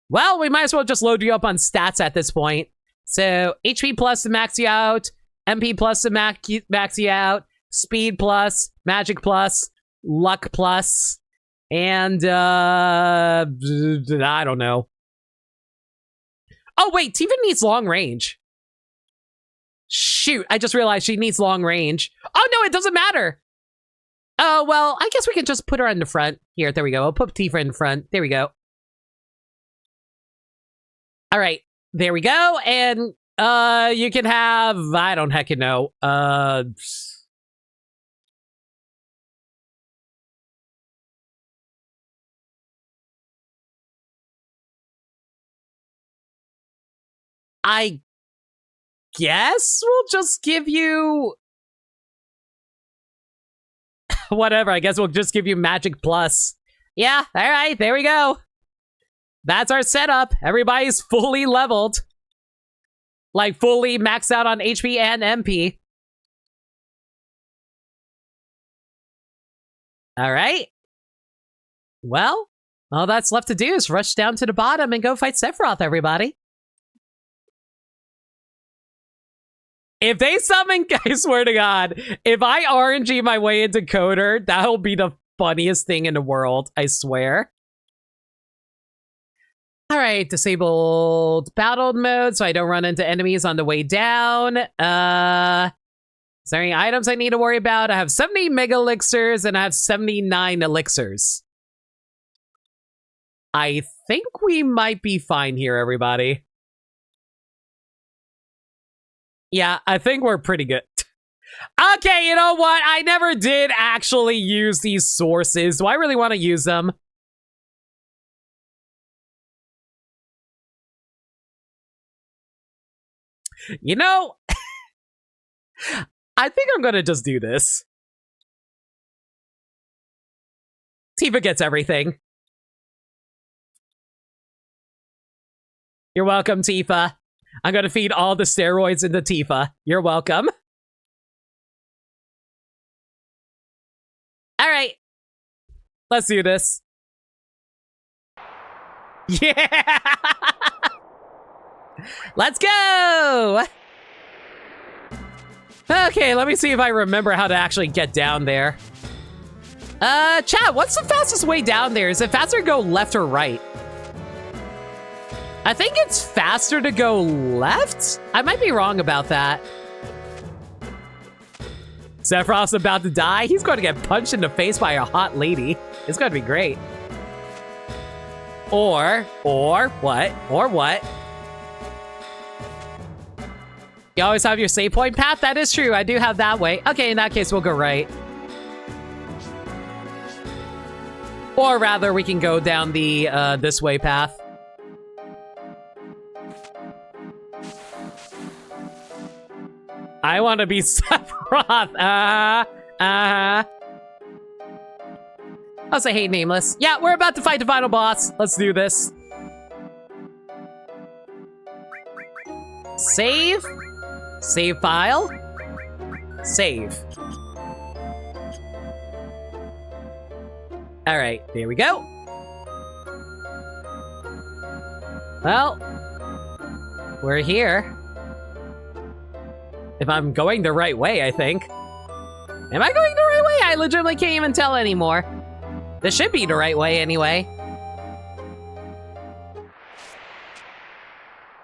Well, we might as well just load you up on stats at this point. So, HP plus to max you out. MP plus to max you out. Speed plus. Magic plus. Luck plus. And, I don't know. Oh, wait. Tifa needs long range. Shoot, I just realized she needs long range. Oh, no, it doesn't matter. Oh, well, I guess we can just put her in the front. Here, there we go. I'll put Tifa in front. There we go. All right, there we go. And you can have, I don't heckin' know. I guess we'll just give you... Whatever, I guess we'll just give you Magic Plus. Yeah, all right, there we go. That's our setup. Everybody's fully leveled. Like, fully maxed out on HP and MP. All right. Well, all that's left to do is rush down to the bottom and go fight Sephiroth, everybody. If they summon, I swear to God, if I RNG my way into Coder, that'll be the funniest thing in the world, I swear. All right, disabled battle mode so I don't run into enemies on the way down. Is there any items I need to worry about? I have 70 mega elixirs and I have 79 elixirs. I think we might be fine here, everybody. Yeah, I think we're pretty good. Okay, you know what? I never did actually use these sources. Do I really want to use them? You know, I think I'm going to just do this. Tifa gets everything. You're welcome, Tifa. I'm going to feed all the steroids into Tifa. You're welcome. All right. Let's do this. Yeah! Let's go! Okay, let me see if I remember how to actually get down there. Chat, what's the fastest way down there? Is it faster to go left or right? I think it's faster to go left? I might be wrong about that. Sephiroth's about to die. He's going to get punched in the face by a hot lady. It's going to be great. Or what? Or what? You always have your save point path? That is true. I do have that way. Okay, in that case, we'll go right. Or rather, we can go down the this way path. I want to be Sephiroth. I'll say, hey, Nameless. Yeah, we're about to fight the final boss. Let's do this. Save. Save file. Save. All right, there we go. Well, we're here. If I'm going the right way, I think. Am I going the right way? I legitimately can't even tell anymore. This should be the right way anyway.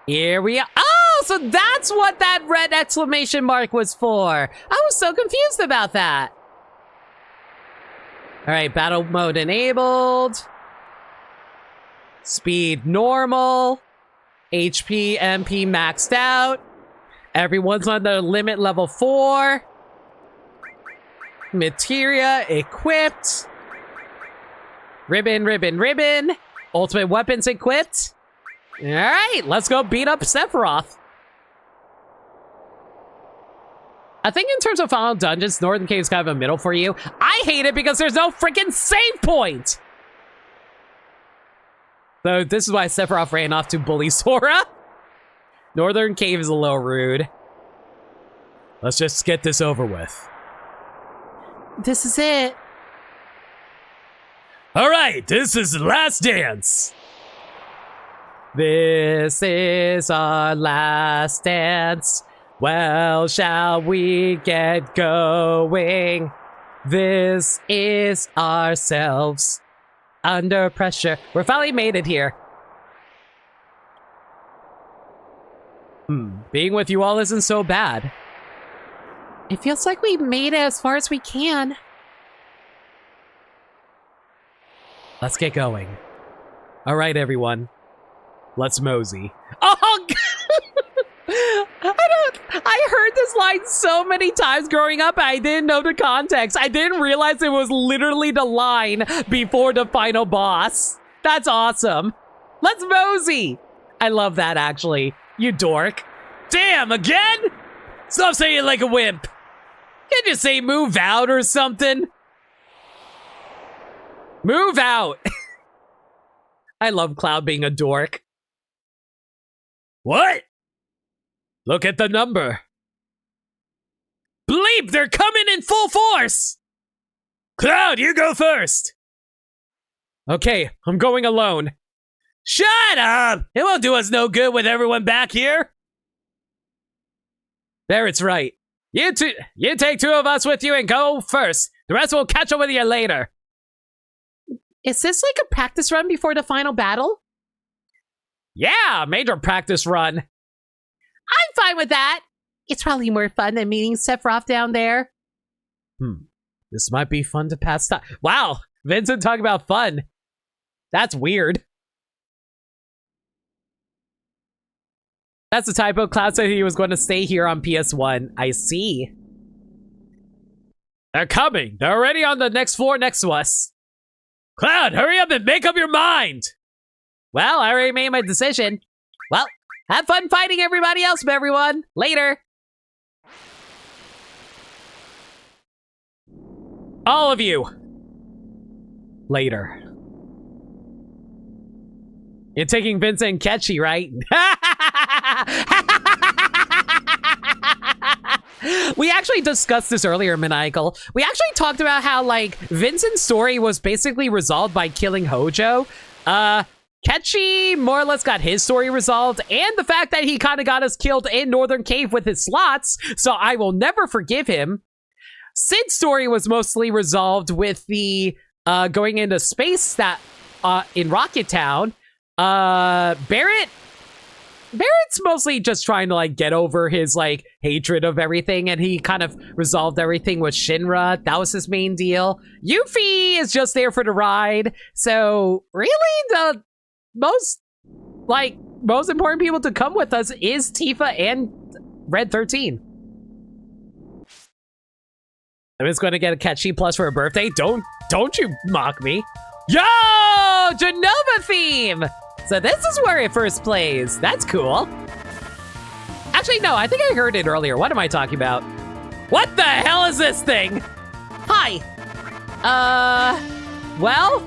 Here we are. Oh, so that's what that red exclamation mark was for. I was so confused about that. All right, battle mode enabled. Speed normal. HP, MP maxed out. Everyone's on the limit level 4. Materia equipped. Ribbon, ribbon, ribbon. Ultimate weapons equipped. All right, let's go beat up Sephiroth. I think in terms of final dungeons, Northern Cave is kind of a middle for you. I hate it because there's no freaking save point. So this is why Sephiroth ran off to bully Sora. Northern Cave is a little rude. Let's just get this over with. This is it. All right, this is the last dance. This is our last dance. Well, shall we get going? This is ourselves. Under pressure. We're finally made it here. Being with you all isn't so bad. It feels like we made it as far as we can. Let's get going. All right, everyone. Let's mosey. Oh, I heard this line so many times growing up, I didn't know the context. I didn't realize it was literally the line before the final boss. That's awesome. Let's mosey. I love that, actually. You dork. Damn, again? Stop saying it like a wimp. Can't you say move out or something? Move out. I love Cloud being a dork. What? Look at the number. Bleep, they're coming in full force. Cloud, you go first. Okay, I'm going alone. Shut up! It won't do us no good with everyone back here. There, it's right. You take 2 of us with you and go first. The rest will catch up with you later. Is this like a practice run before the final battle? Yeah, major practice run. I'm fine with that. It's probably more fun than meeting Sephiroth down there. This might be fun to pass time. Wow, Vincent talking about fun. That's weird. That's a typo. Cloud said he was going to stay here on PS1. I see. They're coming. They're already on the next floor next to us. Cloud, hurry up and make up your mind. Well, I already made my decision. Well, have fun fighting everybody else, everyone. Later. All of you. Later. You're taking Vincent and Ketchy, right? We actually discussed this earlier, Maniacal. We actually talked about how, like, Vincent's story was basically resolved by killing Hojo. Ketchy more or less got his story resolved, and the fact that he kind of got us killed in Northern Cave with his slots, so I will never forgive him. Sid's story was mostly resolved with the going into space that in Rocket Town. Barrett's mostly just trying to, like, get over his, like, hatred of everything, and he kind of resolved everything with Shinra. That was his main deal. Yuffie is just there for the ride. So, really, the most important people to come with us is Tifa and Red 13. I'm just going to get a Catchy Plus for her birthday. Don't you mock me. Yo! Genova theme! So this is where it first plays. That's cool. Actually, no, I think I heard it earlier. What am I talking about? What the hell is this thing? Hi. Well,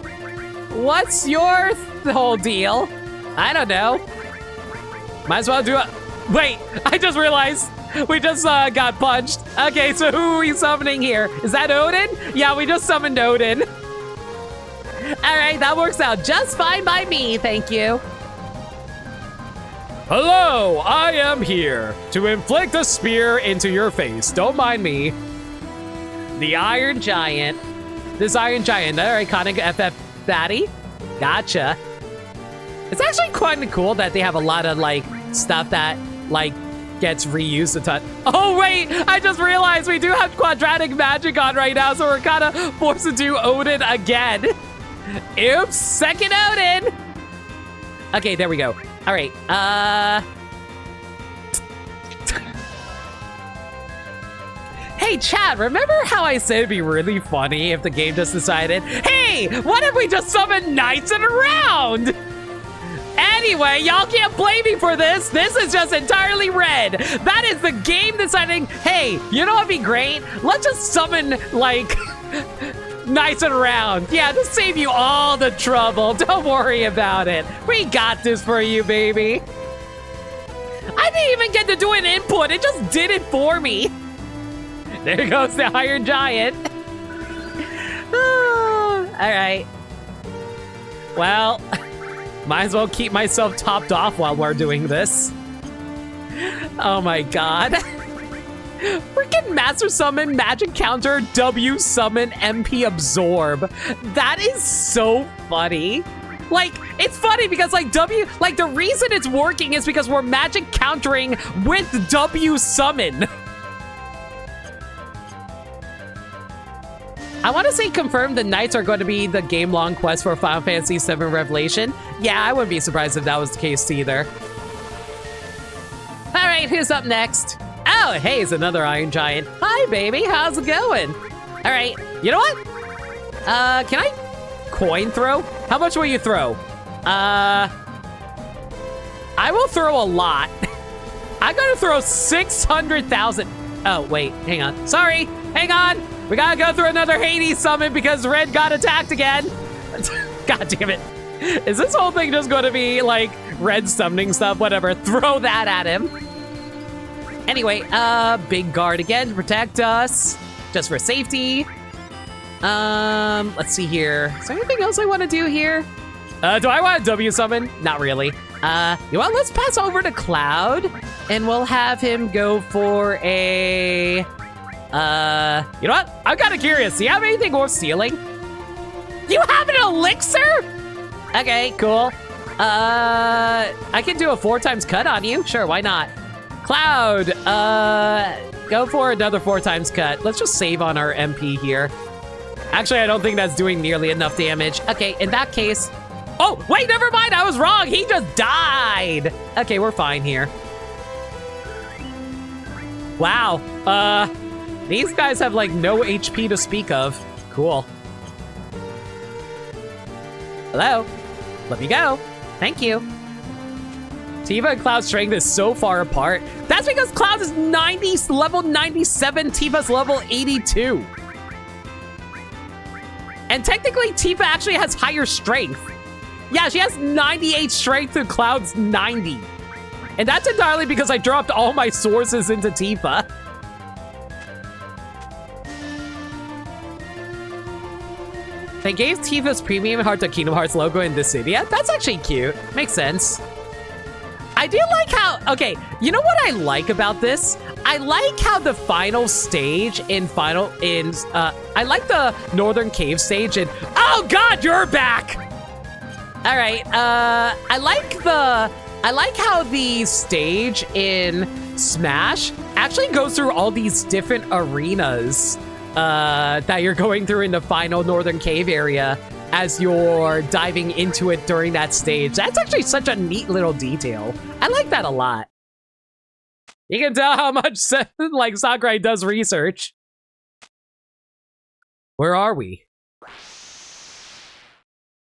what's your whole deal? I don't know. Might as well do it. Wait, I just realized we just got punched. Okay, so who are we summoning here? Is that Odin? Yeah, we just summoned Odin. All right, that works out just fine by me, thank you. Hello, I am here to inflict a spear into your face. Don't mind me. The Iron Giant. This Iron Giant, their iconic FF baddie. Gotcha. It's actually quite cool that they have a lot of, like, stuff that, like, gets reused a ton. Oh, wait, I just realized we do have quadratic magic on right now, so we're kind of forced to do Odin again. Oops, second Odin. Okay, there we go. All right, Hey, Chad, remember how I said it'd be really funny if the game just decided, hey, what if we just summon knights in a round? Anyway, y'all can't blame me for this. This is just entirely red. That is the game deciding, hey, you know what'd be great? Let's just summon, like, knights in a round. Yeah, to save you all the trouble. Don't worry about it. We got this for you, baby. I didn't even get to do an input. It just did it for me. There goes the Iron Giant. All right. Well, might as well keep myself topped off while we're doing this. Oh my god. Freaking Master Summon, Magic Counter, W Summon, MP Absorb. That is so funny. Like, it's funny because, like, the reason it's working is because we're Magic Countering with W Summon. I want to say confirmed the Knights are going to be the game-long quest for Final Fantasy VII Revelation. Yeah, I wouldn't be surprised if that was the case either. All right, who's up next? Oh, hey, it's another Iron Giant. Hi, baby, how's it going? All right, you know what? Can I coin throw? How much will you throw? I will throw a lot. I'm gonna throw 600,000. Oh, wait, hang on. Sorry, hang on. We gotta go through another Hades summon because Red got attacked again. God damn it. Is this whole thing just gonna be like Red summoning stuff? Whatever, throw that at him. Anyway, big guard again to protect us, just for safety. Let's see here. Is there anything else I wanna do here? Do I want a W summon? Not really. You know what, let's pass over to Cloud and we'll have him go for a, you know what? I'm kind of curious. Do you have anything worth stealing? You have an elixir? Okay, cool. I can do a 4 times cut on you. Sure, why not? Cloud, go for another 4 times cut. Let's just save on our MP here. Actually, I don't think that's doing nearly enough damage. Okay, in that case... Oh, wait, never mind. I was wrong. He just died. Okay, we're fine here. Wow. These guys have, like, no HP to speak of. Cool. Hello. Let me go. Thank you. Tifa and Cloud's strength is so far apart. That's because Cloud is level 97, Tifa's level 82. And technically, Tifa actually has higher strength. Yeah, she has 98 strength and Cloud's 90. And that's entirely because I dropped all my sources into Tifa. They gave Tifa's Premium Heart to Kingdom Hearts logo in Dissidia. That's actually cute. Makes sense. I do like how... Okay, you know what I like about this? I like how the final stage in I like the Northern Cave stage and... Oh god, you're back! Alright, I like how the stage in Smash actually goes through all these different arenas that you're going through in the final Northern Cave area as you're diving into it during that stage. That's actually such a neat little detail. I like that a lot. You can tell how much like Sakurai does research. Where are we?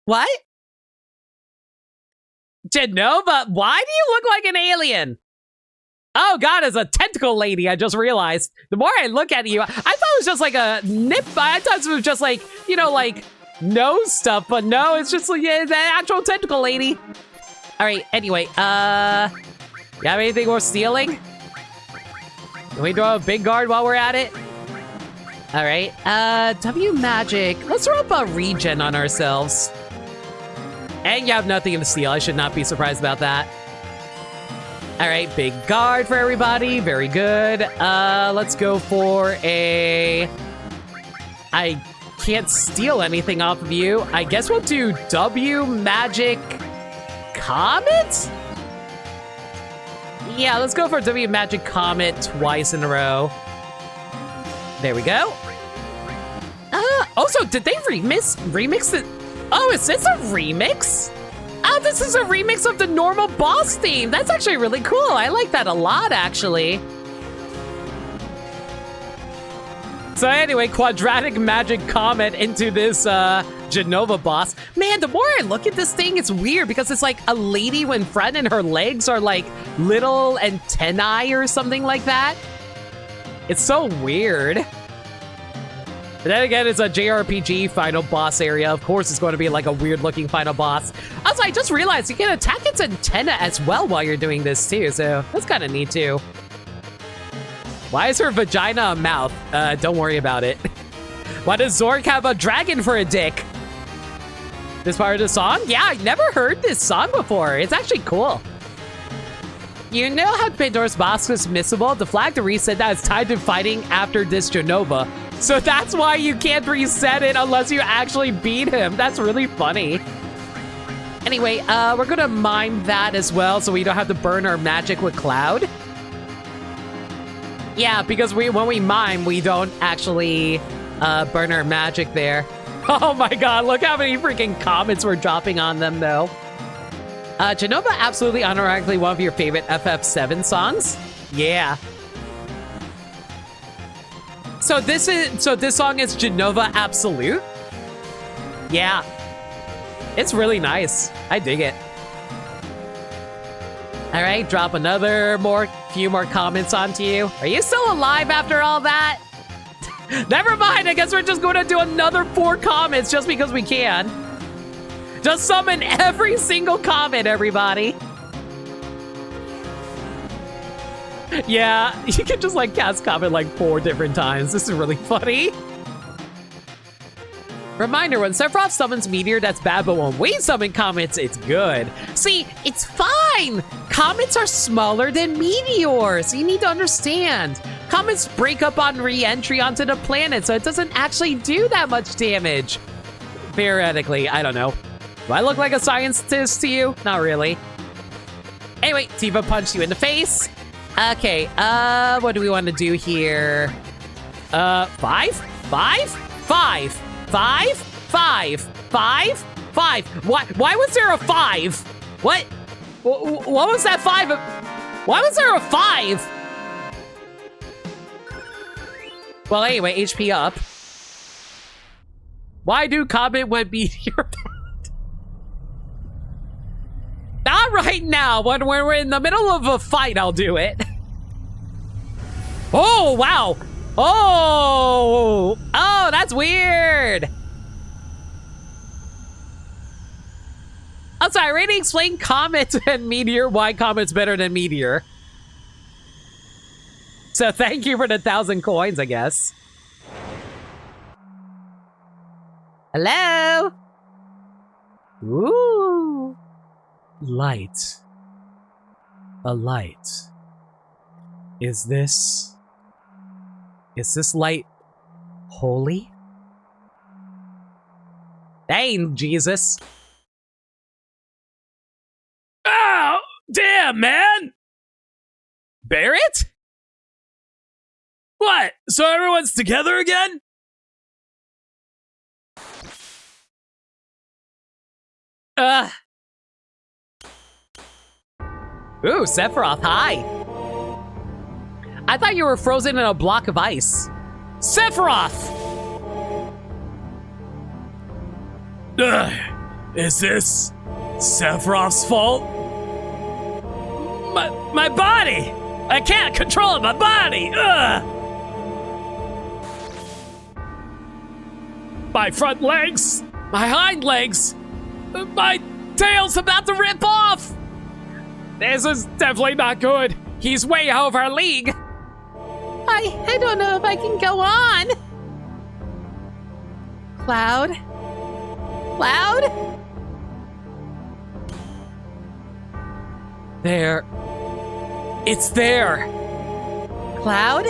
What? Genova, why do you look like an alien? Oh god, it's a tentacle lady, I just realized. The more I look at you, I thought it was just like a nip. I thought it was just like, you know, like nose stuff, but no, it's just like the actual tentacle lady. All right, anyway, you have anything worth stealing? Can we throw a big guard while we're at it? All right, W Magic. Let's throw up a regen on ourselves. And you have nothing to steal. I should not be surprised about that. All right, big guard for everybody. Very good. Let's go for a... I can't steal anything off of you. I guess we'll do W Magic Comet? Yeah, let's go for W Magic Comet twice in a row. There we go. Also, did they remix it? Oh, is this a remix? Oh, this is a remix of the normal boss theme. That's actually really cool. I like that a lot, actually. So anyway, quadratic magic comet into this Genova boss. Man, the more I look at this thing, it's weird because it's like a lady in front and her legs are like little antennae or something like that. It's so weird. But then again, it's a JRPG final boss area. Of course, it's going to be like a weird looking final boss. Also, I just realized you can attack its antenna as well while you're doing this too. So that's kind of neat too. Why is her vagina a mouth? Don't worry about it. Why does Zork have a dragon for a dick? This part of the song? Yeah, I never heard this song before. It's actually cool. You know how Pandora's box was missable? The flag to reset that is tied to fighting after this Genova. So that's why you can't reset it unless you actually beat him. That's really funny. Anyway, we're gonna mime that as well so we don't have to burn our magic with Cloud. Yeah, because when we mime, we don't actually burn our magic there. Oh my god, look how many freaking comments we're dropping on them though. Genova, absolutely unironically one of your favorite FF7 songs? Yeah. So this song is Genova Absolute? Yeah. It's really nice. I dig it. All right, drop another few more comments onto you. Are you still alive after all that? Never mind, I guess we're just going to do another 4 comments just because we can. Just summon every single comment, everybody. Yeah, you can just like cast comment like 4 different times. This is really funny. Reminder, when Sephiroth summons Meteor, that's bad, but when we summon comets, it's good. See, it's fine. Comets are smaller than meteors. You need to understand. Comets break up on re-entry onto the planet, so it doesn't actually do that much damage. Theoretically, I don't know. Do I look like a scientist to you? Not really. Anyway, Tifa punched you in the face. Okay, what do we want to do here? 5? 5? 5? 5? 5? 5? Why was there a 5? What? What was that 5? Why was there a 5? Well, anyway, HP up. Why do comment when meteor bad? Not right now. When we're in the middle of a fight, I'll do it. Oh, wow. Oh, that's weird. I'm sorry, I already explained Comet and Meteor, why Comet's better than Meteor. So thank you for the 1,000 coins, I guess. Hello? Ooh. Light. A light. Is this light holy? Dang, Jesus. Oh, damn, man! Barrett? What? So everyone's together again? Ooh, Sephiroth, hi. I thought you were frozen in a block of ice. Sephiroth! Is this Sephiroth's fault? My body! I can't control my body! My front legs! My hind legs! My tail's about to rip off! This is definitely not good. He's way out of our league. I don't know if I can go on. Cloud? Cloud? There. It's there. Cloud?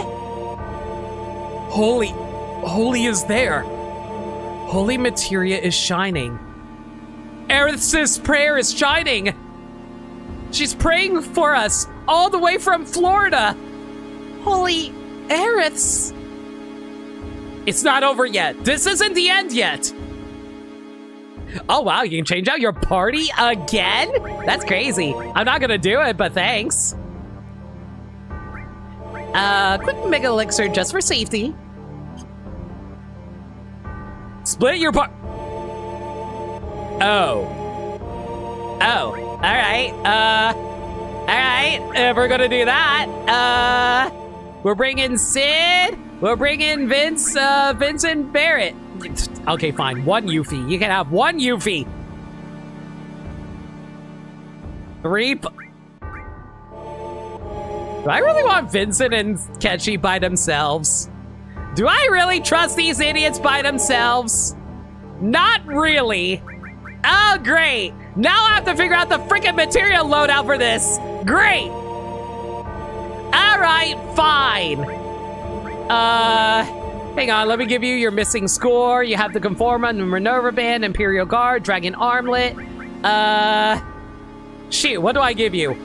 Holy is there. Holy materia is shining. Aerith's prayer is shining. She's praying for us all the way from Florida. Holy Aerith's. It's not over yet. This isn't the end yet. Oh, wow. You can change out your party again? That's crazy. I'm not going to do it, but thanks. Quick mega elixir just for safety. Split your part. Oh. All right. If we're gonna do that, we're bringing Sid. We're bringing Vincent Barrett. Okay, fine. One Yuffie. You can have one Yuffie. 3. Do I really want Vincent and Ketchy by themselves? Do I really trust these idiots by themselves? Not really. Oh, great. Now I have to figure out the freaking material loadout for this. Great. All right, fine. Hang on. Let me give you your missing score. You have the Conforma, the Minerva Band, Imperial Guard, Dragon Armlet. Shoot, what do I give you?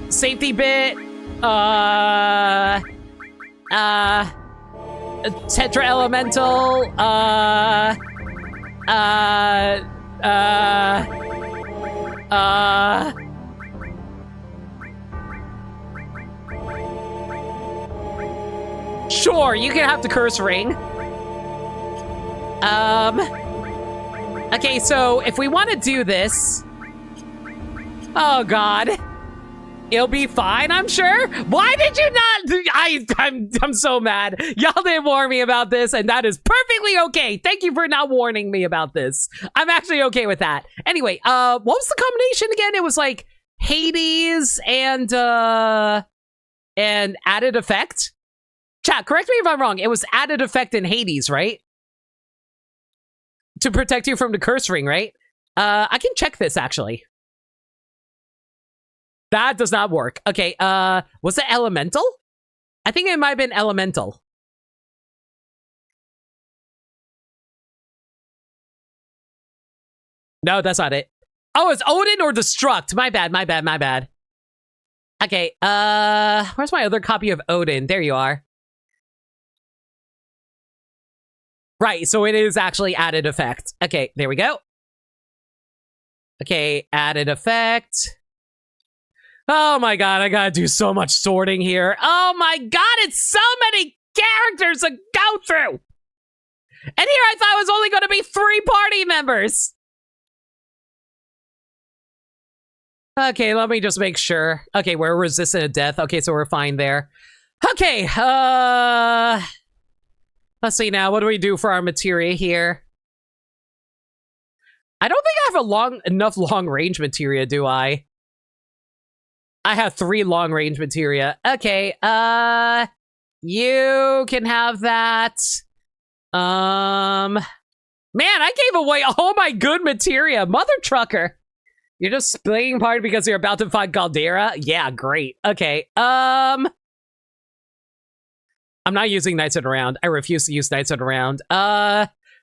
Safety bit. Tetra Elemental. Sure, you can have the curse ring. Okay, so if we want to do this, oh god, it'll be fine, I'm sure. Why did you not? I'm so mad. Y'all didn't warn me about this, and that is perfectly okay. Thank you for not warning me about this. I'm actually okay with that. Anyway, what was the combination again? It was like Hades and added effect. Chat, correct me if I'm wrong. It was added effect in Hades, right? To protect you from the curse ring, right? I can check this actually. That does not work. Okay, was it elemental? I think it might have been elemental. No, that's not it. Oh, it's Odin or Destruct. My bad, my bad, my bad. Okay, where's my other copy of Odin? There you are. Right, so it is actually added effect. Okay, there we go. Okay, added effect. Oh my god, I gotta do so much sorting here. Oh my god, it's so many characters to go through! And here I thought it was only gonna be 3 party members! Okay, let me just make sure. Okay, we're resistant to death. Okay, so we're fine there. Okay, let's see now. What do we do for our materia here? I don't think I have enough long-range materia, do I? I have 3 long-range materia. Okay, you can have that. Man, I gave away all my good materia. Mother trucker. You're just splitting apart because you're about to fight Caldera? Yeah, great. Okay, I'm not using Knights in a Round. I refuse to use Knights in a Round.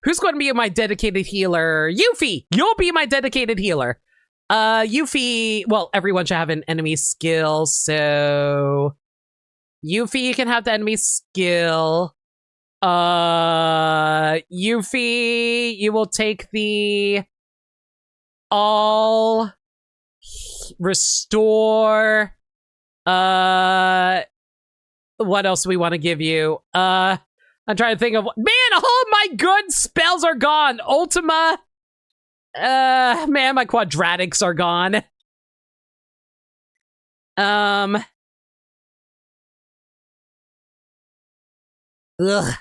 Who's going to be my dedicated healer? Yuffie! You'll be my dedicated healer. Yuffie, well, everyone should have an enemy skill, so... Yuffie, you can have the enemy skill. Yuffie, you will take the... all... restore... what else do we want to give you? I'm trying to think of... Man, all my good spells are gone! Ultima... man, my quadratics are gone. Ugh.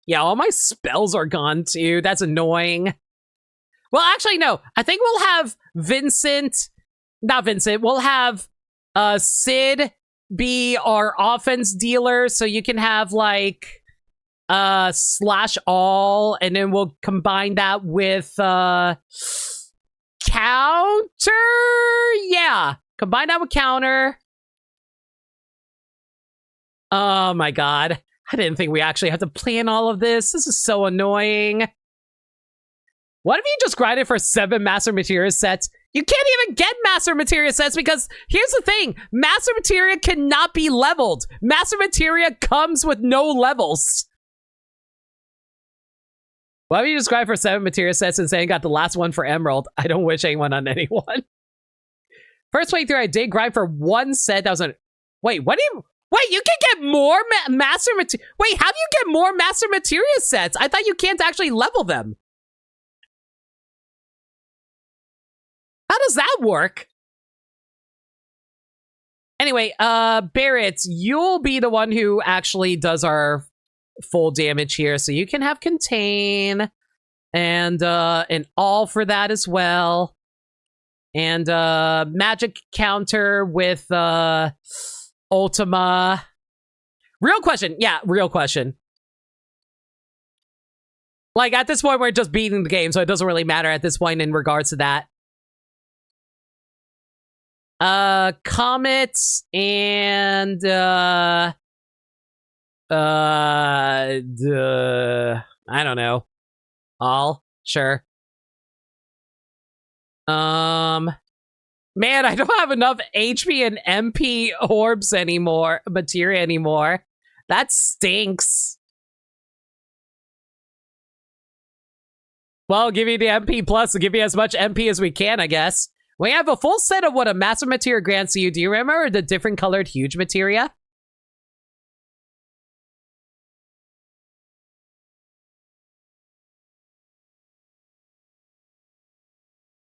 Yeah, all my spells are gone too. That's annoying. Well, actually, no. I think we'll have not Vincent. We'll have Sid be our offense dealer, so you can have like slash all, and then we'll combine that with counter. Yeah, combine that with counter. Oh my god. I didn't think we actually have to plan all of this. This is so annoying. What if you just grinded for 7 Master Materia sets? You can't even get Master Materia sets because here's the thing. Master Materia cannot be leveled. Master Materia comes with no levels. Why don't you just grind for 7 Materia sets and say I got the last one for Emerald? I don't wish anyone on anyone. First playthrough, I did grind for 1 set. That was a... Wait, what do you... Wait, you can get more Master Materia... Wait, how do you get more Master Materia sets? I thought you can't actually level them. How does that work? Anyway, Barrett, you'll be the one who actually does our full damage here. So you can have Contain and an all for that as well. And magic counter with Ultima. Real question. Yeah, real question. Like, at this point, we're just beating the game, so it doesn't really matter at this point in regards to that. Comets and, I don't know. All? Sure. Man, I don't have enough HP and MP orbs anymore, materia anymore. That stinks. Well, I'll give you the MP plus, we'll give you as much MP as we can, I guess. We have a full set of what a Master Materia grants you. Do you remember the different colored huge materia?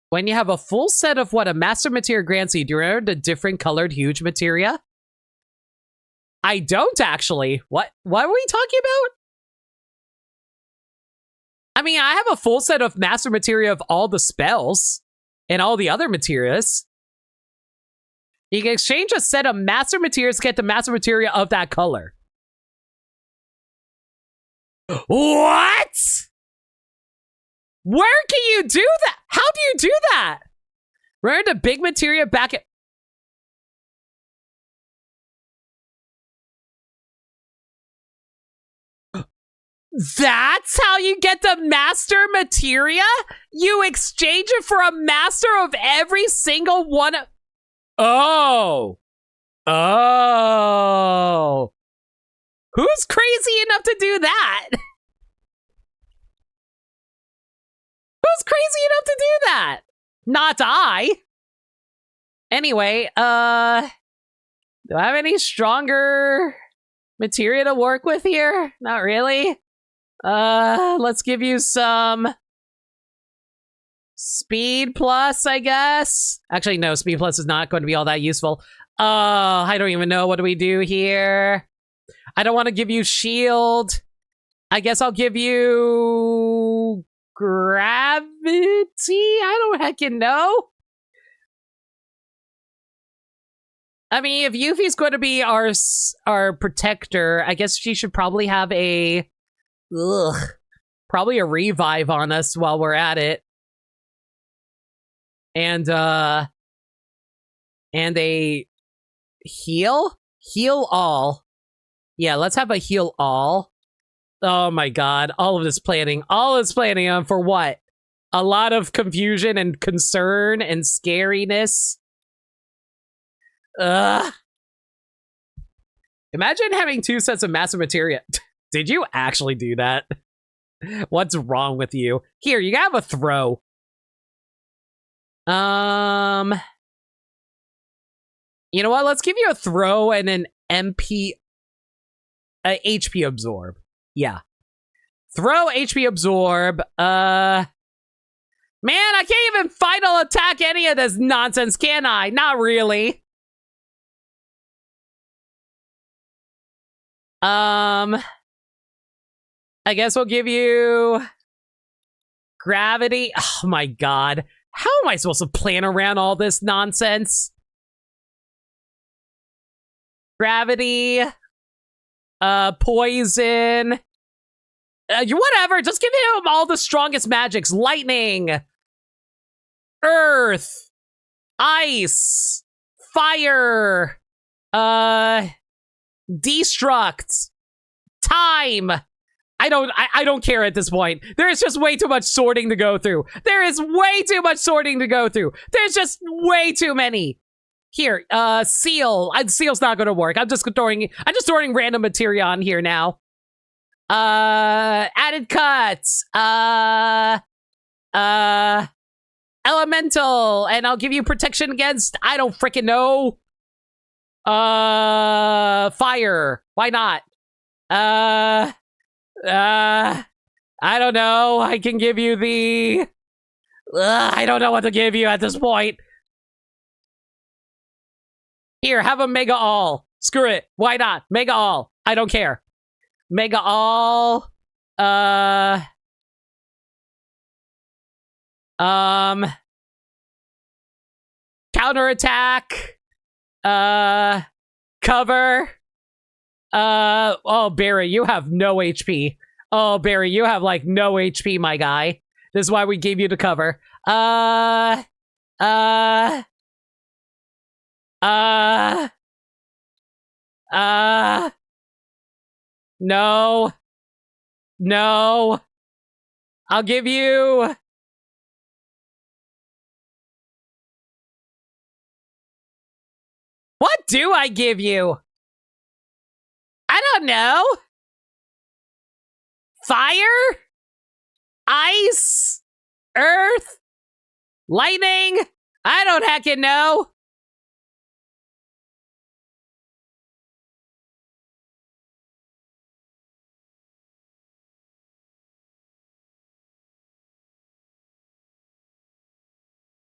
When you have a full set of what a Master Materia grants you, do you remember the different colored huge materia? I don't actually. What are we talking about? I mean, I have a full set of Master Materia of all the spells and all the other materias. You can exchange a set of Master Materials to get the Master Materia of that color. What? Where can you do that? How do you do that? Remember the big materia back at... That's how you get the master materia? You exchange it for a master of every single one of... Oh. Oh. Who's crazy enough to do that? Who's crazy enough to do that? Not I. Anyway, do I have any stronger materia to work with here? Not really. Let's give you some speed plus, I guess. Actually, no, speed plus is not going to be all that useful. I don't even know. What do we do here? I don't want to give you shield. I guess I'll give you gravity? I don't heckin' know. I mean, if Yuffie's going to be our protector, I guess she should probably have probably a revive on us while we're at it. And a heal? Heal all. Yeah, let's have a heal all. Oh my god, all of this planning on for what? A lot of confusion and concern and scariness. Ugh. Imagine having 2 sets of massive materia. Did you actually do that? What's wrong with you? Here, you have a throw. You know what? Let's give you a throw and an HP absorb. Yeah. Throw, HP absorb. Man, I can't even final attack any of this nonsense, can I? Not really. I guess we'll give you gravity. Oh my god. How am I supposed to plan around all this nonsense? Gravity. Poison. Whatever, just give him all the strongest magics. Lightning. Earth. Ice. Fire. Destruct. Time. I don't care at this point. There is just way too much sorting to go through. There is way too much sorting to go through. There's just way too many. Here, seal. Seal's not gonna work. I'm just throwing random materia on here now. Added cuts. Elemental, and I'll give you protection against, I don't freaking know. Fire. Why not? I don't know. I can give you the... I don't know what to give you at this point. Here, have a Mega All. Screw it. Why not? Mega All. I don't care. Mega All. Counterattack. Cover. Oh, Barry, you have no HP. Oh, Barry, you have, like, no HP, my guy. This is why we gave you the cover. No. No. I'll give you... What do I give you? I don't know. Fire? Ice? Earth? Lightning? I don't heckin' know.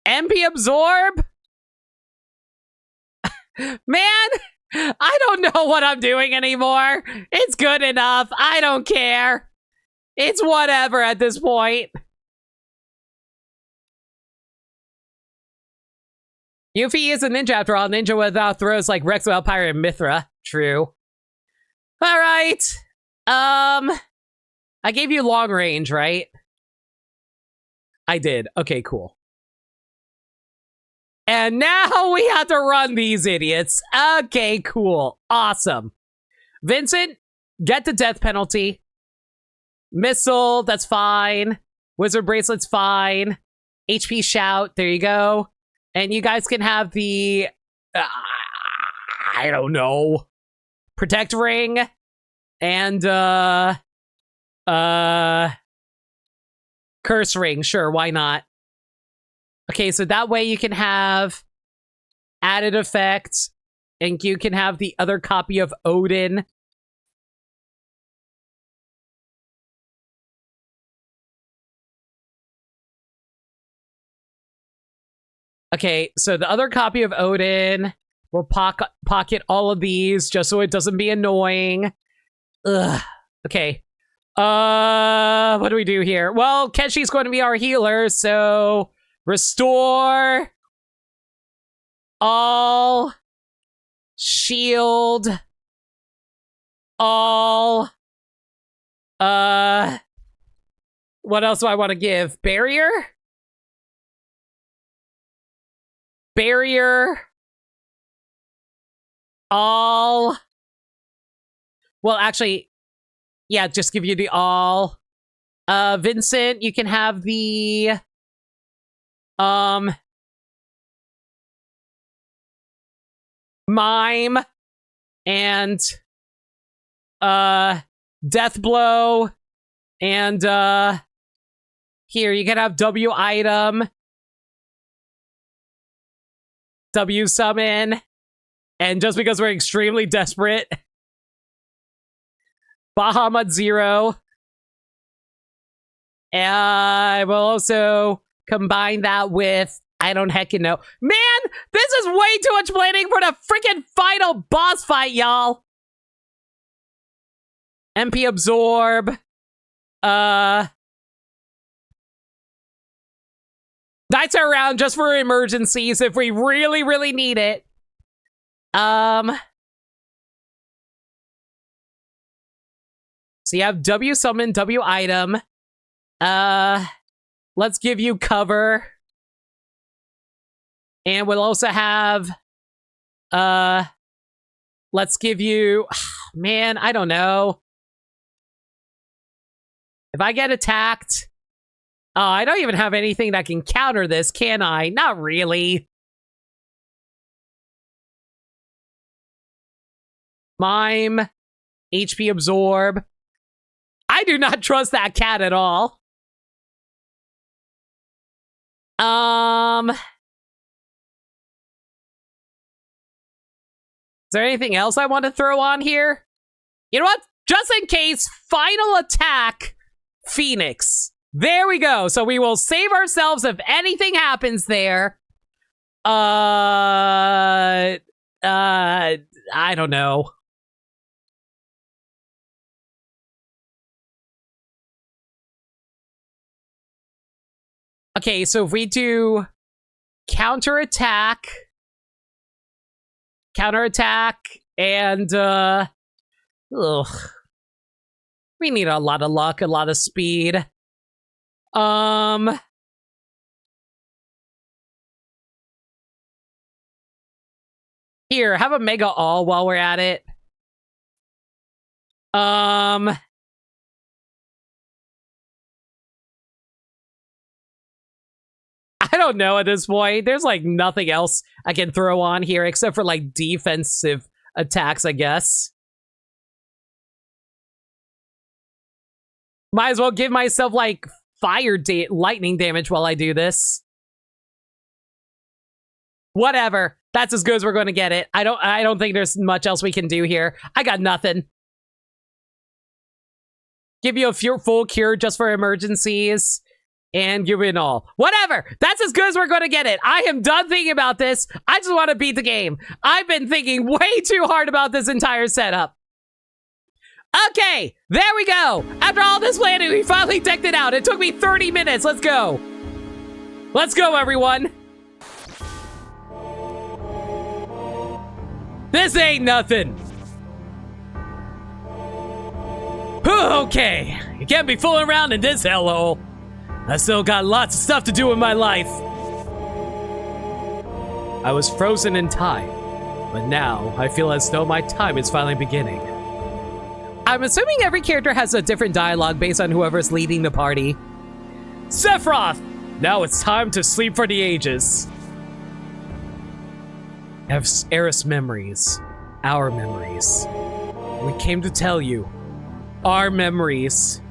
MP absorb? Man, I don't know what I'm doing anymore. It's good enough. I don't care. It's whatever at this point. Yuffie is a ninja after all. Ninja without throws like Rex without Pirate and Mithra. True. All right. I gave you long range, right? I did. Okay, cool. And now we have to run these idiots. Okay, cool. Awesome. Vincent, get the death penalty. Missile, that's fine. Wizard Bracelet's fine. HP Shout, there you go. And you guys can have the... I don't know. Protect Ring. And, Curse Ring, sure, why not? Okay, so that way you can have added effects, and you can have the other copy of Odin. Okay, so the other copy of Odin will pocket all of these just so it doesn't be annoying. Ugh. Okay. What do we do here? Well, Keshi's going to be our healer, so restore all shield all what else do I want to give? Barrier? Barrier all. Well, actually, yeah, just give you the all. Vincent, you can have the mime and death blow and here you can have W item, W summon, and just because we're extremely desperate, Bahamut 0. And we'll also combine that with, I don't heckin' know. Man, this is way too much planning for the freaking final boss fight, y'all. MP Absorb. Knights are around just for emergencies if we really, really need it. So you have W summon, W item. Let's give you cover. And we'll also have, let's give you, man, I don't know. If I get attacked, oh, I don't even have anything that can counter this, can I? Not really. Mime, HP Absorb. I do not trust that cat at all. Is there anything else I want to throw on here? You know what? Just in case, final attack, Phoenix. There we go. So we will save ourselves if anything happens there. I don't know. Okay, so if we do counterattack, and ugh. We need a lot of luck, a lot of speed. Here, have a Mega All while we're at it. I don't know at this point. There's like nothing else I can throw on here except for like defensive attacks, I guess. Might as well give myself like lightning damage while I do this. Whatever. That's as good as we're going to get it. I don't think there's much else we can do here. I got nothing. Give you a full cure just for emergencies. And give it an all. Whatever. That's as good as we're going to get it. I am done thinking about this. I just want to beat the game. I've been thinking way too hard about this entire setup. Okay, there we go. After all this planning, we finally decked it out. It took me 30 minutes. Let's go. Let's go, everyone. This ain't nothing. Okay, you can't be fooling around in this hellhole. I still got lots of stuff to do in my life. I was frozen in time, but now I feel as though my time is finally beginning. I'm assuming every character has a different dialogue based on whoever's leading the party. Sephiroth! Now it's time to sleep for the ages. Eris memories. Our memories. We came to tell you. Our memories.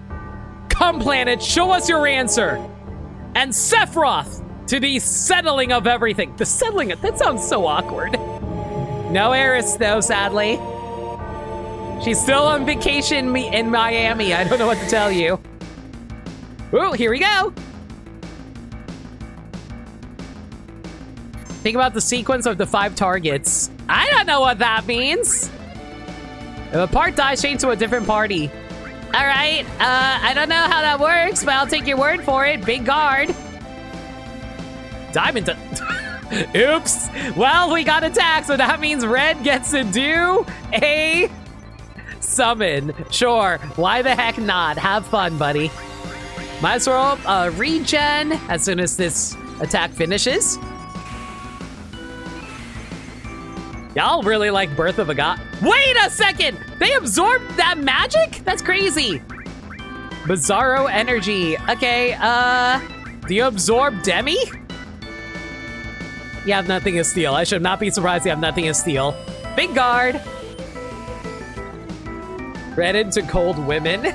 Come, planet, show us your answer. And Sephiroth, to the settling of everything. The settling, that sounds so awkward. No Eris, though, sadly. She's still on vacation in Miami. I don't know what to tell you. Ooh, here we go. Think about the sequence of the 5 targets. I don't know what that means. If a part dies, change to a different party. All right, I don't know how that works, but I'll take your word for it. Big guard. Diamond. Oops. Well, we got attacked, so that means Red gets to do a summon. Sure, why the heck not? Have fun, buddy. Might as well regen as soon as this attack finishes. Y'all really like Birth of a God. Wait a second! They absorbed that magic? That's crazy. Bizarro energy. Okay, do you absorb Demi? You have nothing to steal. I should not be surprised you have nothing to steal. Big guard. Red into cold women.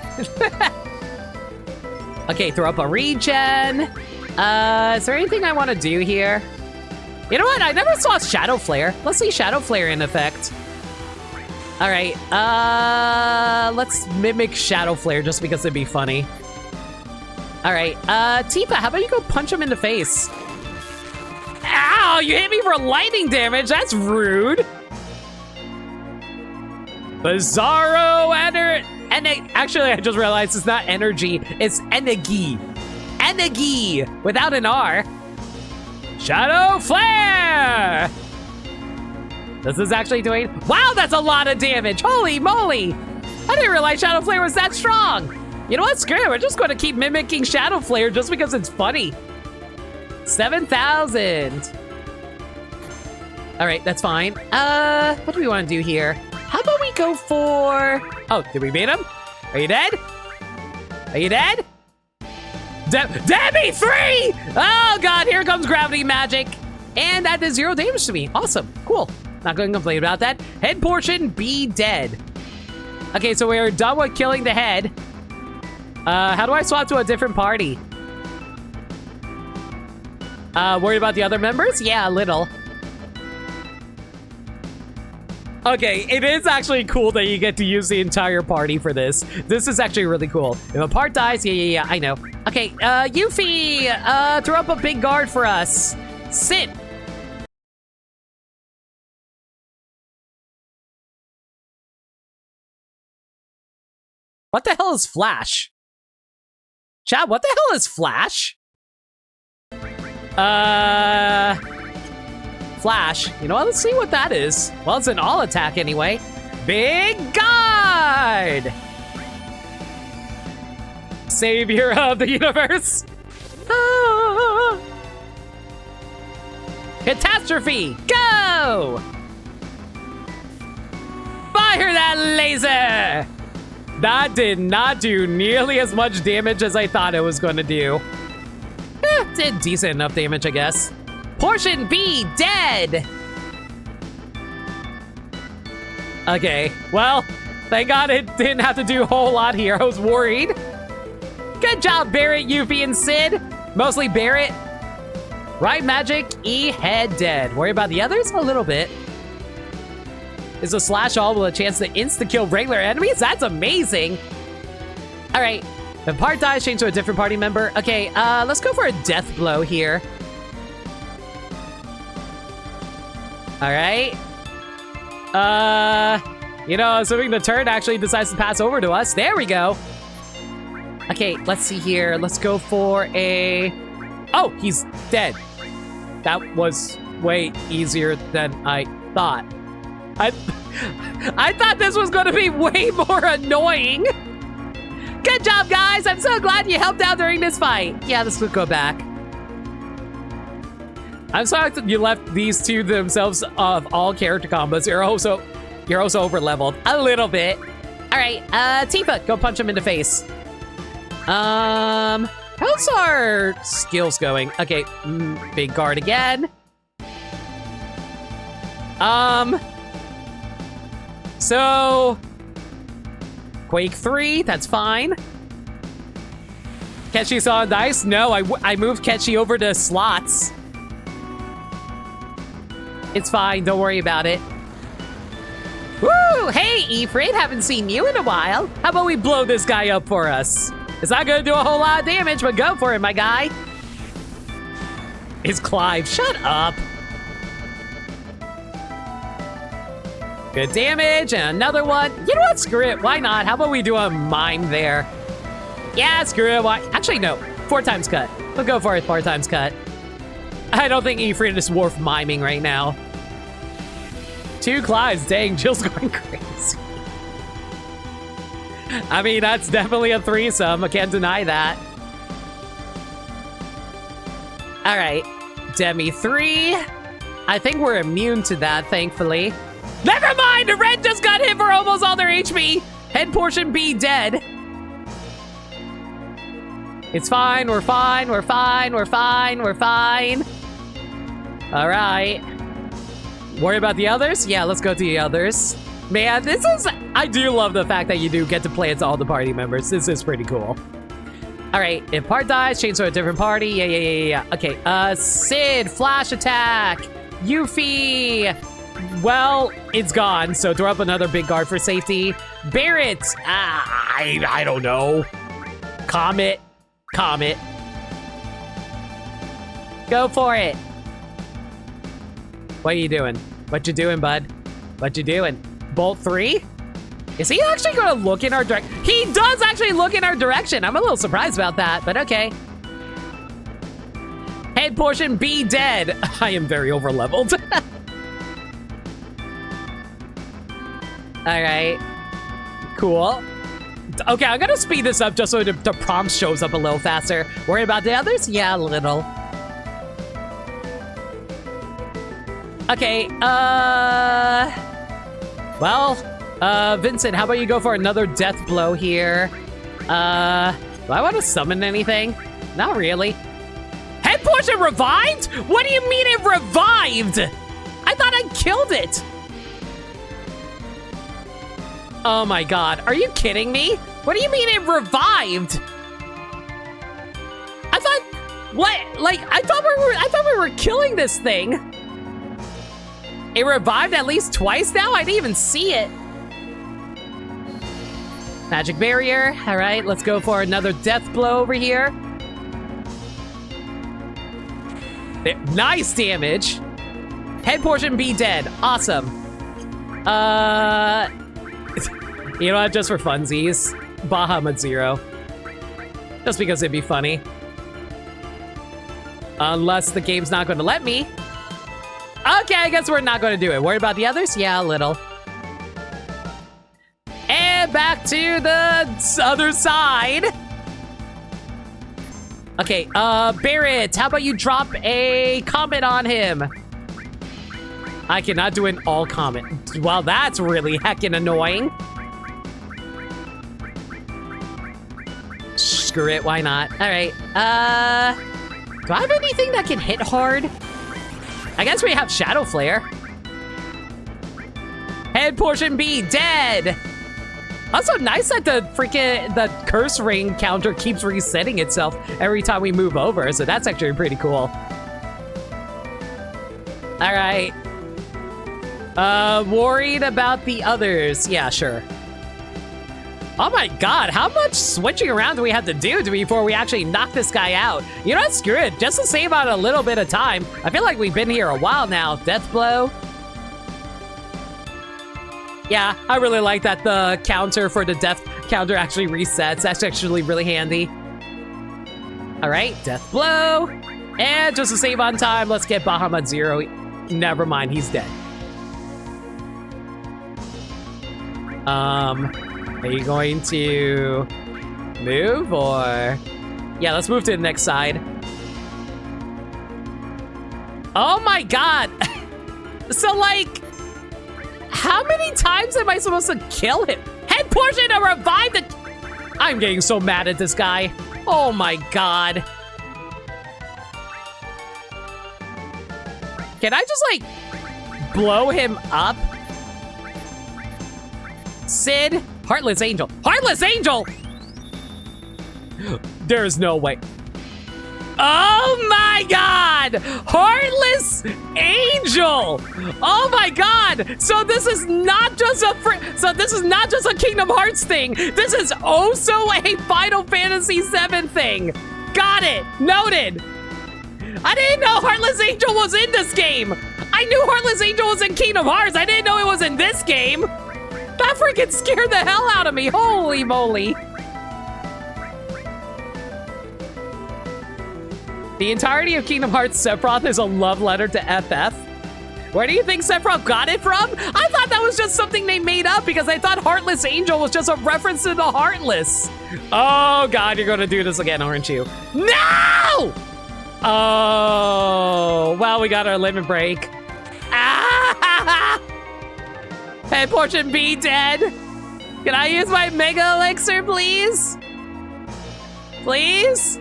Okay, throw up a regen. Is there anything I want to do here? You know what? I never saw Shadow Flare. Let's see Shadow Flare in effect. All right, let's mimic Shadow Flare just because it'd be funny. All right, Tifa, how about you go punch him in the face? Ow, you hit me for lightning damage. That's rude. Bizarro actually, I just realized it's not energy, it's energy. Energy, without an R. Shadow Flare! This is actually doing... Wow, that's a lot of damage! Holy moly! I didn't realize Shadow Flare was that strong! You know what? Screw it, we're just going to keep mimicking Shadow Flare just because it's funny. 7,000. Alright, that's fine. What do we want to do here? How about we go for... Oh, did we beat him? Are you dead? Are you dead? Debbie 3! Oh god, here comes gravity magic. And that does 0 damage to me. Awesome, cool. Not going to complain about that. Head portion, be dead. Okay, so we're done with killing the head. How do I swap to a different party? Worried about the other members? Yeah, a little. Okay, it is actually cool that you get to use the entire party for this. This is actually really cool. If a part dies, yeah, I know. Okay, Yuffie, throw up a big guard for us. Sit. What the hell is Flash? Chad, what the hell is Flash? Flash. You know what? Let's see what that is. Well, it's an all attack anyway. Big guard! Savior of the universe. Ah. Catastrophe, go! Fire that laser! That did not do nearly as much damage as I thought it was going to do. Did decent enough damage, I guess. Portion B, dead! Okay, well, thank God it didn't have to do a whole lot here. I was worried. Good job, Barret, Yuffie, and Sid. Mostly Barret. Right magic, E, head dead. Worry about the others? A little bit. Is a slash all with a chance to insta-kill regular enemies? That's amazing. All right, if part dies, change to a different party member. Okay, let's go for a death blow here. All right. You know, assuming the turret actually decides to pass over to us. There we go. Okay, let's see here. Let's go for a... Oh, he's dead. That was way easier than I thought. I thought this was going to be way more annoying. Good job, guys. I'm so glad you helped out during this fight. Yeah, let's go back. I'm sorry that you left these two themselves of all character combos. You're also over leveled a little bit. All right, Tifa, go punch him in the face. How's our skills going? Okay, big guard again. So Quake 3, that's fine. Ketchy's on dice? No, I moved Ketchy over to slots. It's fine, don't worry about it. Woo! Hey, Ifrit, haven't seen you in a while. How about we blow this guy up for us? It's not gonna do a whole lot of damage, but go for it, my guy. It's Clive, shut up. Good damage, and another one. You know what, screw it, why not? How about we do a mime there? Yeah, screw it, why? Actually, no, 4 times cut. We'll go for it, 4 times cut. I don't think Ifrit is worth miming right now. 2 Clives, dang, Jill's going crazy. I mean, that's definitely a threesome, I can't deny that. All right, Demi 3. I think we're immune to that, thankfully. Never mind, the red just got hit for almost all their HP. Head portion B dead. It's fine, we're fine, we're fine, we're fine, we're fine. All right. Worry about the others? Yeah, let's go to the others. Man, this is... I do love the fact that you do get to play as all the party members. This is pretty cool. All right, if part dies, change to a different party. Yeah. Okay, Sid, flash attack. Yuffie. Well, it's gone, so throw up another big guard for safety. Barrett. I don't know. Comet. Go for it. What are you doing? What you doing, bud? What you doing? Bolt 3? Is he actually gonna look in our direction? He does actually look in our direction. I'm a little surprised about that, but okay. Head portion B dead. I am very over-leveled. All right. Cool. Okay, I'm gonna speed this up just so the prompt shows up a little faster. Worry about the others? Yeah, a little. Okay, well, Vincent, how about you go for another death blow here? Do I want to summon anything? Not really. Head portion revived? What do you mean it revived? I thought I killed it. Oh my god, are you kidding me? What do you mean it revived? I thought, what? Like, I thought we were killing this thing. It revived at least twice now? I didn't even see it. Magic barrier. All right, let's go for another death blow over here. Nice damage. Head portion be dead. Awesome. You know what? Just for funsies, Bahamut 0. Just because it'd be funny. Unless the game's not going to let me. Okay, I guess we're not going to do it. Worry about the others? Yeah, a little. And back to the other side. Okay, Barrett, how about you drop a comment on him? I cannot do an all comment. Well, that's really heckin' annoying. Screw it, why not? All right, do I have anything that can hit hard? I guess we have Shadow Flare. Head portion B, dead. Also nice that the curse ring counter keeps resetting itself every time we move over, so that's actually pretty cool. All right. Worried about the others. Yeah, sure. Oh my god, how much switching around do we have to do before we actually knock this guy out? You know what, screw it. Just to save out a little bit of time. I feel like we've been here a while now. Death blow. Yeah, I really like that the counter for the death counter actually resets. That's actually really handy. All right, death blow. And just to save on time, let's get Bahamut 0. Never mind, he's dead. Are you going to move or? Yeah, let's move to the next side. Oh my god. So like, how many times am I supposed to kill him? Head portion to revive the... I'm getting so mad at this guy. Oh my god. Can I just, like, blow him up? Sid, Heartless Angel. Heartless Angel! There's no way. Oh my god! Heartless Angel! Oh my god! So this is not just a Kingdom Hearts thing. This is also a Final Fantasy VII thing. Got it. Noted. I didn't know Heartless Angel was in this game. I knew Heartless Angel was in Kingdom Hearts. I didn't know it was in this game. That freaking scared the hell out of me. Holy moly. The entirety of Kingdom Hearts Sephiroth is a love letter to FF. Where do you think Sephiroth got it from? I thought that was just something they made up because I thought Heartless Angel was just a reference to the Heartless. Oh god, you're gonna do this again, aren't you? No! Oh, well, we got our limit break. Ah! Head portion B dead. Can I use my Mega Elixir, please? Please?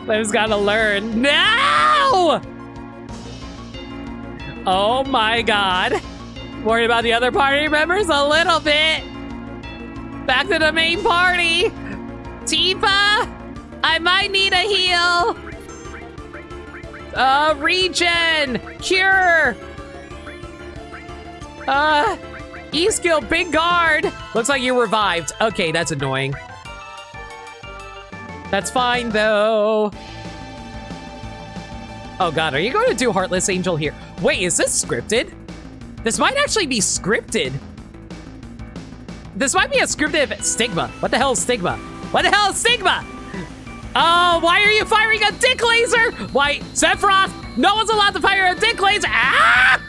Liv's gotta learn. No! Oh my god. Worried about the other party members a little bit. Back to the main party. Tifa, I might need a heal. Regen, cure. E-skill, big guard. Looks like you revived. Okay, that's annoying. That's fine, though. Oh, God, are you going to do Heartless Angel here? Wait, is this scripted? This might actually be scripted. This might be a scripted Stigma. What the hell is Stigma? What the hell is Stigma? Oh, why are you firing a dick laser? Why, Sephiroth, no one's allowed to fire a dick laser. Ah!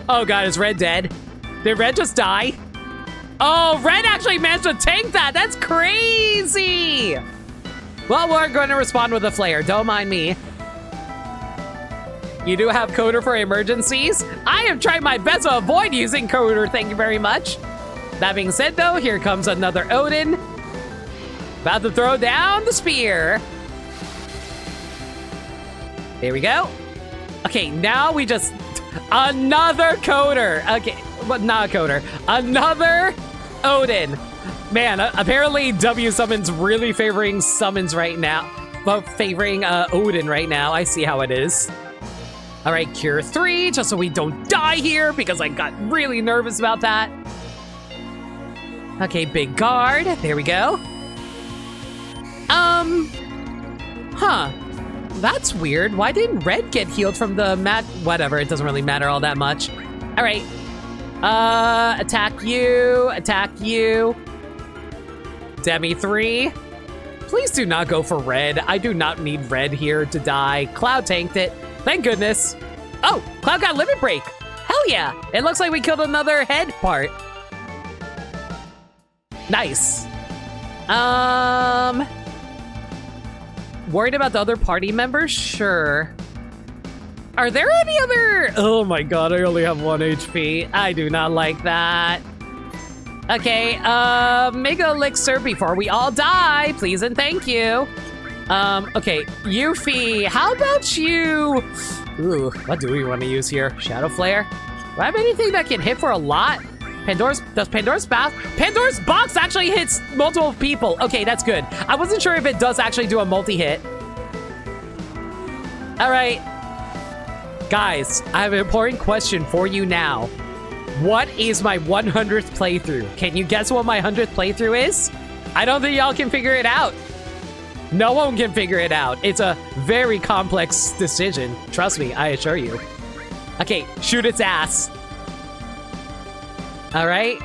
Oh, God, is Red dead? Did Red just die? Oh, Red actually managed to tank that. That's crazy. Well, we're going to respond with a flare. Don't mind me. You do have Coder for emergencies? I have tried my best to avoid using Coder, thank you very much. That being said, though, here comes another Odin. About to throw down the spear. There we go. Okay, now we just... Another Coder. Okay, but not a Coder. Another Odin. Man, apparently W Summon's really favoring summons right now. Well, favoring Odin right now. I see how it is. All right, Cure 3, just so we don't die here, because I got really nervous about that. Okay, big guard. There we go. Huh. That's weird. Why didn't Red get healed from the mat? Whatever, it doesn't really matter all that much. All right. Attack you. Attack you. Demi 3. Please do not go for Red. I do not need Red here to die. Cloud tanked it. Thank goodness. Oh, Cloud got limit break. Hell yeah. It looks like we killed another head part. Nice. Worried about the other party members? Sure. Are there any other... Oh my god, I only have 1 HP. I do not like that. Okay, Mega Elixir before we all die, please and thank you. Okay, Yuffie, how about you... Ooh, what do we want to use here? Shadow Flare? Do I have anything that can hit for a lot? Does Pandora's Box? Pandora's Box actually hits multiple people. Okay, that's good. I wasn't sure if it does actually do a multi-hit. All right. Guys, I have an important question for you now. What is my 100th playthrough? Can you guess what my 100th playthrough is? I don't think y'all can figure it out. No one can figure it out. It's a very complex decision. Trust me, I assure you. Okay, shoot its ass. All right.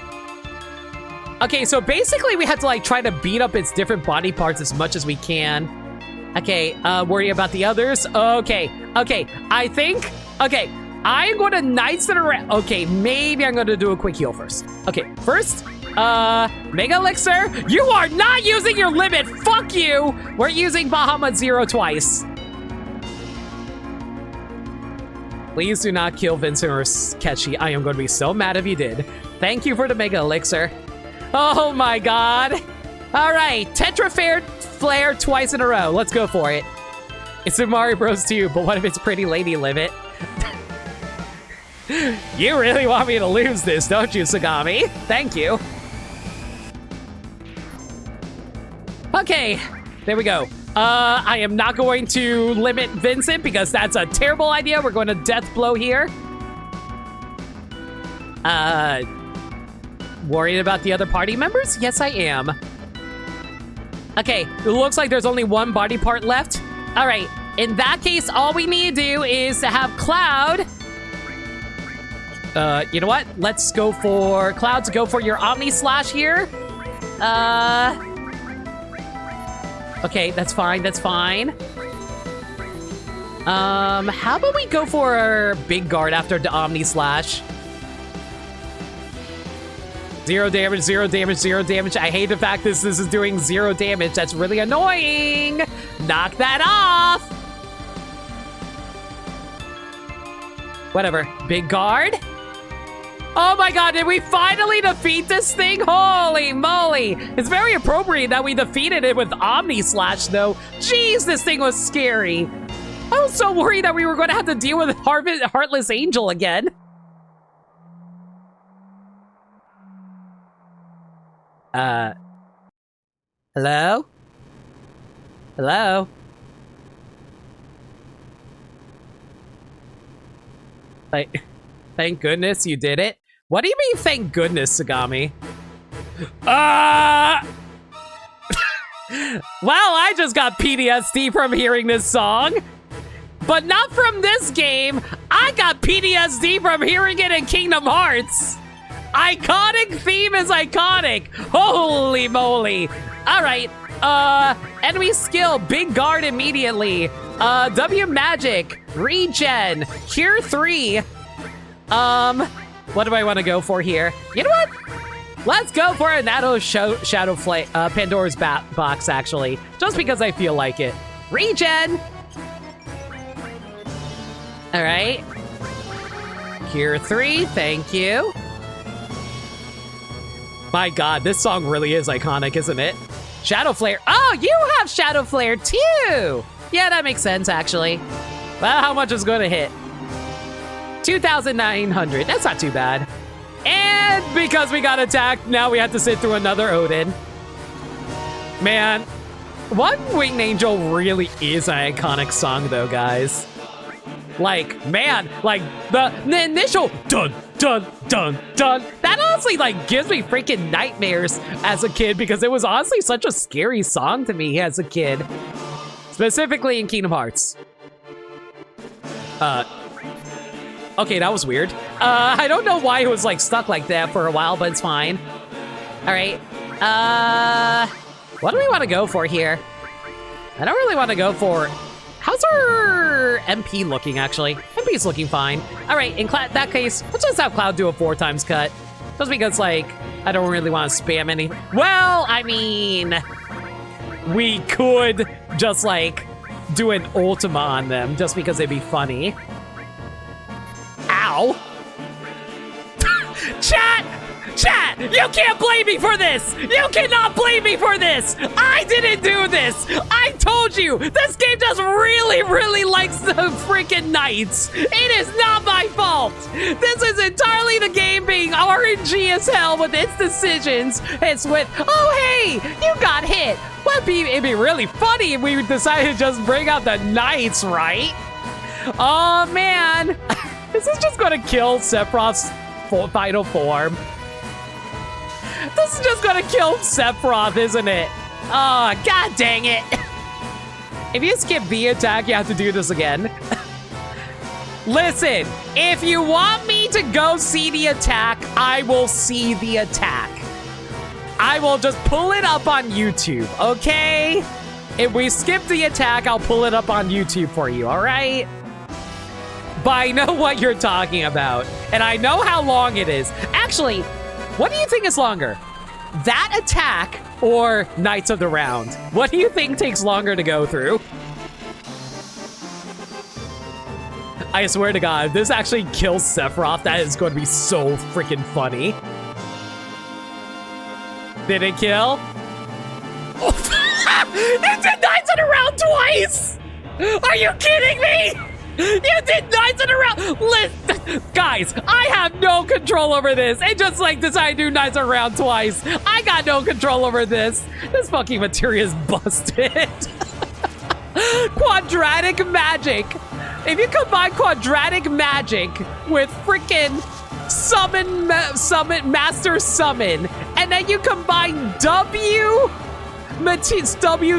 Okay, so basically we have to like try to beat up its different body parts as much as we can. Okay, worry about the others. Okay, I think, okay, I'm going to Knights that are, okay, maybe I'm going to do a quick heal first. Okay, first, Mega Elixir, you are not using your limit, fuck you! We're using Bahamut Zero twice. Please do not kill Vincent or Ketchy. I am going to be so mad if you did. Thank you for the Mega Elixir. Oh my god. All right, Tetra Flare twice in a row. Let's go for it. It's in Mario Bros 2, but what if it's Pretty Lady Limit? You really want me to lose this, don't you, Sagami? Thank you. Okay, there we go. I am not going to limit Vincent because that's a terrible idea. We're going to Death Blow here. Worried about the other party members? Yes, I am. Okay, it looks like there's only one body part left. All right, in that case, all we need to do is to have Cloud. You know what? Let's go for Cloud to go for your Omni Slash here. Okay, that's fine, that's fine. How about we go for Big Guard after the Omni Slash? 0 damage, 0 damage, 0 damage. I hate the fact this is doing 0 damage. That's really annoying. Knock that off. Whatever. Big Guard. Oh my god, did we finally defeat this thing? Holy moly. It's very appropriate that we defeated it with Omni Slash, though. Jeez, this thing was scary. I was so worried that we were going to have to deal with Heartless Angel again. Hello? Hello? Thank goodness you did it. What do you mean, thank goodness, Sagami? Well, I just got PTSD from hearing this song. But not from this game. I got PTSD from hearing it in Kingdom Hearts. Iconic theme is iconic. Holy moly. All right. Enemy skill, Big Guard immediately. W magic, regen, cure 3. What do I want to go for here? You know what? Let's go for a Nato Shadow Flame, Pandora's box, actually. Just because I feel like it. Regen! All right. Cure 3, thank you. My god, this song really is iconic, isn't it? Shadow Flare. Oh, you have Shadow Flare too! Yeah, that makes sense, actually. Well, how much is going to hit? 2,900. That's not too bad. And because we got attacked, now we have to sit through another Odin. Man, One Winged Angel really is an iconic song, though, guys. Like, man, like the initial dun dun dun dun. That honestly like gives me freaking nightmares as a kid because it was honestly such a scary song to me as a kid, specifically in Kingdom Hearts. Okay, that was weird. I don't know why it was like stuck like that for a while, but it's fine. All right. What do we want to go for here? I don't really want to go for. How's our MP looking, actually? MP's looking fine. All right, in that case, let's just have Cloud do a 4 times cut. Just because, like, I don't really want to spam any. Well, I mean, we could just, like, do an Ultima on them just because it'd be funny. Ow! Chat! Chat! You can't blame me for this! You cannot blame me for this! I didn't do this! I told you! This game just really, really likes the freaking knights! It is not my fault! This is entirely the game being RNG as hell with its decisions. It's with, oh hey, you got hit! It'd be really funny if we decided to just bring out the knights, right? Oh man! This is just gonna kill Sephiroth's final form. This is just gonna kill Sephiroth, isn't it? Oh, god dang it. If you skip the attack, you have to do this again. Listen, if you want me to go see the attack, I will see the attack. I will just pull it up on YouTube, okay? If we skip the attack, I'll pull it up on YouTube for you, all right? But I know what you're talking about, and I know how long it is. Actually, what do you think is longer? That attack or Knights of the Round? What do you think takes longer to go through? I swear to God, if this actually kills Sephiroth, that is going to be so freaking funny. Did it kill? It did 9s in a round twice! Are you kidding me? You did 9s in a round. Listen, guys, I have no control over this. It just like decided to do 9s in a round twice. I got no control over this. This fucking materia is busted. Quadratic magic. If you combine quadratic magic with freaking summon, master summon, and then you combine W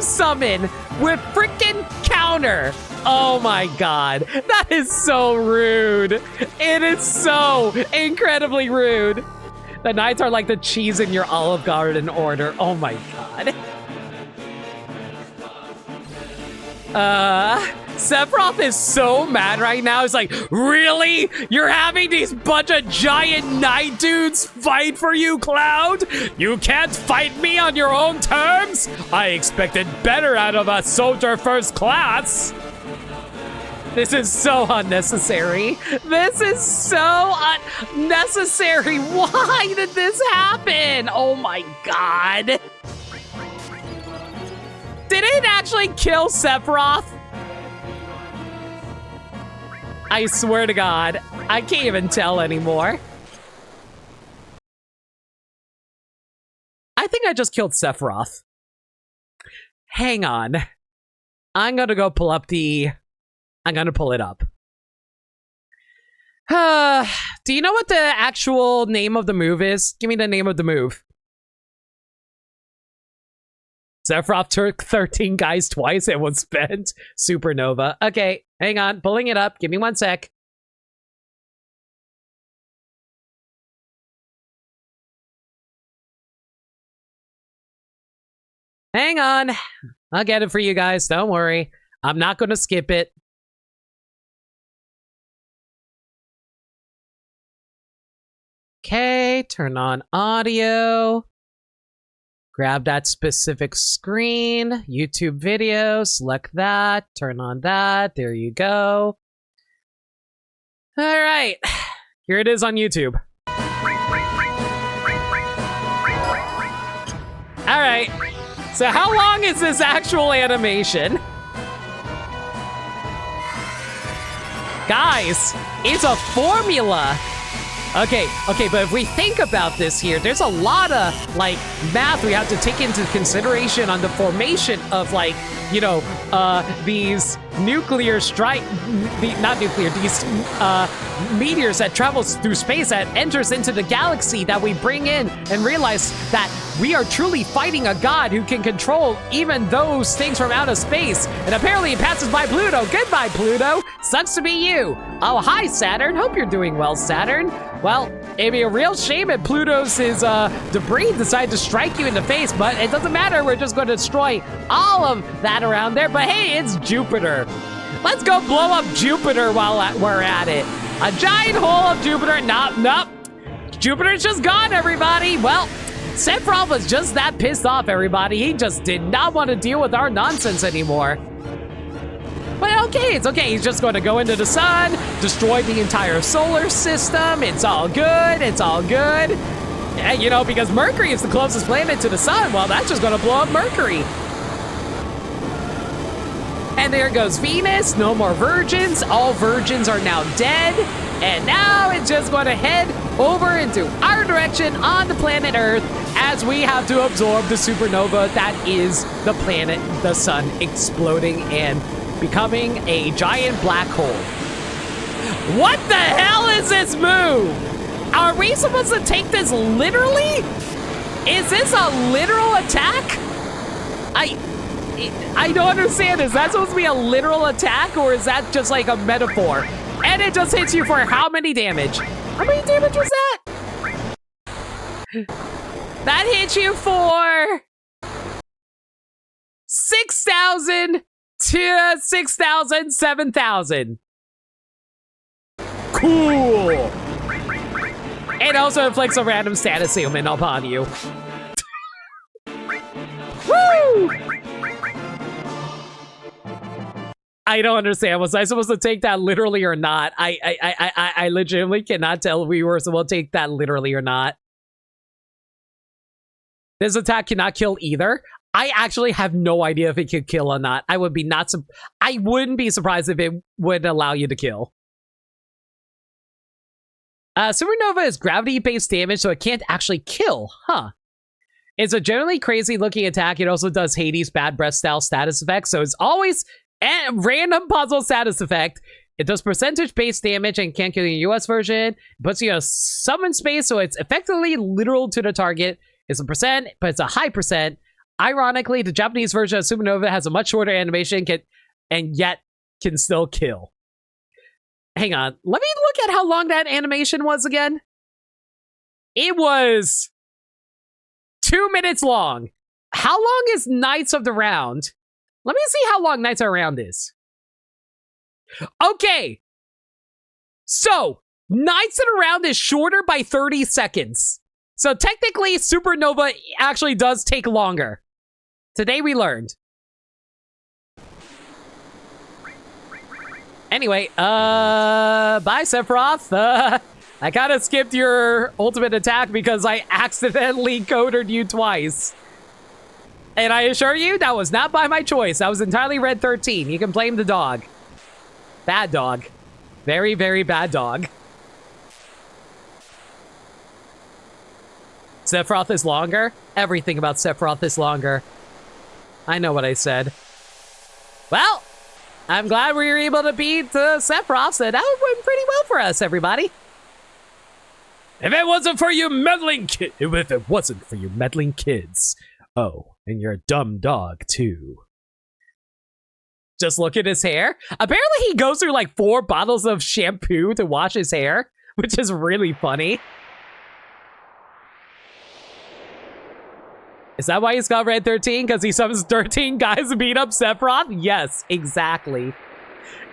summon with freaking counter. Oh my god. That is so rude. It is so incredibly rude. The knights are like the cheese in your Olive Garden order. Oh my god. Sephiroth is so mad right now. He's like, really? You're having these bunch of giant knight dudes fight for you, Cloud? You can't fight me on your own terms? I expected better out of a soldier first class. This is so unnecessary. This is so unnecessary. Why did this happen? Oh my god. Did it actually kill Sephiroth? I swear to God, I can't even tell anymore. I think I just killed Sephiroth. Hang on. I'm gonna go pull up the... I'm gonna pull it up. Do you know what the actual name of the move is? Give me the name of the move. Sephiroth took 13 guys twice and was spent. Supernova. Okay, hang on. Pulling it up. Give me 1 sec. Hang on. I'll get it for you guys. Don't worry. I'm not going to skip it. Okay, turn on audio. Grab that specific screen, YouTube video, select that, turn on that, there you go. All right, here it is on YouTube. All right, so how long is this actual animation? Guys, it's a formula. Okay, but if we think about this here, there's a lot of, like, math we have to take into consideration on the formation of, like, you know, these nuclear strike, not nuclear, these meteors that travels through space that enters into the galaxy that we bring in and realize that we are truly fighting a god who can control even those things from outer space. And apparently it passes by Pluto. Goodbye, Pluto. Sucks to be you. Oh, hi, Saturn. Hope you're doing well, Saturn. Well, it'd be a real shame if Pluto's debris decided to strike you in the face, but it doesn't matter. We're just going to destroy all of that around there. But hey, it's Jupiter. Let's go blow up Jupiter while we're at it. A giant hole of Jupiter. Nope. Jupiter's just gone, everybody. Well, Sephiroth was just that pissed off, everybody. He just did not want to deal with our nonsense anymore. But okay, it's okay. He's just going to go into the sun, destroy the entire solar system. It's all good. It's all good. Yeah, you know, because Mercury is the closest planet to the sun. Well, that's just going to blow up Mercury. And there goes Venus. No more virgins. All virgins are now dead. And now it's just going to head over into our direction on the planet Earth as we have to absorb the supernova that is the planet, the sun, exploding and becoming a giant black hole. What the hell is this move? Are we supposed to take this literally? Is this a literal attack? I don't understand. Is that supposed to be a literal attack, or is that just like a metaphor? And it just hits you for how many damage? How many damage was that? That hit you for 6,000 to 6,000, 7,000. Cool. It also inflicts a random status ailment upon you. Woo! I don't understand. Was I supposed to take that literally or not? I legitimately cannot tell if we were supposed to take that literally or not. This attack cannot kill either. I actually have no idea if it could kill or not. I wouldn't be surprised if it would allow you to kill. Supernova is gravity-based damage, so it can't actually kill, huh? It's a generally crazy-looking attack. It also does Hades' bad breath style status effect, so it's always a random puzzle status effect. It does percentage-based damage and can't kill the US version. It puts you in a summon space, so it's effectively literal to the target. It's a percent, but it's a high percent. Ironically, the Japanese version of Supernova has a much shorter animation and yet can still kill. Hang on. Let me look at how long that animation was again. It was 2 minutes long. How long is Knights of the Round? Let me see how long Knights of the Round is. Okay. So, Knights of the Round is shorter by 30 seconds. So technically, Supernova actually does take longer. Today we learned. Anyway, bye, Sephiroth. I kind of skipped your ultimate attack because I accidentally coded you twice. And I assure you, that was not by my choice. That was entirely Red 13. You can blame the dog. Bad dog. Very, very bad dog. Sephiroth is longer? Everything about Sephiroth is longer. I know what I said. Well, I'm glad we were able to beat Sephiroth, so that went pretty well for us, everybody. If it wasn't for you meddling kids. Oh, and you're a dumb dog, too. Just look at his hair. Apparently he goes through like 4 bottles of shampoo to wash his hair, which is really funny. Is that why he's got Red 13? Because he summons 13 guys to beat up Sephiroth? Yes, exactly.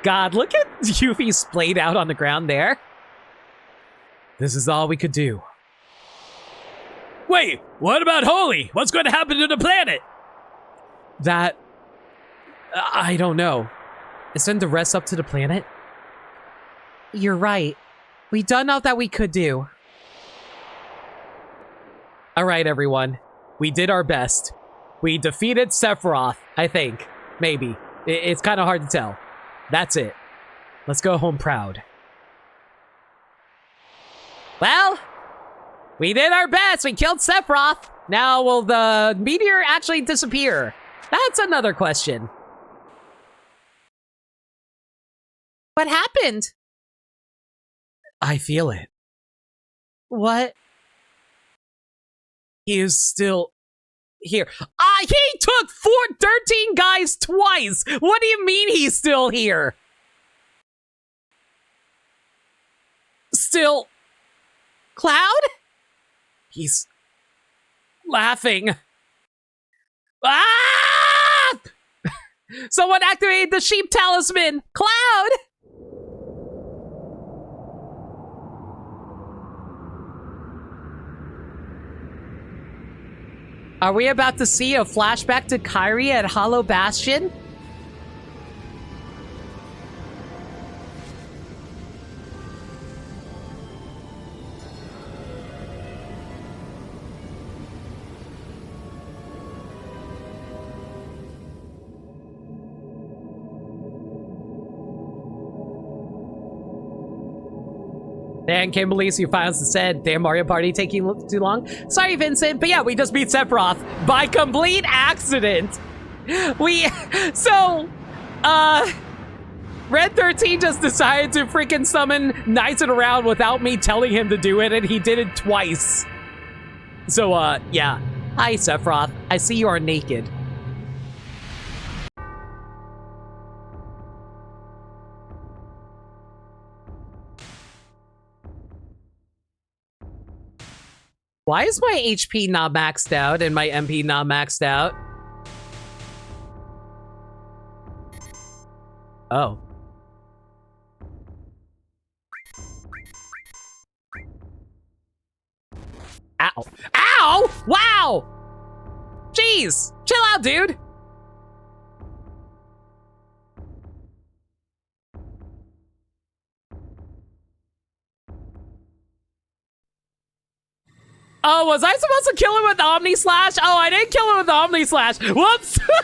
God, look at Yuffie splayed out on the ground there. This is all we could do. Wait, what about Holy? What's going to happen to the planet? That... I don't know. Send the rest up to the planet? You're right. We done all that we could do. Alright, everyone. We did our best. We defeated Sephiroth, I think. Maybe. It's kind of hard to tell. That's it. Let's go home proud. Well, we did our best. We killed Sephiroth. Now, will the meteor actually disappear? That's another question. What happened? I feel it. What? He is still here. He took 13 guys twice! What do you mean he's still here? Still... Cloud? He's... laughing. Ah! Someone activated the sheep talisman! Cloud! Are we about to see a flashback to Kairi at Hollow Bastion? Dan can't believe you finally said, damn Mario Party taking too long. Sorry, Vincent, but yeah, we just beat Sephiroth by complete accident. Red 13 just decided to freaking summon Knights of the Round without me telling him to do it, and he did it twice. So, yeah. Hi, Sephiroth. I see you are naked. Why is my HP not maxed out and my MP not maxed out? Oh. Ow. Ow! Wow! Jeez! Chill out, dude! Oh, was I supposed to kill him with Omni Slash? Oh, I didn't kill him with Omni Slash. Whoops. I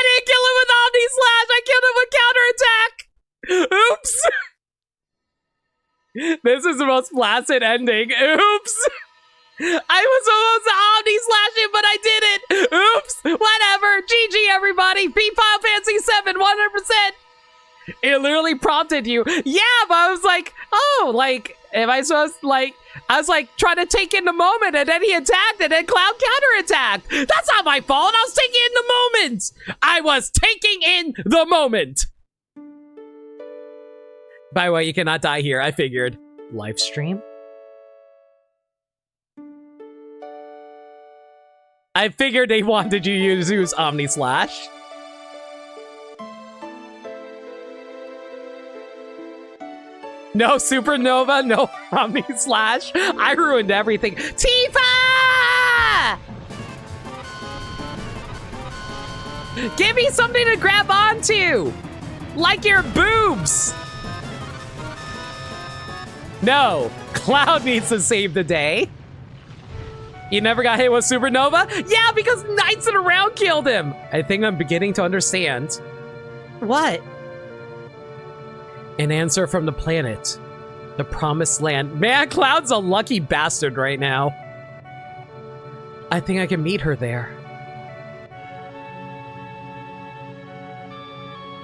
didn't kill him with Omni Slash. I killed him with counterattack. Oops. This is the most flaccid ending. Oops. I was supposed to Omni Slash him, but I didn't. Oops. Whatever. GG, everybody. P-Pile Fancy 7, 100%. It literally prompted you. Yeah, but I was like, oh, like, am I supposed to, like, I was like trying to take in the moment, and then he attacked, and then Cloud counterattacked. That's not my fault. I was taking in the moment. I was taking in the moment. By the way, you cannot die here. I figured. Lifestream? I figured they wanted you to use Omni Slash. No Supernova, no Omni Slash. I ruined everything. Tifa! Give me something to grab onto! Like your boobs! No, Cloud needs to save the day. You never got hit with Supernova? Yeah, because Knights in a Round killed him. I think I'm beginning to understand. What? An answer from the planet. The promised land. Man, Cloud's a lucky bastard right now. I think I can meet her there.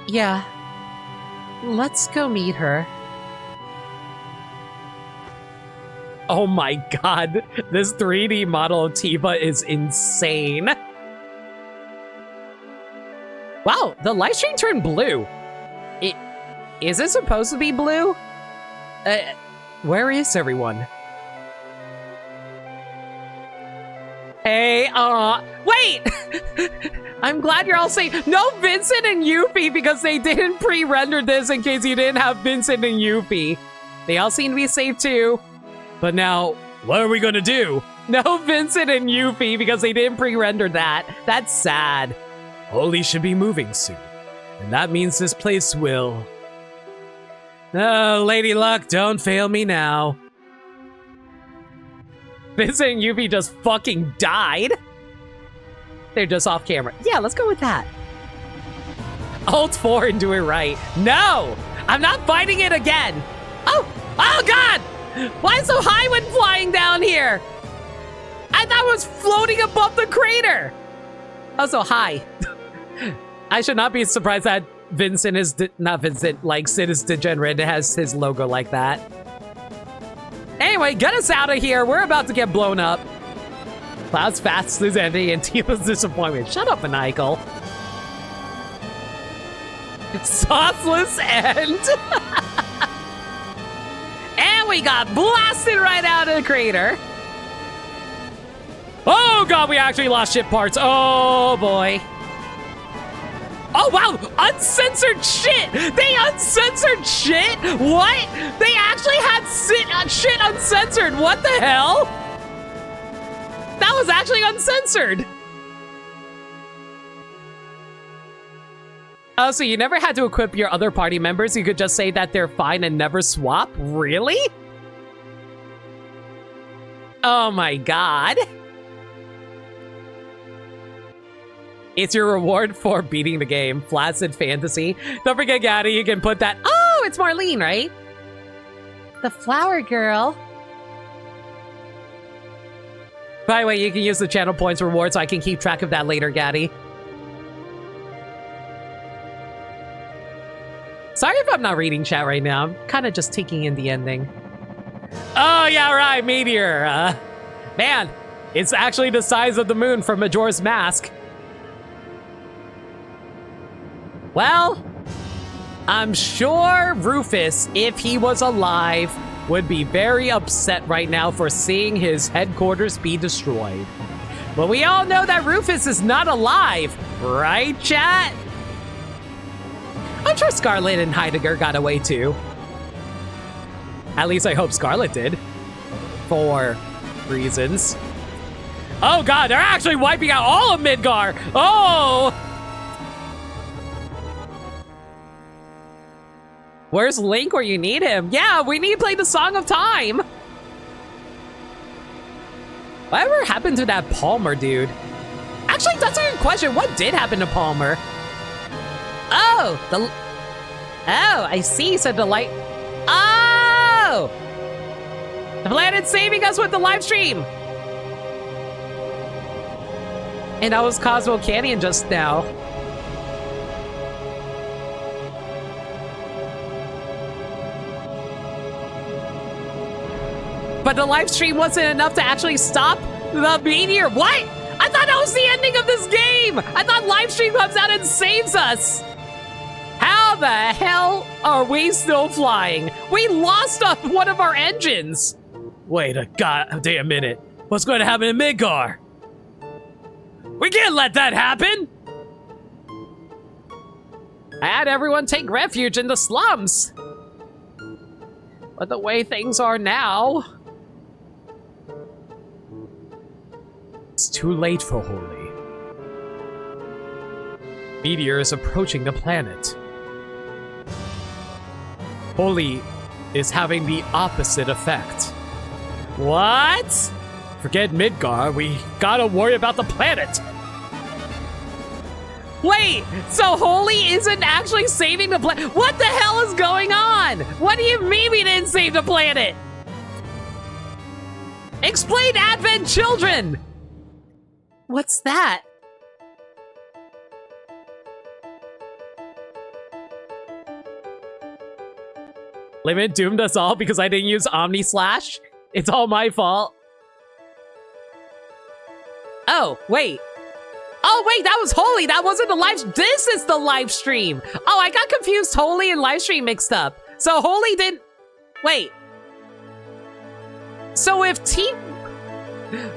Yeah. Let's go meet her. Oh my god. This 3D model of Tifa is insane. Wow, the live stream turned blue. Is it supposed to be blue? Where is everyone? Hey, wait! I'm glad you're all safe. No Vincent and Yuffie because they didn't pre-render this in case you didn't have Vincent and Yuffie. They all seem to be safe too. But now, what are we gonna do? No Vincent and Yuffie because they didn't pre-render that. That's sad. Holy should be moving soon. And that means this place will... Oh, Lady Luck, don't fail me now. Vincent and Yuffie just fucking died. They're just off camera. Yeah, let's go with that. Alt 4 and do it right. No! I'm not fighting it again! Oh! Oh, God! Why so high when flying down here? I thought I was floating above the crater! Oh, so high. I should not be surprised that Vincent is... not Vincent, like Sid is degenerate. It has his logo like that. Anyway, get us out of here. We're about to get blown up. Cloud's fast is ending and Tifa's disappointment. Shut up, Maniacal. Sauceless end. And we got blasted right out of the crater. Oh god, we actually lost ship parts. Oh boy. Oh wow, uncensored shit! They uncensored shit? What? They actually had shit uncensored. What the hell? That was actually uncensored. Oh, so you never had to equip your other party members? You could just say that they're fine and never swap? Really? Oh my god. It's your reward for beating the game. Flaccid fantasy. Don't forget, Gaddy, you can put that... Oh, it's Marlene, right? The flower girl. By the way, you can use the channel points reward so I can keep track of that later, Gaddy. Sorry if I'm not reading chat right now. I'm kind of just taking in the ending. Oh, yeah, right, Meteor. Man, it's actually the size of the moon from Majora's Mask. Well, I'm sure Rufus, if he was alive, would be very upset right now for seeing his headquarters be destroyed. But we all know that Rufus is not alive, right, chat? I'm sure Scarlet and Heidegger got away too. At least I hope Scarlet did. For reasons. Oh god, they're actually wiping out all of Midgar! Oh! Where's Link where you need him? Yeah, we need to play the Song of Time! Whatever happened to that Palmer dude? Actually, that's a good question. What did happen to Palmer? Oh, I see. So the light. Oh! The planet's saving us with the live stream! And that was Cosmo Canyon just now. But the live stream wasn't enough to actually stop the meteor. What? I thought that was the ending of this game! I thought live stream comes out and saves us! How the hell are we still flying? We lost one of our engines! Wait a goddamn minute. What's going to happen in Midgar? We can't let that happen! I had everyone take refuge in the slums. But the way things are now... It's too late for Holy. Meteor is approaching the planet. Holy is having the opposite effect. What? Forget Midgar, we gotta worry about the planet. Wait, so Holy isn't actually saving the planet? What the hell is going on? What do you mean we didn't save the planet? Explain Advent Children! What's that? Limit doomed us all because I didn't use Omni Slash? It's all my fault. Oh, wait. Oh, wait, that was Holy. That wasn't the live... This is the live stream. Oh, I got confused Holy and live stream mixed up. So Holy didn't... Wait. So if Team...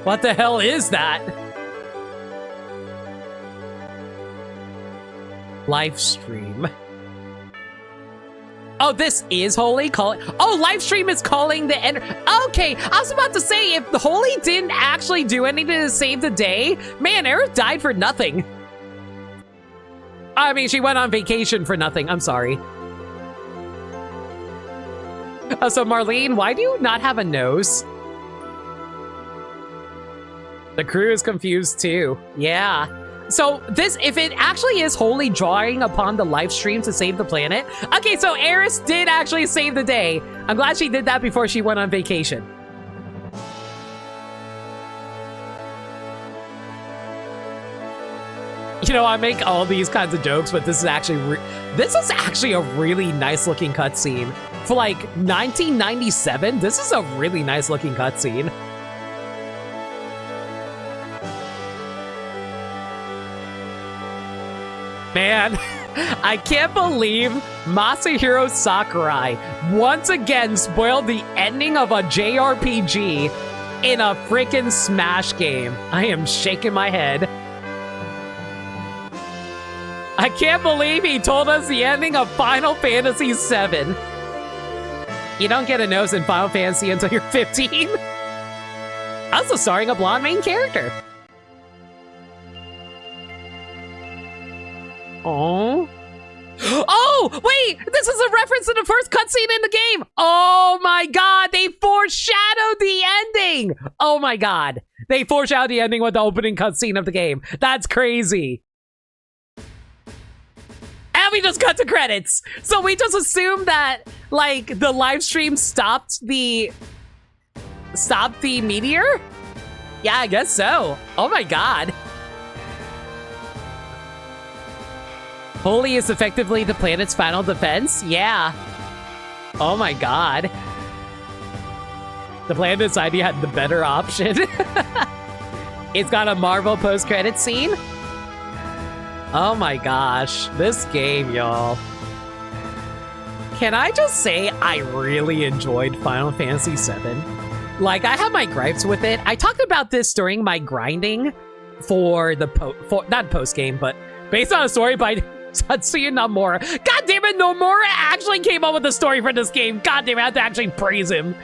What the hell is that? Live stream. Oh, this is Holy calling. Oh, live stream is calling the end. Okay, I was about to say if the Holy didn't actually do anything to save the day, man, Aerith died for nothing. I mean, she went on vacation for nothing. I'm sorry. So Marlene, why do you not have a nose? The crew is confused too. Yeah. So this, if it actually is Holy drawing upon the live stream to save the planet. Okay, so Eris did actually save the day. I'm glad she did that before she went on vacation. You know, I make all these kinds of jokes, but this is actually a really nice looking cutscene. For like 1997, this is a really nice looking cutscene. Man, I can't believe Masahiro Sakurai once again spoiled the ending of a JRPG in a freaking Smash game. I am shaking my head. I can't believe he told us the ending of Final Fantasy VII. You don't get a nose in Final Fantasy until you're 15. Also starring a blonde main character. Oh. Oh, wait! This is a reference to the first cutscene in the game! Oh my god, they foreshadowed the ending! Oh my god. They foreshadowed the ending with the opening cutscene of the game. That's crazy. And we just cut to credits. So we just assumed that, like, the live stream stopped the meteor? Yeah, I guess so. Oh my god. Holy is effectively the planet's final defense? Yeah. Oh my god. The planet decided you had the better option. It's got a Marvel post-credit scene. Oh my gosh. This game, y'all. Can I just say I really enjoyed Final Fantasy VII? Like, I have my gripes with it. I talked about this during my grinding for the not post-game, but based on a story by Tatsuya Nomura. God damn it, Nomura actually came up with the story for this game. God damn it, I have to actually praise him.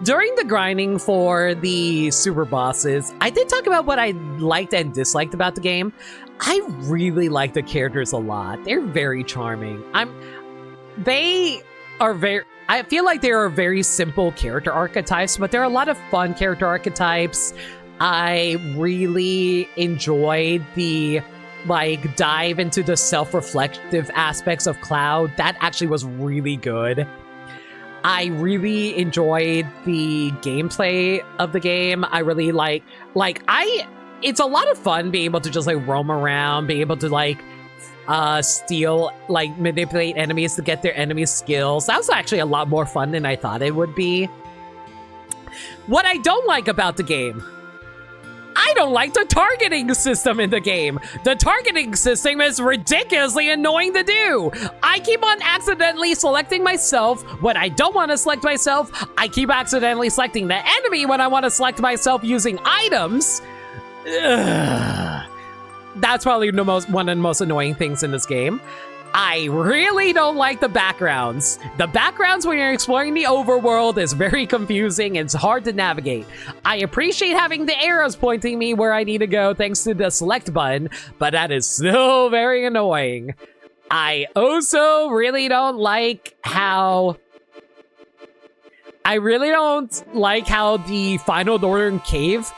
During the grinding for the super bosses, I did talk about what I liked and disliked about the game. I really like the characters a lot. They're very charming. They are very... I feel like there are very simple character archetypes, but there are a lot of fun character archetypes. I really enjoyed the like dive into the self-reflective aspects of Cloud. That actually was really good. I really enjoyed the gameplay of the game. I really it's a lot of fun being able to just like roam around, being able to like steal, like manipulate enemies to get their enemy skills. That was actually a lot more fun than I thought it would be. What I don't like about the game, I don't like the targeting system in the game. The targeting system is ridiculously annoying to do. I keep on accidentally selecting myself when I don't want to select myself. I keep accidentally selecting the enemy when I want to select myself using items. Ugh. That's probably one of the most annoying things in this game. I really don't like the backgrounds. The backgrounds when you're exploring the overworld is very confusing and it's hard to navigate. I appreciate having the arrows pointing me where I need to go thanks to the select button, but that is still very annoying. I also really don't like how... the Final Northern Cave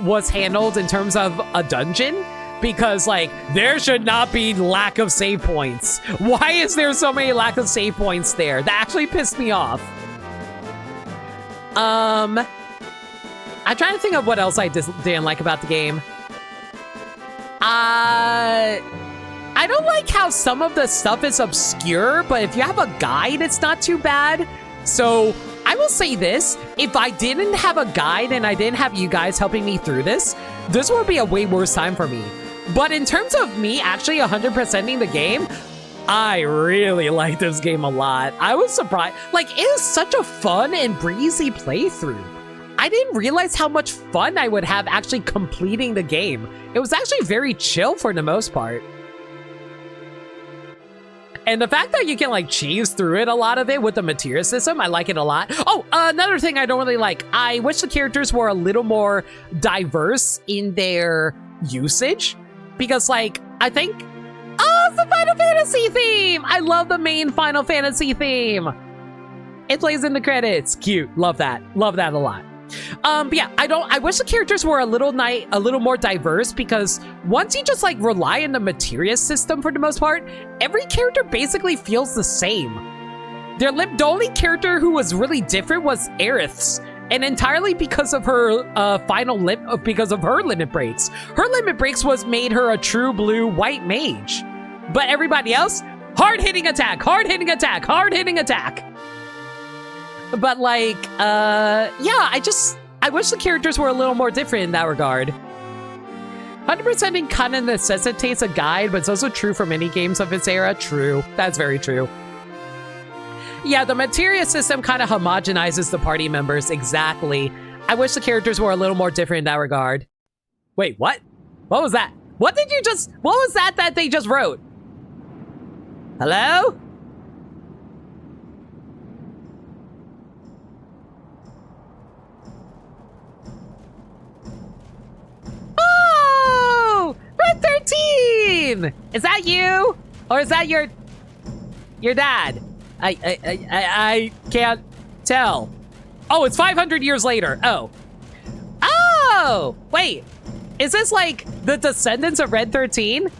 was handled in terms of a dungeon. Because, like, there should not be lack of save points. Why is there so many lack of save points there? That actually pissed me off. I'm trying to think of what else I didn't like about the game. I don't like how some of the stuff is obscure, but if you have a guide, it's not too bad. So, I will say this. If I didn't have a guide and I didn't have you guys helping me through this would be a way worse time for me. But in terms of me actually 100%ing the game, I really like this game a lot. I was surprised. Like, it is such a fun and breezy playthrough. I didn't realize how much fun I would have actually completing the game. It was actually very chill for the most part. And the fact that you can, like, cheese through it, a lot of it, with the material system, I like it a lot. Oh, another thing I don't really like. I wish the characters were a little more diverse in their usage. Because, like, I think... Oh, it's the Final Fantasy theme! I love the main Final Fantasy theme! It plays in the credits. Cute. Love that. Love that a lot. But yeah, I wish the characters were a little more diverse, because once you just like rely on the materia system for the most part, every character basically feels the same. The only character who was really different was Aerith's, and entirely because of her because of her limit breaks. Her limit breaks made her a true blue white mage. But everybody else, hard-hitting attack, hard-hitting attack, hard-hitting attack. But like, yeah, I wish the characters were a little more different in that regard. 100%ing kind of necessitates a guide, but it's also true for many games of its era. True, that's very true. Yeah, the materia system kind of homogenizes the party members, exactly. I wish the characters were a little more different in that regard. Wait, what? What was that? What was that they just wrote? Hello? Oh! Red 13! Is that you? Or is that your dad? I can't tell. Oh, it's 500 years later. Oh. Oh! Wait. Is this like the descendants of Red 13?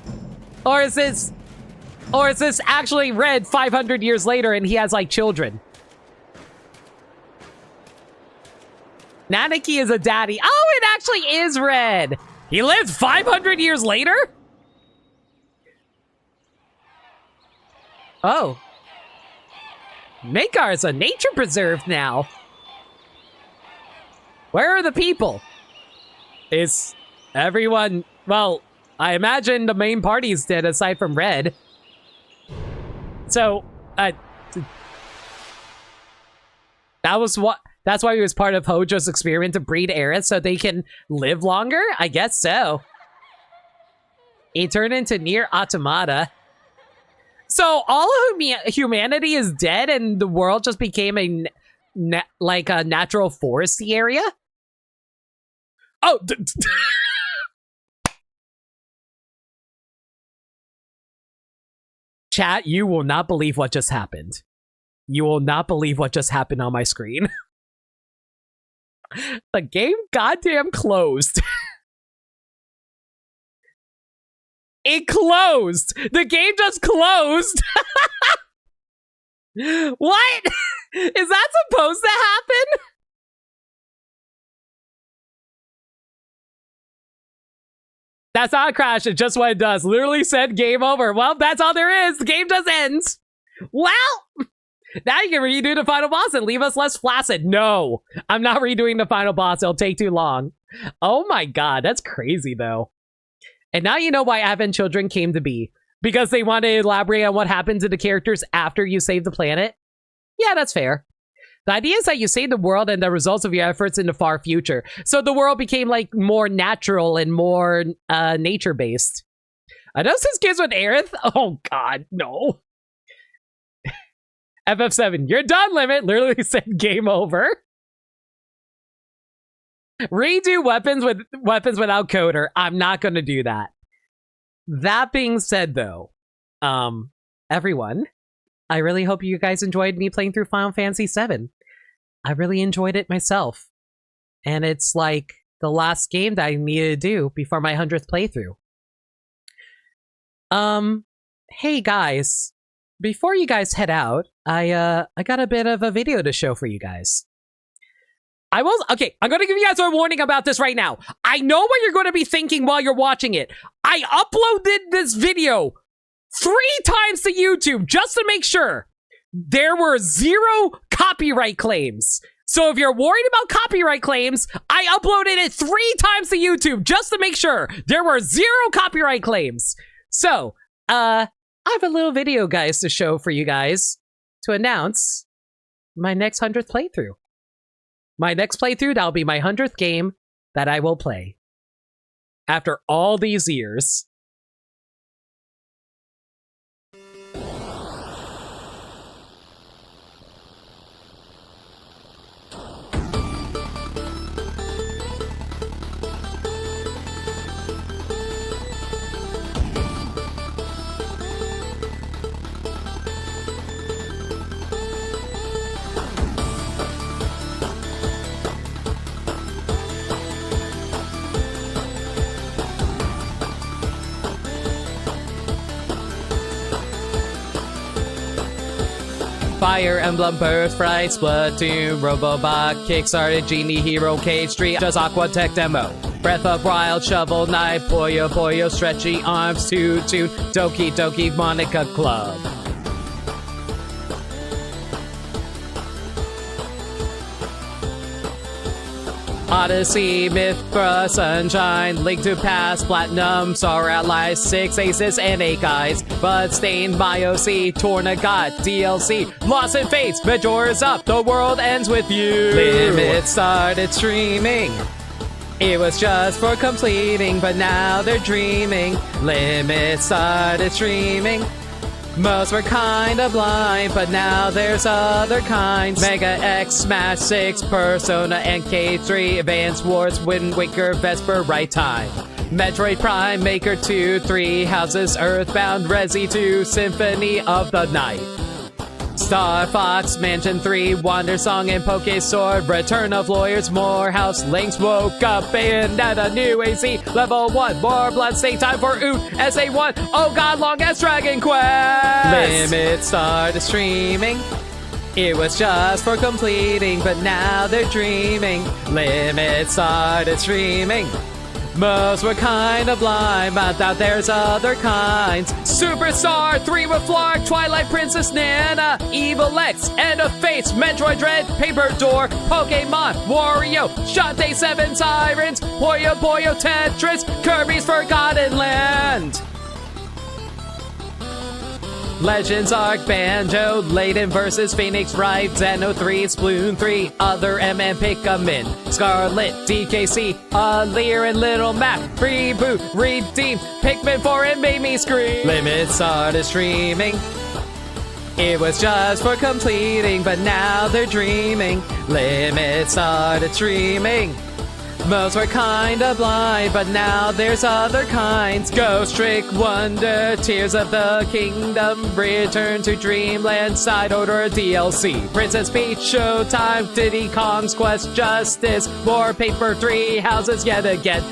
Or is this actually Red 500 years later and he has like children? Nanaki is a daddy. Oh, it actually is Red. He lived 500 years later? Oh. Makar is a nature preserve now. Where are the people? Is everyone... Well, I imagine the main party's dead aside from Red. So, that's why he was part of Hojo's experiment to breed Aerith so they can live longer? I guess so. He turned into Nier Automata. So all of humanity is dead and the world just became a natural foresty area? Oh, chat, you will not believe what just happened. You will not believe what just happened on my screen. The game goddamn closed. It closed. The game just closed. What? Is that supposed to happen? That's not a crash. It's just what it does. Literally said game over. Well, that's all there is. The game just ends. Well, now you can redo the final boss and leave us less flaccid. No, I'm not redoing the final boss. It'll take too long. Oh my god, that's crazy though. And now you know why Advent Children came to be. Because they want to elaborate on what happened to the characters after you save the planet? Yeah, that's fair. The idea is that you save the world and the results of your efforts in the far future. So the world became like more natural and more nature-based. I know this gives with Aerith. Oh god, no. FF7, you're done, Limit. Literally said game over. Redo weapons without coder. I'm not going to do that. That being said, though, everyone, I really hope you guys enjoyed me playing through Final Fantasy VII. I really enjoyed it myself. And it's like the last game that I needed to do before my 100th playthrough. Hey guys, before you guys head out, I got a bit of a video to show for you guys. Okay, I'm going to give you guys a warning about this right now. I know what you're going to be thinking while you're watching it. I uploaded this video 3 times to YouTube just to make sure there were 0 copyright claims. So if you're worried about copyright claims, I uploaded it 3 times to YouTube just to make sure there were 0 copyright claims. So, I have a little video, guys, to show for you guys to announce my next 100th playthrough. My next playthrough, that'll be my 100th game that I will play. After all these years. Fire Emblem, Birthright, Splatoon, Robobot, Kickstarted, Genie Hero, Cage Street, Just Aqua Tech Demo, Breath of Wild, Shovel Knight, Puyo Puyo, Stretchy Arms, Toon Toon, Doki Doki, Monica Club. Odyssey, Mythra, Sunshine, Link to Past, Platinum, Star Allies, 6 Aces and 8 Guys, Bloodstained, MyOC, Tornagot, DLC, Lost in Fates, Majora's Up, The World Ends With You. Limit started streaming. It was just for completing, but now they're dreaming. Limit started streaming. Most were kinda blind, but now there's other kinds. Mega X, Smash 6, Persona, NK3, Advance Wars, Wind Waker, Vesper, Right Time. Metroid Prime, Maker 2, 3 Houses, Earthbound, Resi 2, Symphony of the Night. Star Fox, Mansion 3, Wander Song and Poke Sword, Return of Lawyers, Morehouse, Links woke up and at a new AC, level 1, more Bloodstain, time for Oot, SA1, oh god, long as Dragon Quest! Limit started streaming. It was just for completing, but now they're dreaming. Limit started streaming. Most were kinda blind, but now there's other kinds. Superstar, 3 with Flark, Twilight Princess Nana, Evil X, End of Fates, Metroid Dread, Paper Door, Pokemon, Wario, Shantae 7 Sirens, Puyo Puyo Tetris, Kirby's Forgotten Land. Legends Arc, Banjo, Layden vs. Phoenix Wright, Xeno 3, Sploon 3, other MM Pikmin, Scarlet, DKC, Lear and Little Mac, Reboot, Redeem, Pikmin 4 and Made Me Scream. Limit started streaming. It was just for completing, but now they're dreaming. Limit started streaming. Most were kinda blind, but now there's other kinds. Ghost Trick, Wonder, Tears of the Kingdom, Return to Dreamland, Side Order DLC, Princess Peach, Showtime, Diddy Kong's Quest, Justice, More Paper, 3 Houses yet again.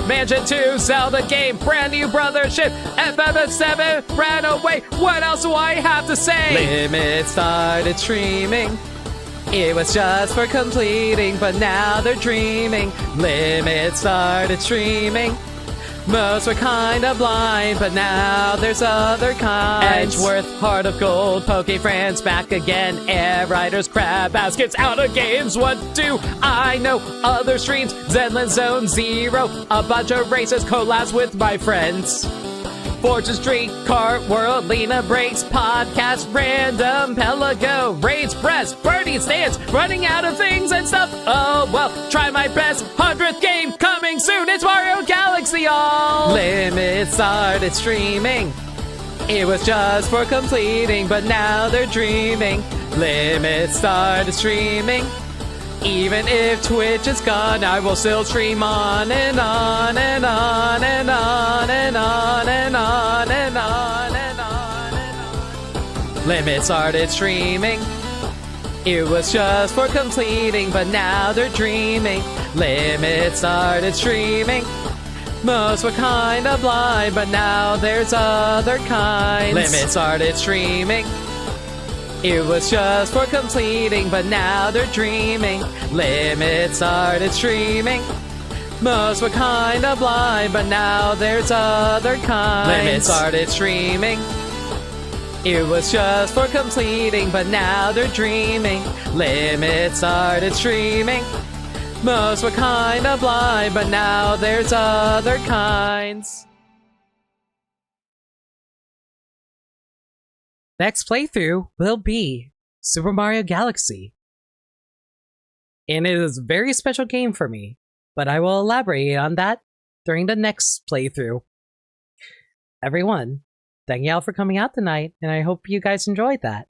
Mansion 2, Zelda game, brand new brothership, FF7 ran away. What else do I have to say? Limit started streaming. It was just for completing, but now they're dreaming. Limit started streaming. Most were kinda blind, but now there's other kinds. Edgeworth, Heart of Gold, Poke Friends back again. Air Riders, Crab Baskets, out of games. What do I know? Other streams, Zenland Zone Zero, a bunch of races, collabs with my friends. Fortune Street, Kart World, Lena Breaks, Podcast, Random, Pelago, Raids, Press, Birdie Stance, running out of things and stuff. Oh, well, try my best. 100th game coming soon. It's Mario Galaxy, y'all. Limit started streaming. It was just for completing, but now they're dreaming. Limit started streaming. Even if Twitch is gone, I will still stream on and on and on and on and on and on and on and on and on. Limit started streaming. It was just for completing, but now they're dreaming. Limit started streaming. Most were kinda blind, but now there's other kinds. Limit started streaming. It was just for completing, but now they're dreaming. Limit started streaming. Most were kinda blind, but now there's other kinds. Limit started streaming. It was just for completing, but now they're dreaming. Limit started streaming. Most were kinda blind, but now there's other kinds. Next playthrough will be Super Mario Galaxy. And it is a very special game for me, but I will elaborate on that during the next playthrough. Everyone, thank y'all for coming out tonight, and I hope you guys enjoyed that.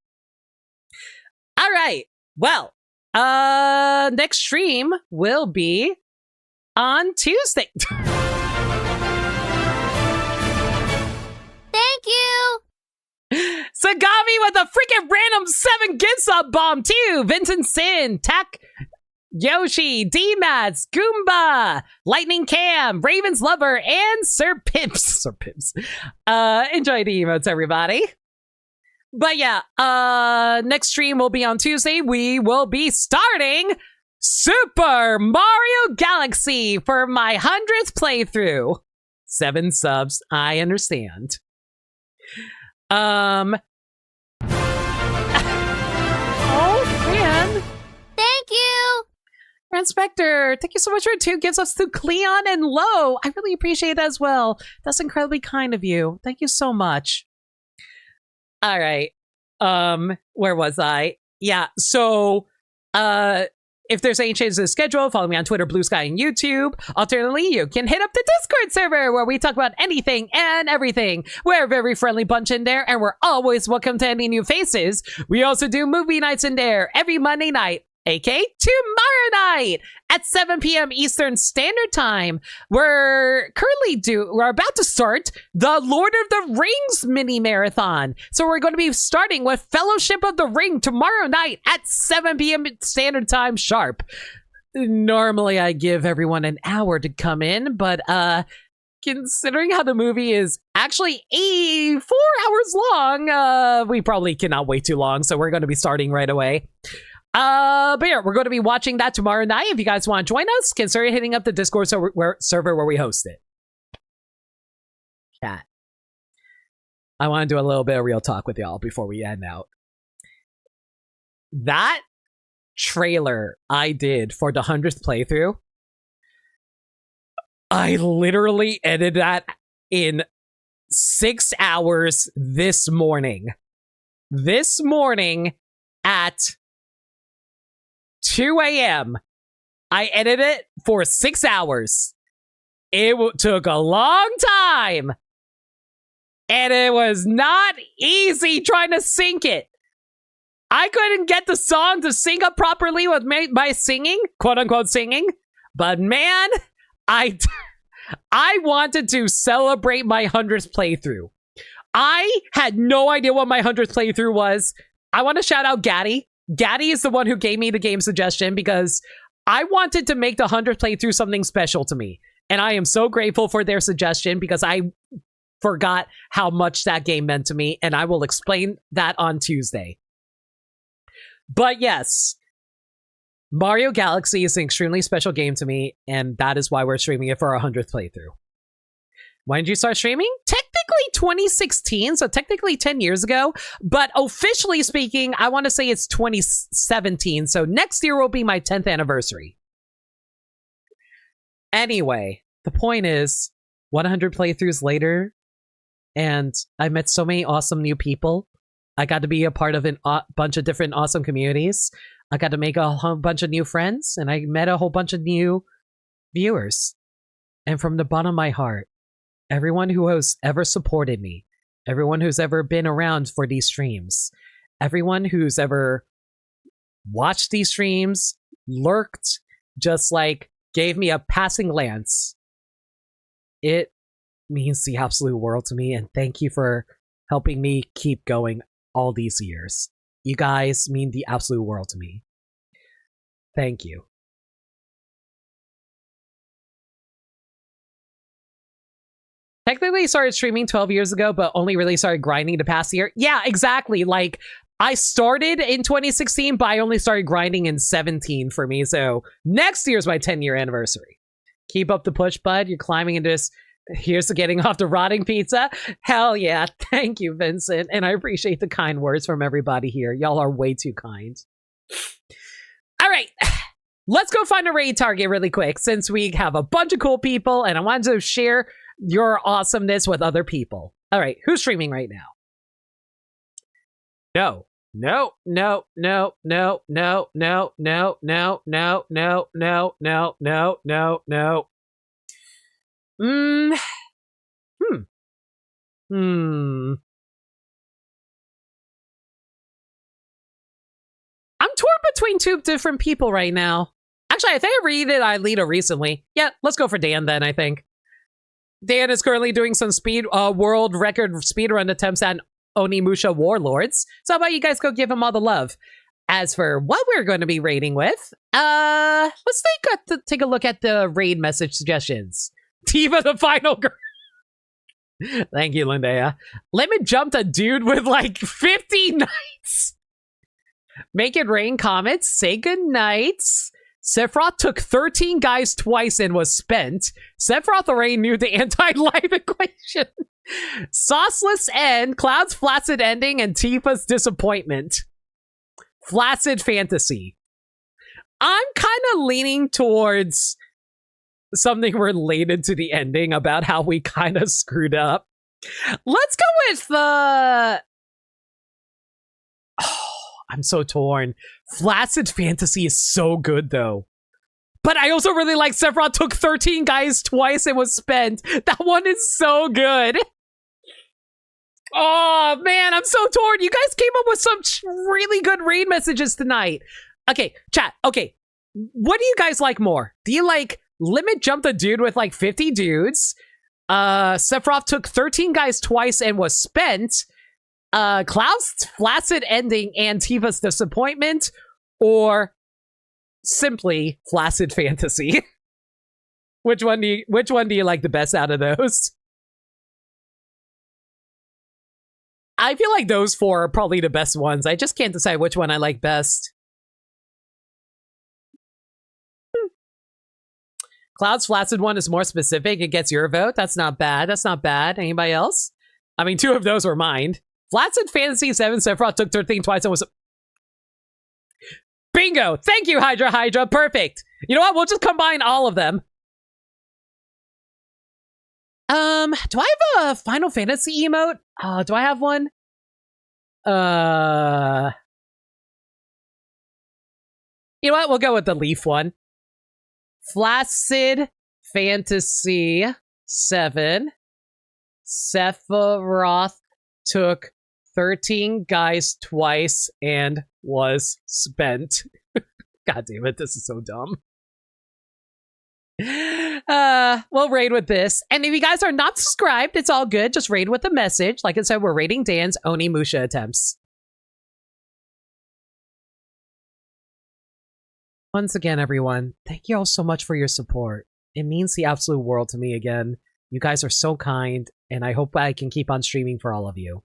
All right, well, next stream will be on Tuesday.
Thank you!
Sagami with a freaking random 7 gift sub bomb too. Vincent Sin, Tak, Yoshi, D-Mats, Goomba, Lightning Cam, Raven's Lover, and Sir Pimps. Sir Pimps. Enjoy the emotes, everybody. But yeah, next stream will be on Tuesday. We will be starting Super Mario Galaxy for my 100th playthrough. 7 subs, I understand. Oh man.
Thank you!
Inspector, thank you so much for 2 gifts us to Cleon and Lo. I really appreciate that as well. That's incredibly kind of you. Thank you so much. All right. Where was I? Yeah, so if there's any changes to the schedule, follow me on Twitter, Blue Sky, and YouTube. Alternatively, you can hit up the Discord server where we talk about anything and everything. We're a very friendly bunch in there, and we're always welcome to any new faces. We also do movie nights in there every Monday night, aka tomorrow night at 7 p.m. Eastern Standard Time. We're about to start the Lord of the Rings mini marathon. So we're going to be starting with Fellowship of the Ring tomorrow night at 7 p.m. Standard Time sharp. Normally I give everyone an hour to come in, but considering how the movie is actually 4 hours long, we probably cannot wait too long. So we're going to be starting right away. But yeah, we're going to be watching that tomorrow night. If you guys want to join us, consider hitting up the Discord server where we host it. Chat. I want to do a little bit of real talk with y'all before we end out. That trailer I did for the 100th playthrough, I literally edited that in 6 hours this morning. This morning at 2 a.m. I edited it for 6 hours. It took a long time. And it was not easy trying to sync it. I couldn't get the song to sync up properly with my singing, quote unquote singing. But man, I wanted to celebrate my 100th playthrough. I had no idea what my 100th playthrough was. I want to shout out Gaddy. Gaddy is the one who gave me the game suggestion because I wanted to make the 100th playthrough something special to me. And I am so grateful for their suggestion because I forgot how much that game meant to me. And I will explain that on Tuesday. But yes, Mario Galaxy is an extremely special game to me. And that is why we're streaming it for our 100th playthrough. When did you start streaming? Technically 2016, so technically 10 years ago. But officially speaking, I want to say it's 2017. So next year will be my 10th anniversary. Anyway, the point is, 100 playthroughs later, and I met so many awesome new people. I got to be a part of a bunch of different awesome communities. I got to make a whole bunch of new friends, and I met a whole bunch of new viewers. And from the bottom of my heart, everyone who has ever supported me, everyone who's ever been around for these streams, everyone who's ever watched these streams, lurked, just like gave me a passing glance, it means the absolute world to me. And thank you for helping me keep going all these years. You guys mean the absolute world to me. Thank you. Technically started streaming 12 years ago, but only really started grinding the past year. Yeah, exactly. Like, I started in 2016, but I only started grinding in 17 for me. So next year's my 10-year anniversary. Keep up the push, bud. You're climbing into this. Here's to getting off the rotting pizza. Hell yeah. Thank you, Vincent. And I appreciate the kind words from everybody here. Y'all are way too kind. All right. Let's go find a raid target really quick since we have a bunch of cool people and I wanted to share your awesomeness with other people. All right. Who's streaming right now? No. No, no, no, no, no, no, no, no, no, no, no, no, no, no, no. I'm torn between two different people right now. Actually, I think I raided Aelita recently. Yeah, let's go for Dan then, I think. Dan is currently doing some world record speedrun attempts at Onimusha Warlords. So how about you guys go give him all the love? As for what we're going to be raiding with, let's take a look at the raid message suggestions. Tifa the final girl. Thank you, Lindea. Limit jumped a dude with like 50 knights. Make it rain comets. Say good nights. Sephiroth took 13 guys twice and was spent. Sephiroth already knew the anti-life equation. Sauceless end, Cloud's flaccid ending, and Tifa's disappointment. Flaccid fantasy. I'm kind of leaning towards something related to the ending about how we kind of screwed up. Let's go with the... Oh, I'm so torn. Flaccid fantasy is so good, though. But I also really like Sephiroth took 13 guys twice and was spent. That one is so good. Oh, man, I'm so torn. You guys came up with some really good raid messages tonight. Okay, chat. Okay, what do you guys like more? Do you like limit jump the dude with like 50 dudes? Sephiroth took 13 guys twice and was spent. Cloud's flaccid ending and Tifa's disappointment, or simply flaccid fantasy? Which one do you like the best out of those? I feel like those four are probably the best ones. I just can't decide which one I like best. Cloud's flaccid one is more specific. It gets your vote. That's not bad. That's not bad. Anybody else? I mean, two of those were mine. Flaccid Fantasy 7, Sephiroth took 13 twice and was... Bingo! Thank you, Hydra. Perfect. You know what? We'll just combine all of them. Do I have a Final Fantasy emote? Do I have one? You know what? We'll go with the Leaf one. Flaccid Fantasy 7. Sephiroth took 13 guys twice and was spent. God damn it, this is so dumb. We'll raid with this. And if you guys are not subscribed, it's all good. Just raid with a message. Like I said, we're raiding Dan's Onimusha attempts. Once again, everyone, thank you all so much for your support. It means the absolute world to me again. You guys are so kind, and I hope I can keep on streaming for all of you.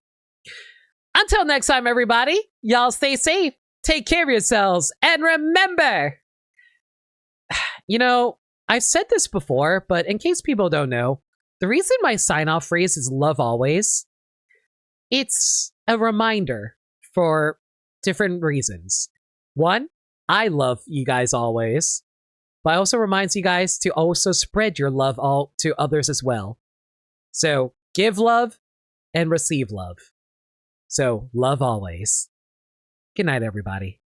Until next time, everybody, y'all stay safe, take care of yourselves, and remember, you know, I've said this before, but in case people don't know, the reason my sign-off phrase is love always, it's a reminder for different reasons. One, I love you guys always, but it also reminds you guys to also spread your love all to others as well. So give love and receive love. So love always. Good night, everybody.